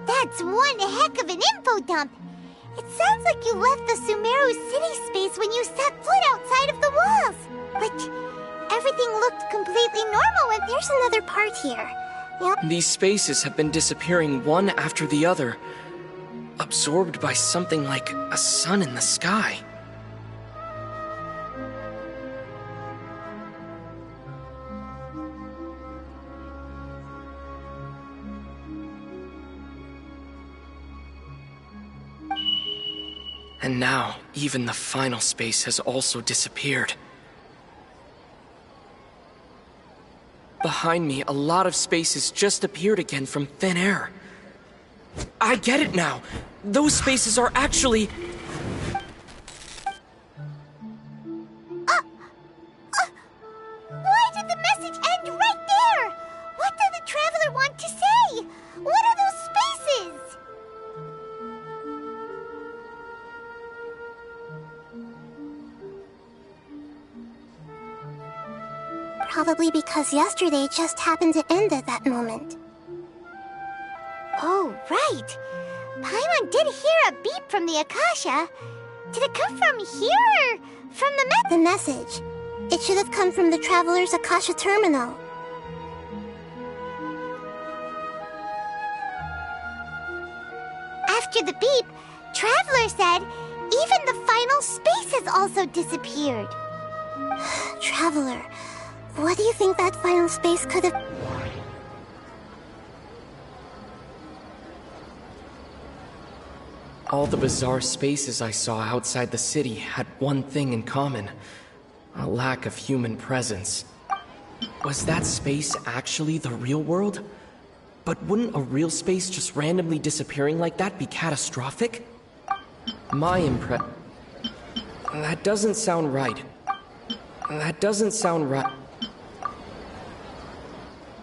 That's one heck of an info dump. It sounds like you left the Sumeru city space when you set foot outside of the walls. But everything looked completely normal when... There's another part here. These spaces have been disappearing one after the other, absorbed by something like a sun in the sky. And now, even the final space has also disappeared. Behind me, a lot of spaces just appeared again from thin air. I get it now! Those spaces are actually... Why did the message end right there? What did the Traveler want to say? What are those spaces? Probably because yesterday just happened to end at that moment. Oh, right. Paimon did hear a beep from the Akasha. Did it come from here or from the message? It should have come from the Traveler's Akasha terminal. After the beep, Traveler said even the final space has also disappeared. Traveler, what do you think that final space could have... All the bizarre spaces I saw outside the city had one thing in common: a lack of human presence. Was that space actually the real world? But wouldn't a real space just randomly disappearing like that be catastrophic? That doesn't sound right. That doesn't sound right.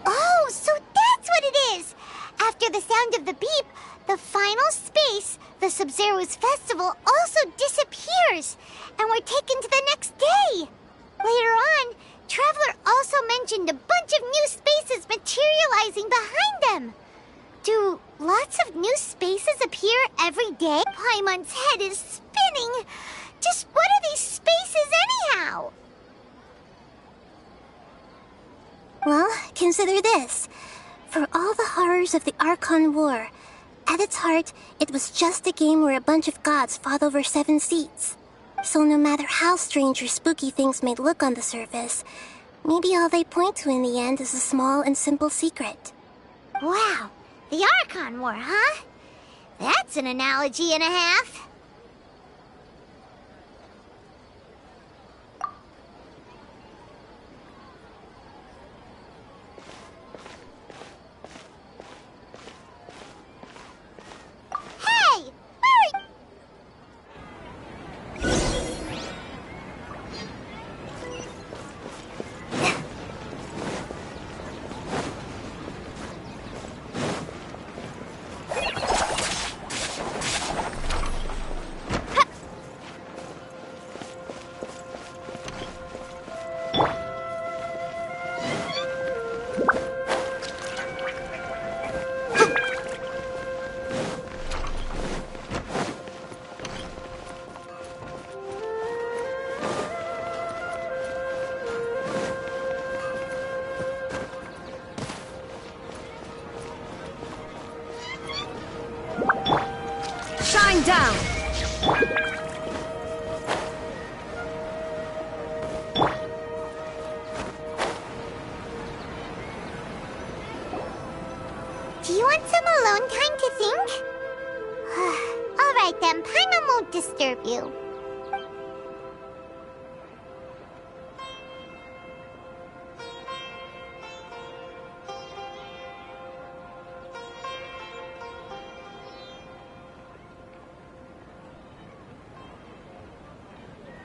Oh, so that's what it is! After the sound of the beep, the final space, the Sub-Zero's festival, also disappears, and we're taken to the next day. Later on, Traveler also mentioned a bunch of new spaces materializing behind them. Do lots of new spaces appear every day? Paimon's head is spinning. Just what are these spaces anyhow? Well, consider this. For all the horrors of the Archon War, at its heart, it was just a game where a bunch of gods fought over 7 seats. So no matter how strange or spooky things may look on the surface, maybe all they point to in the end is a small and simple secret. Wow, the Archon War, huh? That's an analogy and a half. Shine down! Do you want some alone time to think? Alright then, Paimon won't disturb you.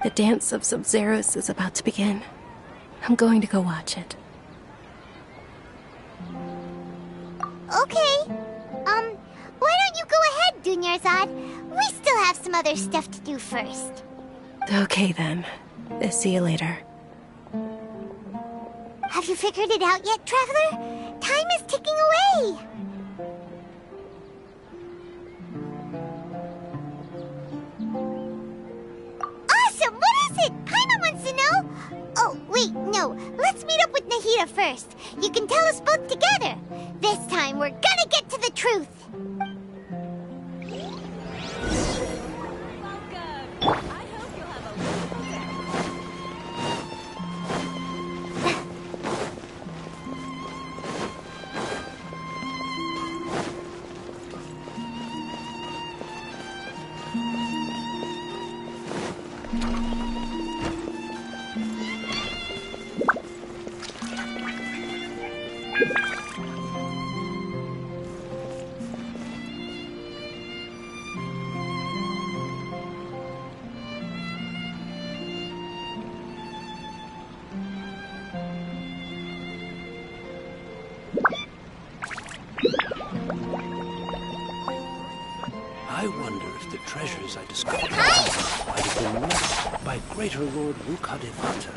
The dance of Sub-Zeros is about to begin. I'm going to go watch it. Okay. Why don't you go ahead, Dunyarzad? We still have some other stuff to do first. Okay then. See you later. Have you figured it out yet, Traveler? Time is ticking away. Awesome! What is it? Paimon wants to know. Oh, wait, no. Let's meet up with Nahida first. You can tell us both together. and we're gonna get to the truth! I wonder if the treasures I discovered might have been left by Greater Lord Rukadevata.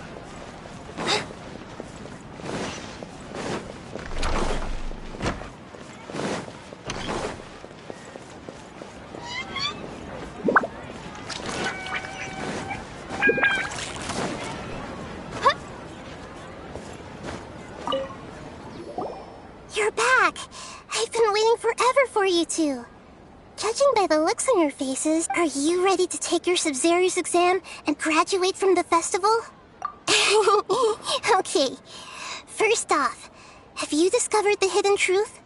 You're back! I've been waiting forever for you two. Judging by the looks on your faces, are you ready to take your Sub-Zero's exam and graduate from the festival? Okay, first off, have you discovered the hidden truth?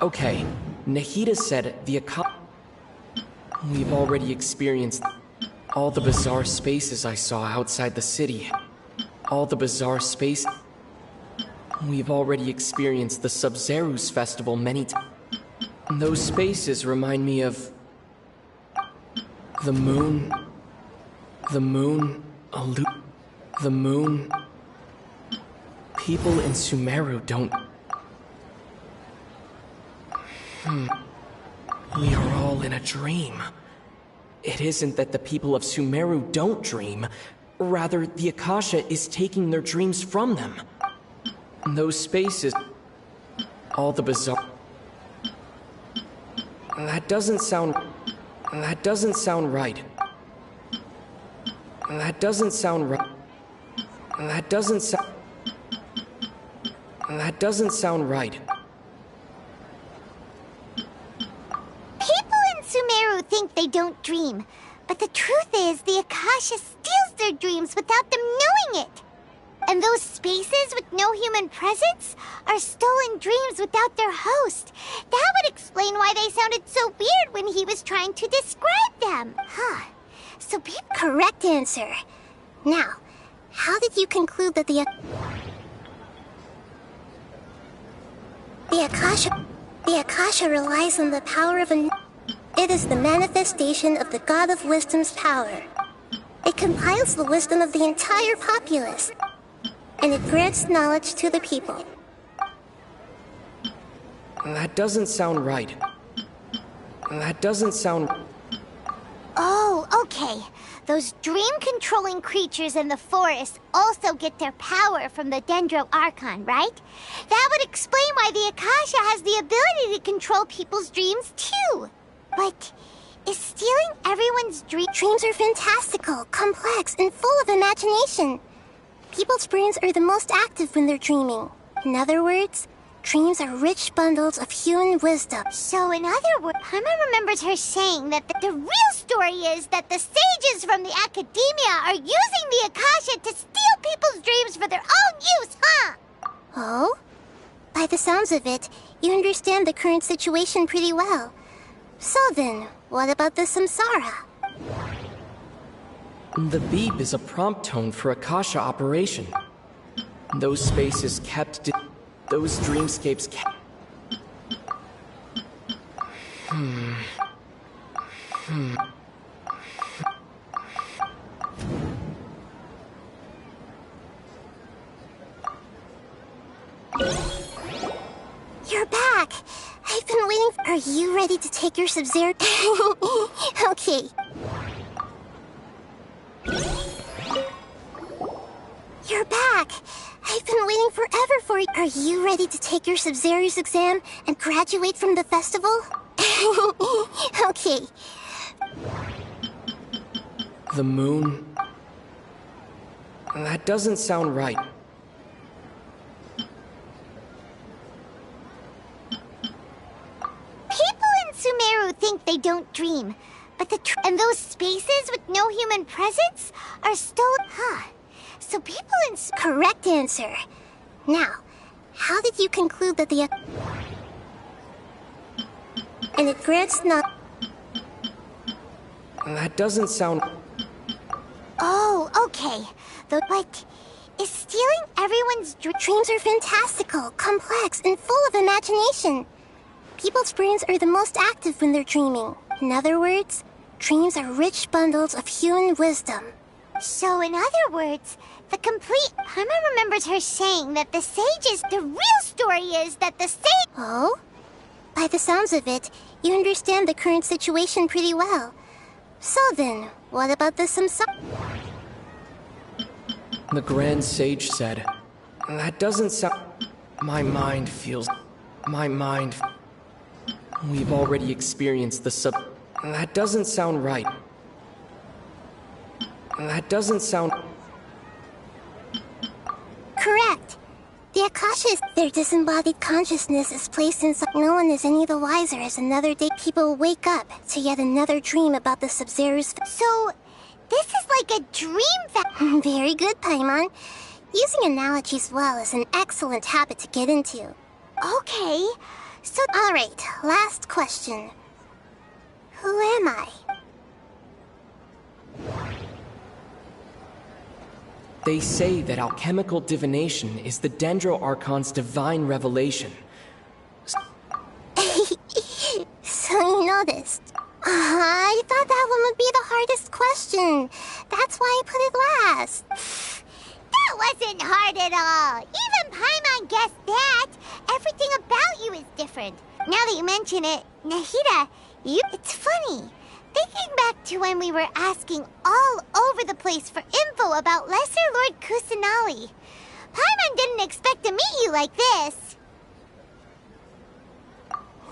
Okay, Nahida said we've already experienced all the bizarre spaces I saw outside the city. All the bizarre space. We've already experienced the Sub-Zero's festival many times. Those spaces remind me of the moon. The moon. The moon. People in Sumeru don't. We are all in a dream. It isn't that the people of Sumeru don't dream. Rather, the Akasha is taking their dreams from them. Those spaces... all the bizarre... That doesn't sound right. That doesn't sound right. That doesn't sound... That doesn't sound right. Sumeru think they don't dream, but the truth is the Akasha steals their dreams without them knowing it. And those spaces with no human presence are stolen dreams without their host. That would explain why they sounded so weird when he was trying to describe them. Huh. So be correct answer. Now, how did you conclude that the Akasha relies on the power of a... It is the manifestation of the God of Wisdom's power. It compiles the wisdom of the entire populace, and it grants knowledge to the people. That doesn't sound right. That doesn't sound... Oh, okay. Those dream-controlling creatures in the forest also get their power from the Dendro Archon, right? That would explain why the Akasha has the ability to control people's dreams, too. But is stealing everyone's Dreams are fantastical, complex, and full of imagination. People's brains are the most active when they're dreaming. In other words, dreams are rich bundles of human wisdom. So in other words, Paimon remembers her saying that the real story is that the sages from the Academia are using the Akasha to steal people's dreams for their own use, huh? Oh? By the sounds of it, you understand the current situation pretty well. So then, what about the Samsara? The beep is a prompt tone for Akasha operation. Those spaces kept... Those dreamscapes kept... You're back! I've been waiting Are you ready to take your Sub-Zero? Okay. You're back! I've been waiting forever for you. Are you ready to take your Sub-Zero's exam and graduate from the festival? Okay. The moon? That doesn't sound right. People in Sumeru think they don't dream, but and those spaces with no human presence are still... So people in... Correct answer. Now, how did you conclude that the... And it grants not... That doesn't sound... Oh, okay. But is stealing everyone's dreams are fantastical, complex, and full of imagination. People's brains are the most active when they're dreaming. In other words, dreams are rich bundles of human wisdom. So in other words, the complete... Paimon remembers her saying that the sages... The real story is that the sage... Oh? By the sounds of it, you understand the current situation pretty well. So then, what about the samsara? The Grand Sage said, that doesn't sound... My mind feels... My mind... We've already experienced the sub... That doesn't sound right. That doesn't sound... Correct. The Akasha is... Their disembodied consciousness is placed inside. No one is any the wiser as another day people wake up to yet another dream about the Sub-Zero's... So... This is like a dream Very good, Paimon. Using analogies well is an excellent habit to get into. Okay, so... Alright, last question. Who am I? They say that alchemical divination is the Dendro Archon's divine revelation. So you noticed. I thought that one would be the hardest question. That's why I put it last. That wasn't hard at all. Even Paimon guessed that. Everything about you is different. Now that you mention it, Nahida, it's funny. Thinking back to when we were asking all over the place for info about Lesser Lord Kusanali. Paimon didn't expect to meet you like this.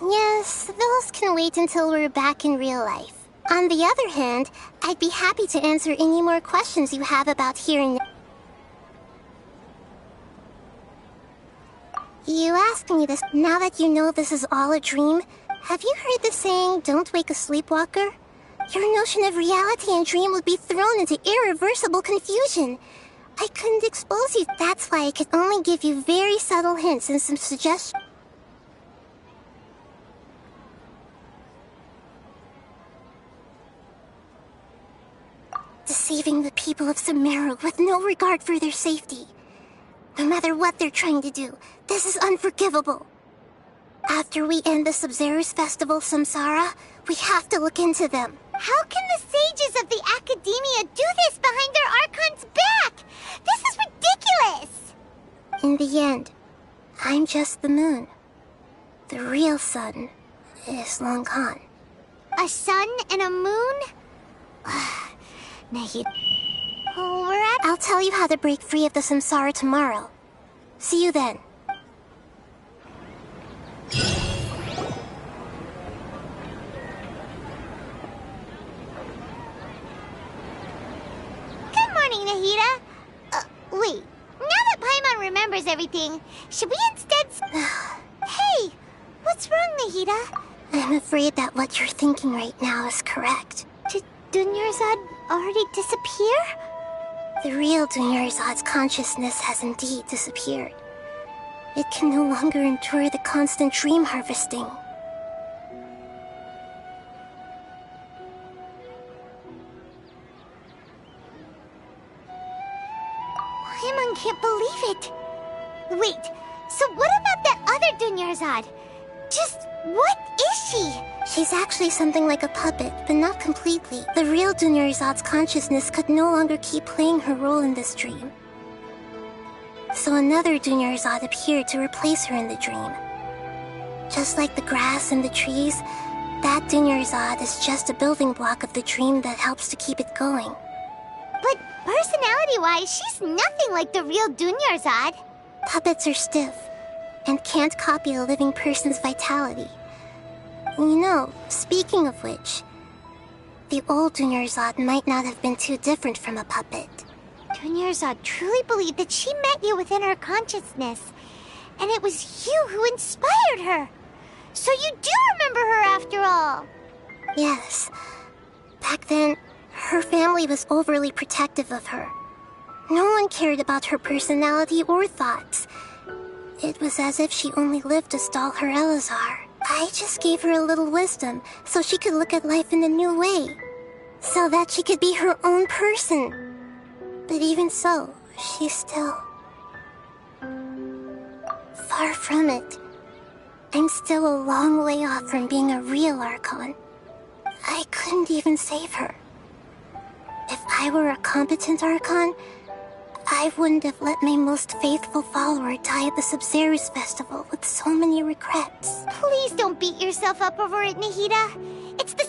Yes, those can wait until we're back in real life. On the other hand, I'd be happy to answer any more questions you have about here and now. You asked me this. Now that you know this is all a dream, have you heard the saying, don't wake a sleepwalker? Your notion of reality and dream would be thrown into irreversible confusion. I couldn't expose you. That's why I could only give you very subtle hints and some suggestions. Deceiving the people of Sumeru with no regard for their safety. No matter what they're trying to do, this is unforgivable. After we end the Sub-Zero's festival, Samsara, we have to look into them. How can the sages of the Academia do this behind their Archon's back? This is ridiculous! In the end, I'm just the moon. The real sun is long gone. A sun and a moon? Nahida... Oh, we're at... I'll tell you how to break free of the samsara tomorrow. See you then. Good morning, Nahida. Wait. Now that Paimon remembers everything, should we instead... Hey! What's wrong, Nahida? I'm afraid that what you're thinking right now is correct. Did Dunyarzad already disappear? The real Dunyarzad's consciousness has indeed disappeared. It can no longer endure the constant dream harvesting. Paimon can't believe it. Wait, so what about that other Dunyarzad? Just what is she? She's actually something like a puppet, but not completely. The real Dunyarzad's consciousness could no longer keep playing her role in this dream. So another Dunyarzad appeared to replace her in the dream. Just like the grass and the trees, that Dunyarzad is just a building block of the dream that helps to keep it going. But personality-wise, she's nothing like the real Dunyarzad. Puppets are stiff and can't copy a living person's vitality. You know, speaking of which, The old Dunyarzad might not have been too different from a puppet. Dunyarzad truly believed that she met you within her consciousness, and it was you who inspired her. So you do remember her after all. Yes. Back then, her family was overly protective of her. No one cared about her personality or thoughts. It was as if she only lived to stall her Elazar. I just gave her a little wisdom so she could look at life in a new way. So that she could be her own person. But even so, she's still... far from it. I'm still a long way off from being a real Archon. I couldn't even save her. If I were a competent Archon, I wouldn't have let my most faithful follower die at the Sub-Zerus Festival with so many regrets. Please don't beat yourself up over it, Nahida. It's the...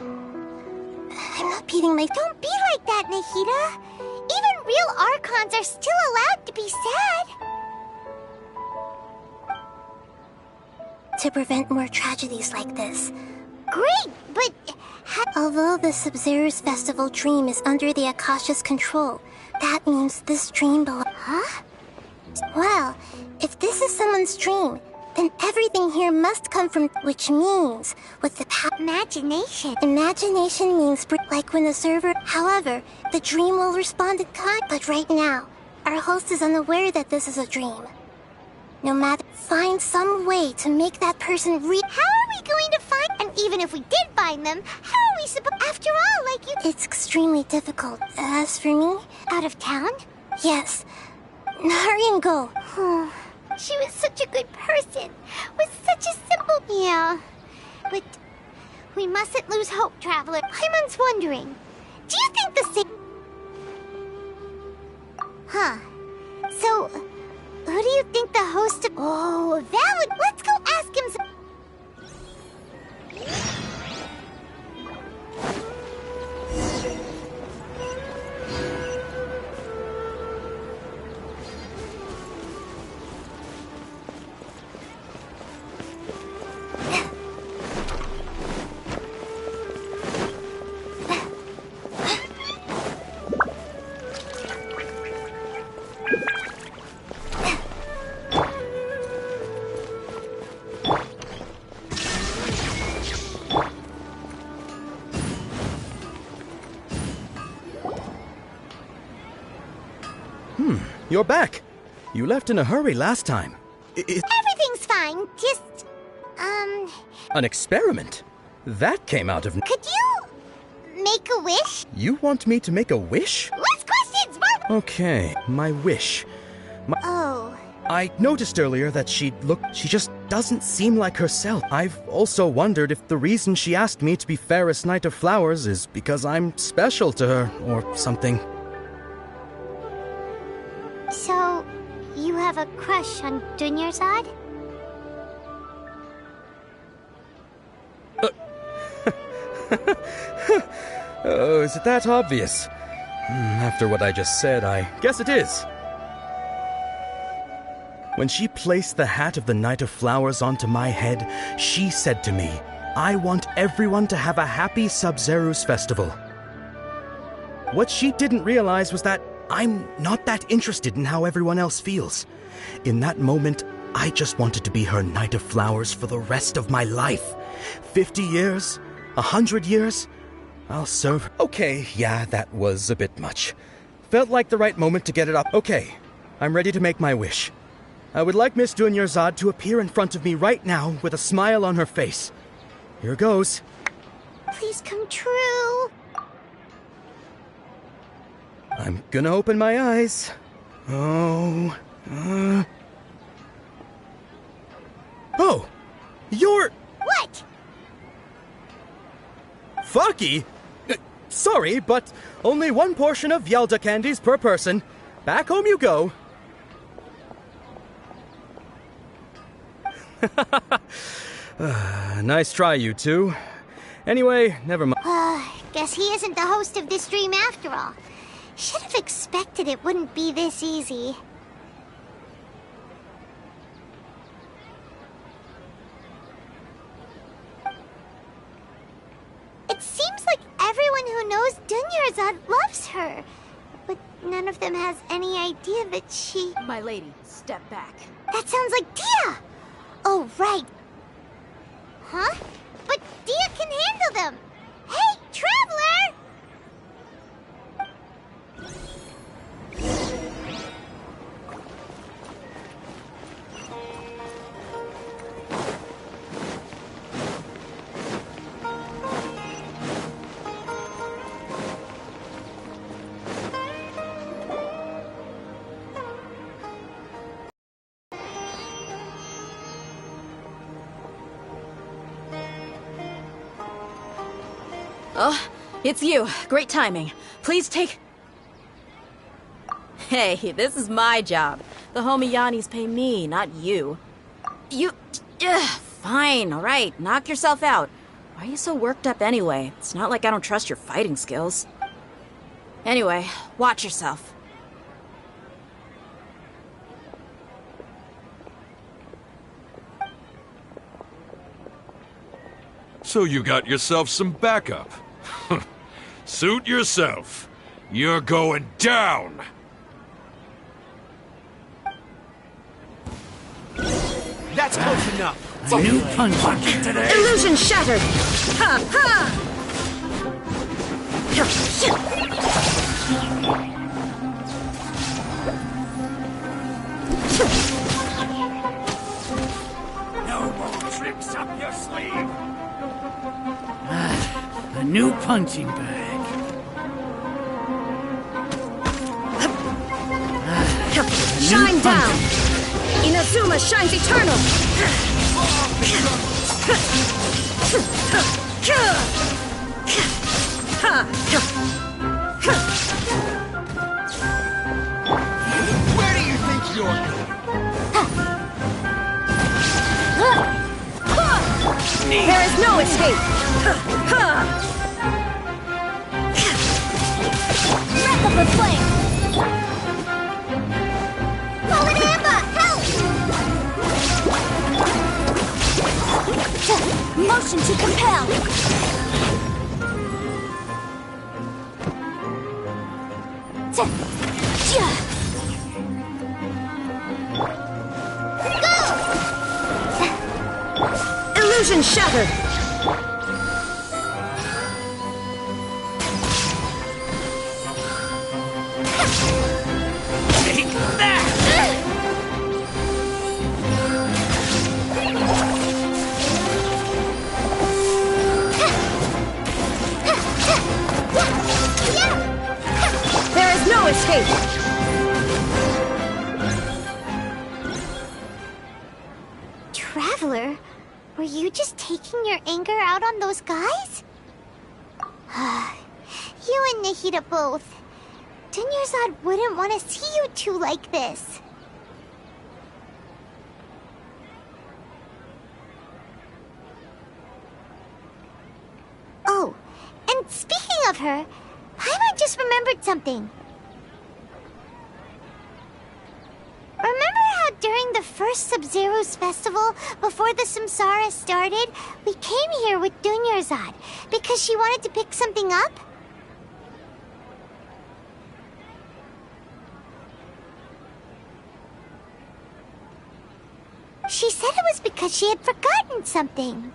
I'm not beating my... Don't be like that, Nahida. Even real Archons are still allowed to be sad. To prevent more tragedies like this. Great, but... Although the Sub-Zerus Festival dream is under the Akasha's control, that means this dream belongs... Huh? Well, if this is someone's dream, then everything here must come from... Which means, with the imagination. Imagination means like when the server... However, the dream will respond in kind. But right now, our host is unaware that this is a dream. No matter... Find some way to make that person How are we going to find... And even if we did find them, how are we supposed... After all, like you... It's extremely difficult. As for me... Out of town? Yes. Hurry and go. She was such a good person. Was such a simple... Yeah. But we mustn't lose hope, Traveler. Paimon's wondering. Do you think the same... Huh. So... Who do you think the host of... Oh, valid. Let's go ask him some... You're back. You left in a hurry last time. Everything's fine. Just, An experiment? That came out of... Could you make a wish? You want me to make a wish? Less questions, Mark! Okay, my wish. Oh. I noticed earlier that she just doesn't seem like herself. I've also wondered if the reason she asked me to be Fairest Knight of Flowers is because I'm special to her, or something. So, you have a crush on Dunyarzad? Oh, is it that obvious? After what I just said, I guess it is. When she placed the hat of the Knight of Flowers onto my head, she said to me, I want everyone to have a happy Sub-Zerus festival. What she didn't realize was that I'm not that interested in how everyone else feels. In that moment, I just wanted to be her Knight of Flowers for the rest of my life. 50 years? 100 years? I'll serve her. Okay, yeah, that was a bit much. Felt like the right moment to get it up. Okay, I'm ready to make my wish. I would like Miss Dunyarzad to appear in front of me right now with a smile on her face. Here goes. Please come true. I'm gonna open my eyes. Oh, Oh! You're... What? Fucky? Sorry, but only one portion of Yelda candies per person. Back home you go. Nice try, you two. Anyway, never mind. Guess he isn't the host of this dream after all. Should have expected it wouldn't be this easy. It's Zod loves her. But none of them has any idea that she... My lady, step back. That sounds like Dia! Oh, right. Huh? But Dia can handle them! Hey, Traveler! Oh, it's you. Great timing. Please take... Hey, this is my job. The homie Yannis pay me, not you. You... Fine, alright. Knock yourself out. Why are you so worked up anyway? It's not like I don't trust your fighting skills. Anyway, watch yourself. So you got yourself some backup. Suit yourself. You're going down! That's close enough. A new punch. Today. Illusion shattered! Ha ha! No more tricks up your sleeve. A new punching bag. Shine down! Inazuma shines eternal! Where do you think you're going? There is no escape! Wreck of the flame! Motion to compel! Illusion shattered! Take that! There is no escape! Traveler, were you just taking your anger out on those guys? You and Nahida both. Dunyarzad wouldn't want to see you two like this. Oh, and speaking of her, Paimon just remembered something. Remember how during the first Sub-Zero's festival, before the Samsara started, we came here with Dunyarzad because she wanted to pick something up? She said it was because she had forgotten something.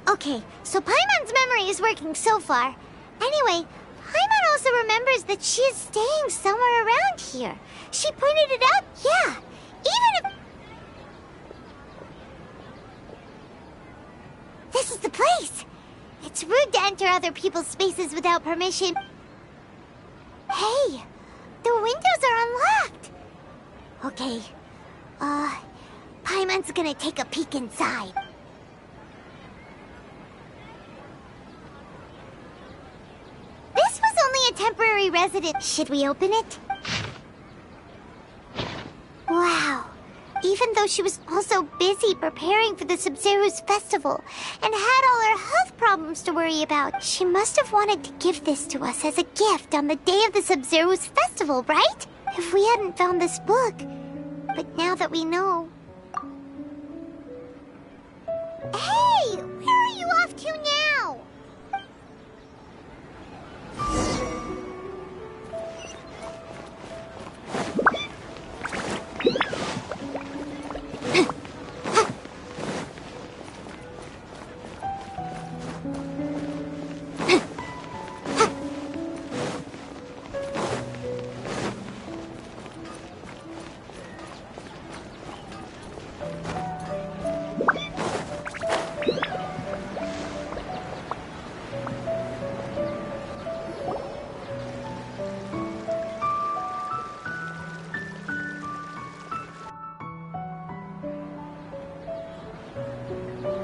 Okay, so Paimon's memory is working so far. Anyway, Paimon also remembers that she is staying somewhere around here. She pointed it out, yeah. Even if... This is the place! It's rude to enter other people's spaces without permission. Hey, the windows are unlocked! Okay, Paimon's gonna take a peek inside. This was only a temporary residence. Should we open it? Wow. Even though she was also busy preparing for the Sub-Zero's festival and had all her health problems to worry about, she must have wanted to give this to us as a gift on the day of the Sub-Zero's festival, right? If we hadn't found this book. But now that we know... Hey! Where are you off to now?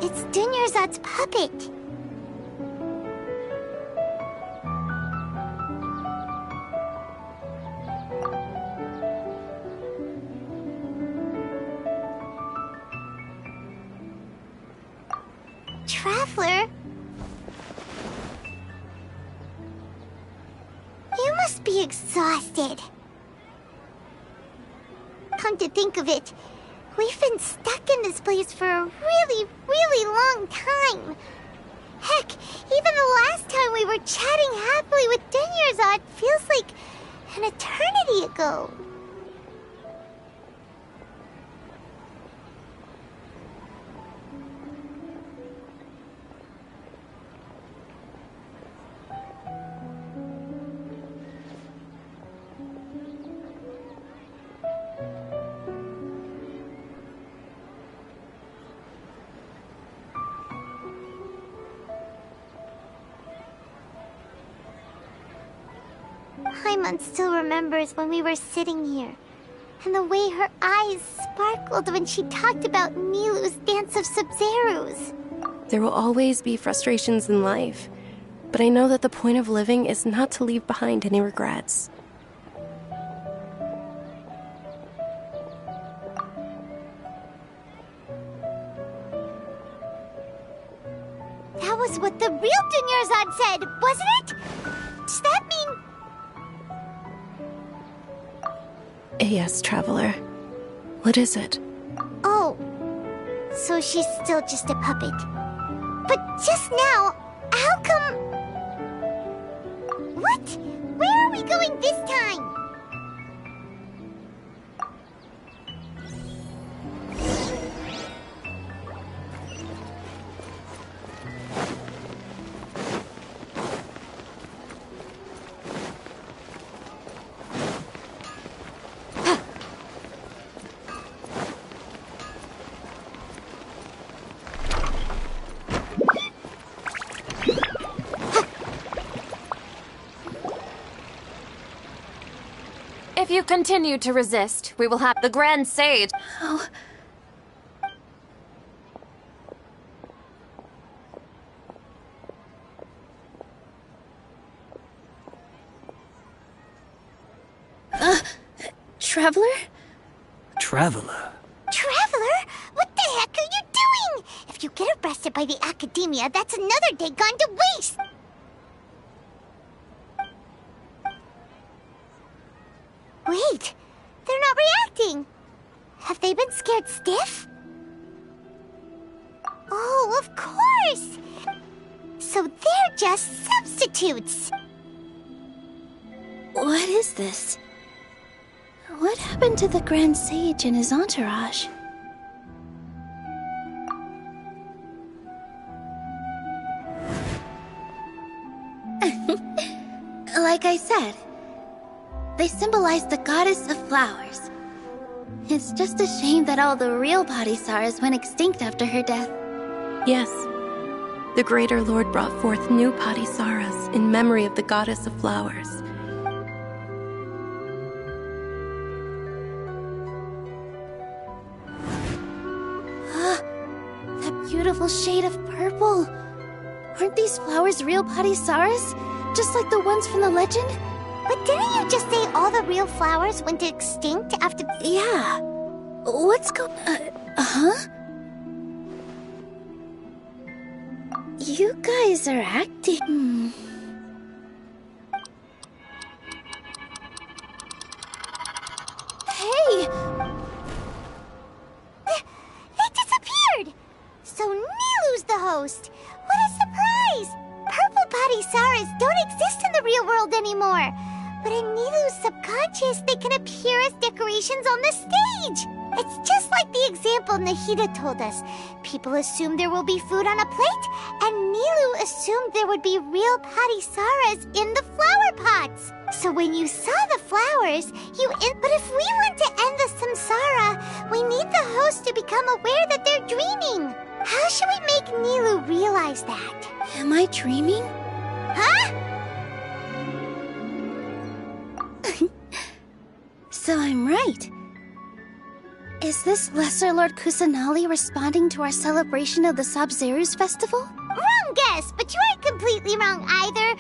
It's Dunyarzad's puppet. Traveler? You must be exhausted. Come to think of it, we've been stuck in this place for a really, really long time. Heck, even the last time we were chatting happily with Dunyarzad feels like an eternity ago. Paimon still remembers when we were sitting here, and the way her eyes sparkled when she talked about Nilu's dance of Sub-Zerus. There will always be frustrations in life, but I know that the point of living is not to leave behind any regrets. That was what the real Dunyarzad said, wasn't it? Does that mean... Yes, Traveler. What is it? Oh, so she's still just a puppet. But just now, how come... What? Where are we going this time? If you continue to resist, we will have the Grand Sage. Oh. Traveler? Traveler? Traveler? What the heck are you doing? If you get arrested by the Academia, that's another day gone to waste! Wait, they're not reacting. Have they been scared stiff? Oh, of course! So they're just substitutes! What is this? What happened to the Grand Sage and his entourage? Like I said, they symbolize the goddess of flowers. It's just a shame that all the real Padisarahs went extinct after her death. Yes. The Greater Lord brought forth new Padisarahs in memory of the goddess of flowers. That beautiful shade of purple. Aren't these flowers real Padisarahs? Just like the ones from the legend? But didn't you just say all the real flowers went extinct after... Yeah. What's going... huh? You guys are acting... Hey! They disappeared! So Nilu's the host! What a surprise! Purple Padisarahs don't exist in the real world anymore! But in Nilu's subconscious, they can appear as decorations on the stage! It's just like the example Nahida told us. People assumed there will be food on a plate, and Nilu assumed there would be real Padisarahs in the flower pots. So when you saw the flowers, But if we want to end the samsara, we need the host to become aware that they're dreaming. How should we make Nilu realize that? Am I dreaming? Huh? So I'm right. Is this Lesser Lord Kusanali responding to our celebration of the Sub-Zeru's festival? Wrong guess, but you aren't completely wrong either.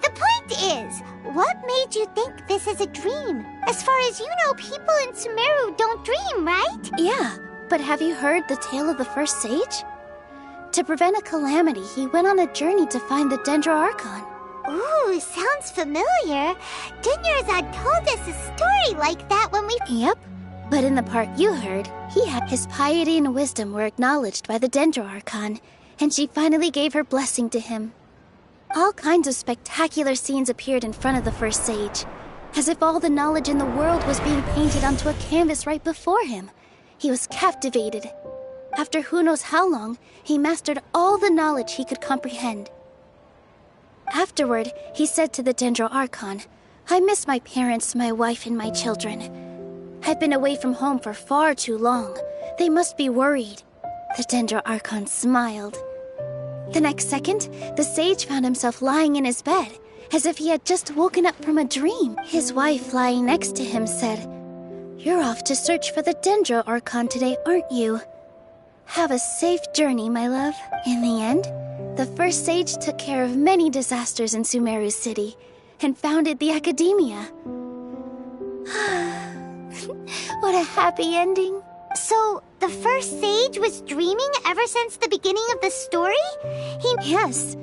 The point is, what made you think this is a dream? As far as you know, people in Sumeru don't dream, right? Yeah, but have you heard the tale of the first sage? To prevent a calamity, he went on a journey to find the Dendro Archon. Ooh, sounds familiar. Dunyarzad told us a story like that when we... Yep, but in the part you heard, his piety and wisdom were acknowledged by the Dendro Archon, and she finally gave her blessing to him. All kinds of spectacular scenes appeared in front of the first sage, as if all the knowledge in the world was being painted onto a canvas right before him. He was captivated. After who knows how long, he mastered all the knowledge he could comprehend. Afterward, he said to the Dendro Archon, "I miss my parents, my wife, and my children. I've been away from home for far too long. They must be worried." The Dendro Archon smiled. The next second, the sage found himself lying in his bed, as if he had just woken up from a dream. His wife, lying next to him, said, "You're off to search for the Dendro Archon today, aren't you? Have a safe journey, my love." In the end, the first sage took care of many disasters in Sumeru City, and founded the Academia. What a happy ending. So, the first sage was dreaming ever since the beginning of the story? Yes.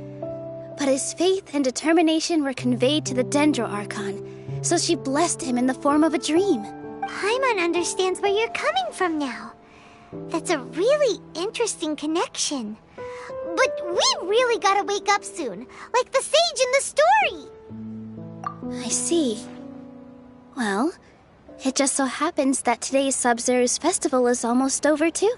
But his faith and determination were conveyed to the Dendro Archon, so she blessed him in the form of a dream. Paimon understands where you're coming from now. That's a really interesting connection. But we really gotta wake up soon, like the sage in the story! I see. Well, it just so happens that today's Sub-Zeru's festival is almost over, too.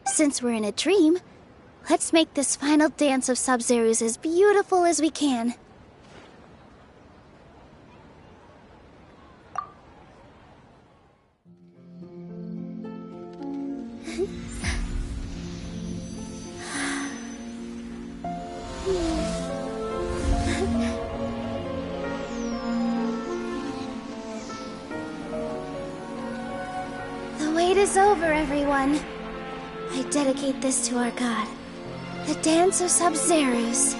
Since we're in a dream, let's make this final dance of Sub-Zeru's as beautiful as we can. The wait is over, everyone. I dedicate this to our god, the Dance of Sub-Zerus.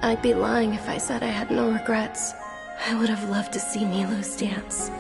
I'd be lying if I said I had no regrets. I would have loved to see Milu's dance.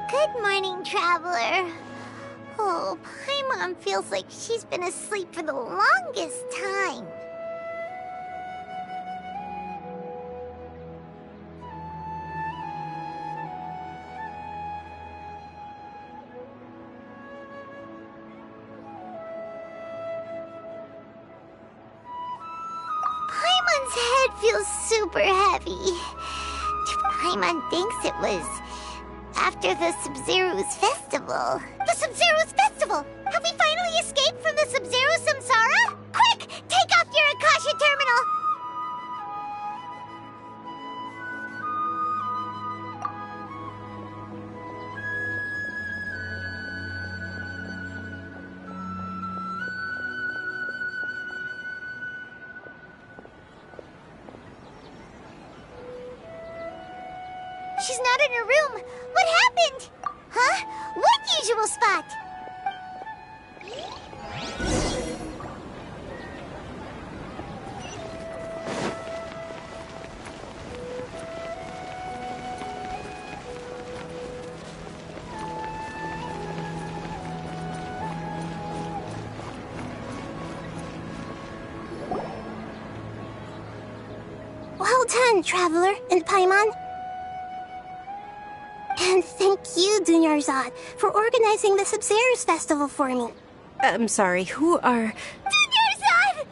Good morning, traveler. Oh, Paimon feels like she's been asleep for the longest time. Paimon's head feels super heavy. Paimon thinks it was after the Sub-Zero's festival. The Sub-Zero's festival! Have we finally escaped from the Sub-Zero Samsara? Quick! Take off your Akasha terminal! She's not in her room. What happened? Huh? What usual spot? Well done, Traveler and Paimon. And thank you, Dunyarzad, for organizing the Sub-Zero's festival for me. I'm sorry, who are... Dunyarzad!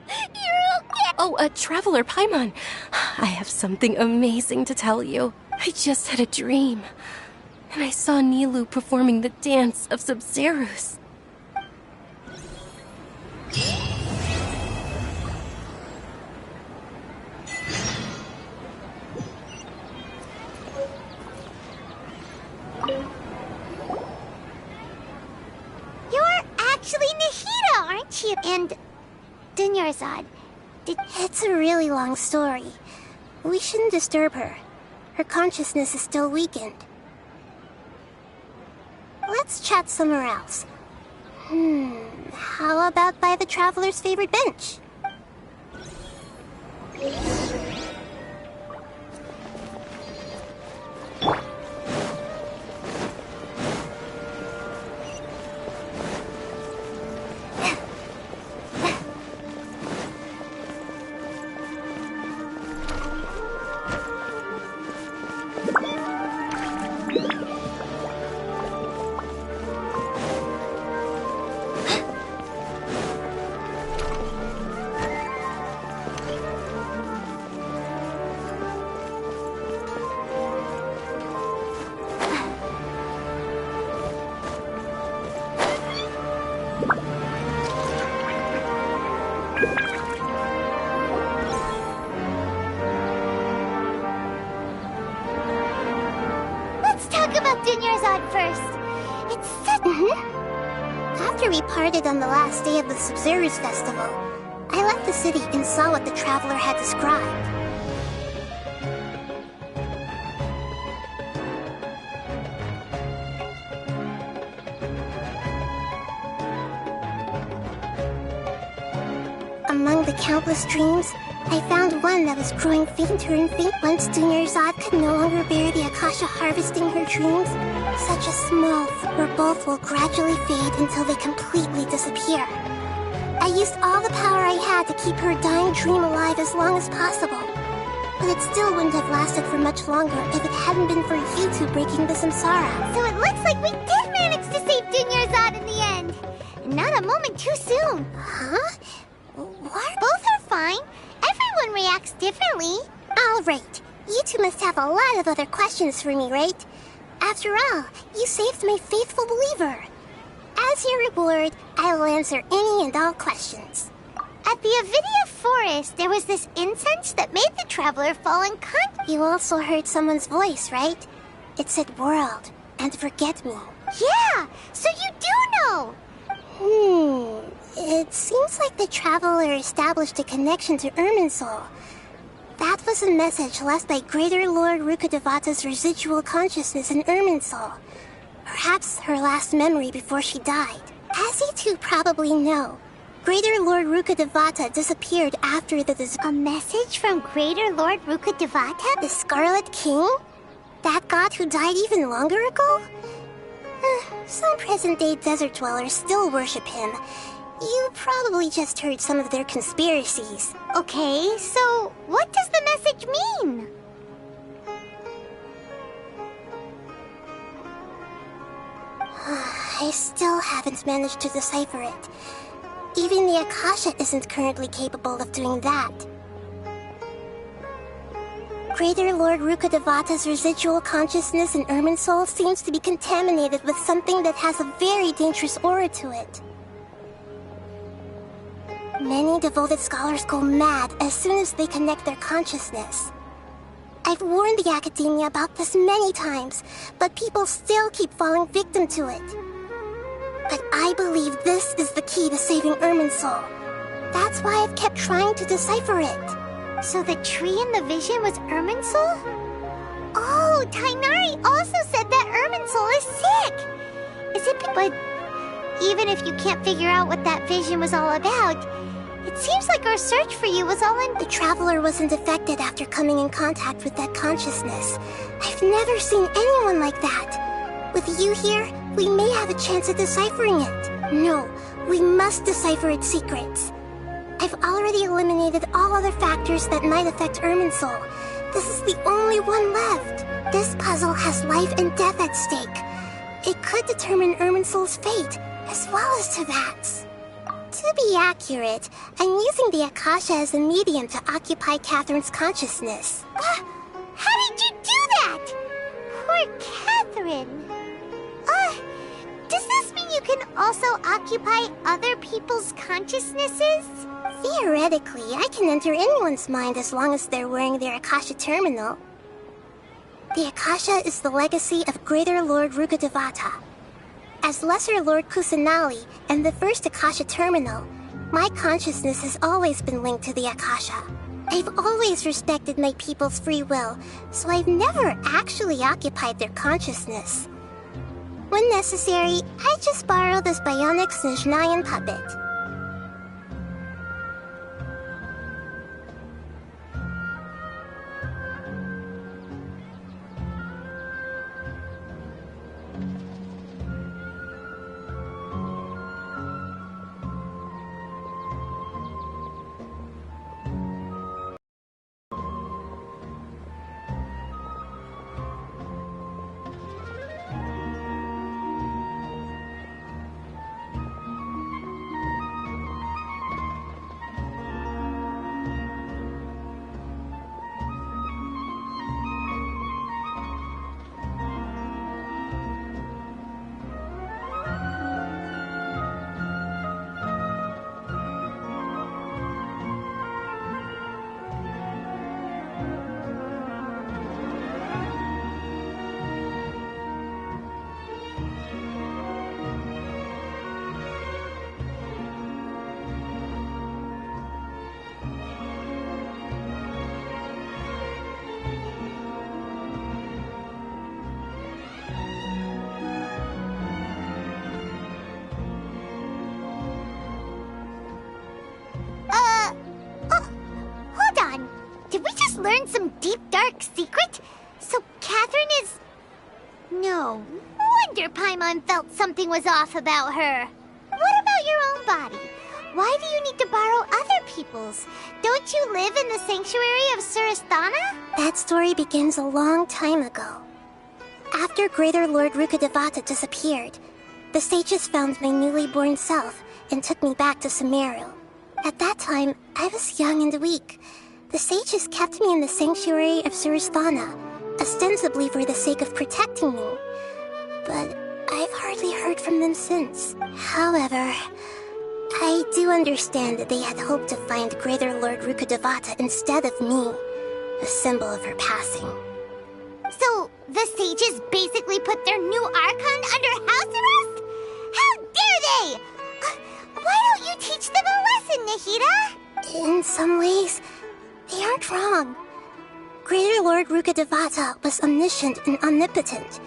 You're okay! Oh, Traveler Paimon. I have something amazing to tell you. I just had a dream. And I saw Nilou performing the dance of Sub-Zeros. You're actually Nahida, aren't you? And Dunyarzad, It's a really long story. We shouldn't disturb her. Her consciousness is still weakened. Let's chat somewhere else. How about by the Traveler's favorite bench? let's talk about Dunyarzad first. It's such... After we parted on the last day of the Sub-Zero's festival, I left the city and saw what the Traveler had described. Among the countless dreams, I found one that was growing fainter and fainter. Once Dunyarzad could no longer bear the Akasha harvesting her dreams, such a small where both will gradually fade until they completely disappear. I used all the power I had to keep her dying dream alive as long as possible. But it still wouldn't have lasted for much longer if it hadn't been for you two breaking the samsara. So it looks like we did manage to save Dunyarzad in the end. And not a moment too soon. Huh? What? Both are fine. Everyone reacts differently. All right. You two must have a lot of other questions for me, right? After all, you saved my faithful believer. As your reward, I will answer any and all questions. At the Avidia Forest, there was this incense that made the Traveler fall unconscious. You also heard someone's voice, right? It said world and forget me. Yeah, so you do know. It seems like the Traveler established a connection to Irminsul. That was a message left by Greater Lord Rukkhadevata's residual consciousness in Irminsul. Perhaps her last memory before she died. As you two probably know, Greater Lord Rukkhadevata disappeared after the A message from Greater Lord Rukkhadevata? The Scarlet King? That god who died even longer ago? Some present-day desert dwellers still worship him. You probably just heard some of their conspiracies. Okay, so what does the message mean? I still haven't managed to decipher it. Even the Akasha isn't currently capable of doing that. Greater Lord Rukkhadevata's residual consciousness in Irminsul seems to be contaminated with something that has a very dangerous aura to it. Many devoted scholars go mad as soon as they connect their consciousness. I've warned the Academia about this many times, but people still keep falling victim to it. But I believe this is the key to saving Irminsul. That's why I've kept trying to decipher it. So the tree in the vision was Irminsul? Oh, Tainari also said that Irminsul is sick! Is it but even if you can't figure out what that vision was all about, it seems like our search for you was all in— The Traveler wasn't affected after coming in contact with that consciousness. I've never seen anyone like that. With you here, we may have a chance at deciphering it. No, we must decipher its secrets. I've already eliminated all other factors that might affect Irminsul. This is the only one left. This puzzle has life and death at stake. It could determine Irminsul's fate, as well as Tevat's. To be accurate, I'm using the Akasha as a medium to occupy Catherine's consciousness. How did you do that? Poor Catherine. Does this mean you can also occupy other people's consciousnesses? Theoretically, I can enter anyone's mind as long as they're wearing their Akasha terminal. The Akasha is the legacy of Greater Lord Rukkhadevata. As Lesser Lord Kusanali and the first Akasha terminal, my consciousness has always been linked to the Akasha. I've always respected my people's free will, so I've never actually occupied their consciousness. When necessary, I just borrow this bionic Snezhnayan puppet. Hold on. Did we just learn some deep, dark secret? So Catherine is... No wonder Paimon felt something was off about her. What about your own body? Why do you need to borrow other people's? Don't you live in the sanctuary of Surasthana? That story begins a long time ago. After Greater Lord Rukkhadevata disappeared, the sages found my newly born self and took me back to Sumeru. At that time, I was young and weak. The sages kept me in the sanctuary of Surasthana, ostensibly for the sake of protecting me. But I've hardly heard from them since. However, I do understand that they had hoped to find Greater Lord Rukkhadevata instead of me, a symbol of her passing. So, the sages basically put their new Archon under house arrest? How dare they! Why don't you teach them a lesson, Nahida? In some ways, they aren't wrong. Greater Lord Rukkhadevata was omniscient and omnipotent.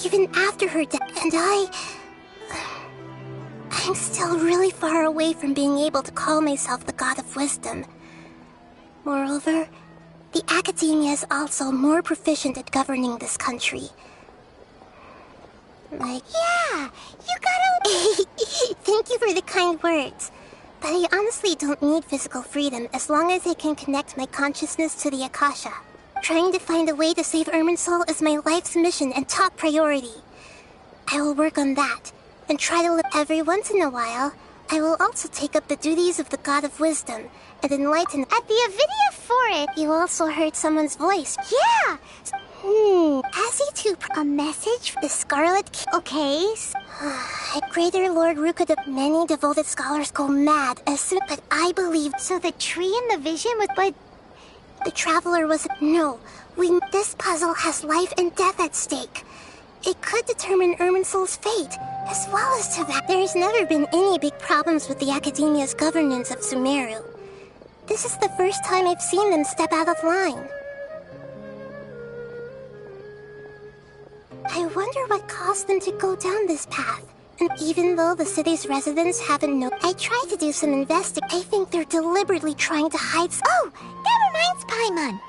Even after her death, and I'm still really far away from being able to call myself the God of Wisdom. Moreover, the Academia is also more proficient at governing this country. Yeah, you gotta... Thank you for the kind words. But I honestly don't need physical freedom as long as I can connect my consciousness to the Akasha. Trying to find a way to save Irminsul is my life's mission and top priority. I will work on that, and try to live every once in a while. I will also take up the duties of the God of Wisdom, and enlighten. At the Avidia Forest, you also heard someone's voice. Yeah! As he too a message? The Scarlet King. Okay. Greater Lord Ruka, many devoted scholars go mad as soon, but I believe. So the tree in the vision was, but the traveler was. No, this puzzle has life and death at stake. It could determine Irminsul's fate, as well as to that. There's never been any big problems with the Academia's governance of Sumeru. This is the first time I've seen them step out of line. I wonder what caused them to go down this path. And even though the city's residents haven't known, I tried to do some investigation. I think they're deliberately trying to hide. Oh, that reminds Paimon.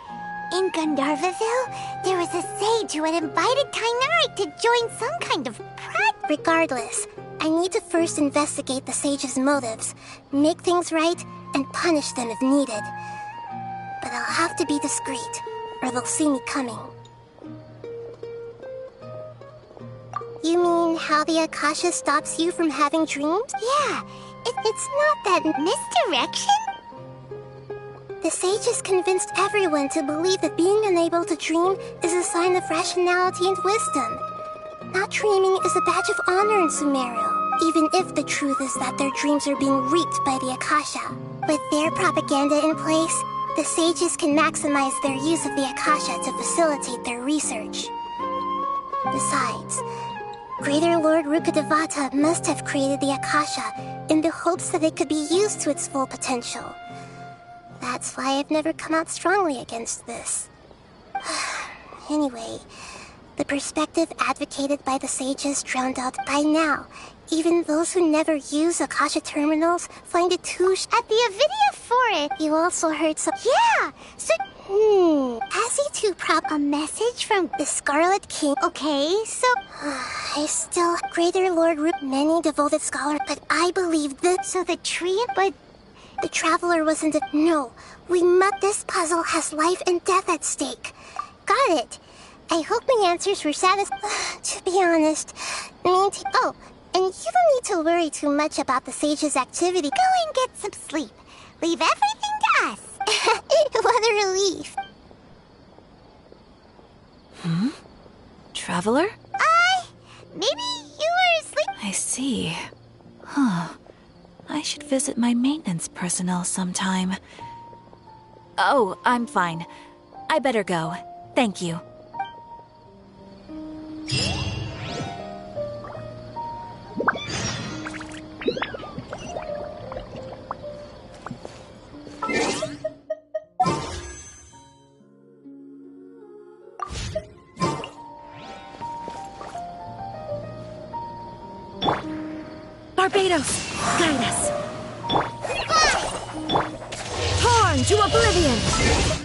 In Gandharvaville, there was a sage who had invited Kainari to join some kind of project. Regardless, I need to first investigate the sage's motives, make things right, and punish them if needed. But I'll have to be discreet, or they'll see me coming. You mean how the Akasha stops you from having dreams? Yeah, it's not that misdirection? The sages convinced everyone to believe that being unable to dream is a sign of rationality and wisdom. Not dreaming is a badge of honor in Sumeru, even if the truth is that their dreams are being reaped by the Akasha. With their propaganda in place, the sages can maximize their use of the Akasha to facilitate their research. Besides, Greater Lord Rukkhadevata must have created the Akasha in the hopes that it could be used to its full potential. That's why I've never come out strongly against this. Anyway, the perspective advocated by the sages drowned out by now. Even those who never use Akasha terminals find it too At the Avidia Forest, you also heard some. Yeah! So, As he too a message from the Scarlet King. Okay, so I still Greater Lord Root, many devoted scholars, but I believe that. So the tree, but the traveler wasn't a. No, this puzzle has life and death at stake. Got it. I hope my answers were satisfying. To be honest, oh, and you don't need to worry too much about the sage's activity. Go and get some sleep. Leave everything to us. What a relief. Traveler? Maybe you were asleep. I see. I should visit my maintenance personnel sometime. Oh, I'm fine. I better go. Thank you. Barbados, guide us. Torn to oblivion!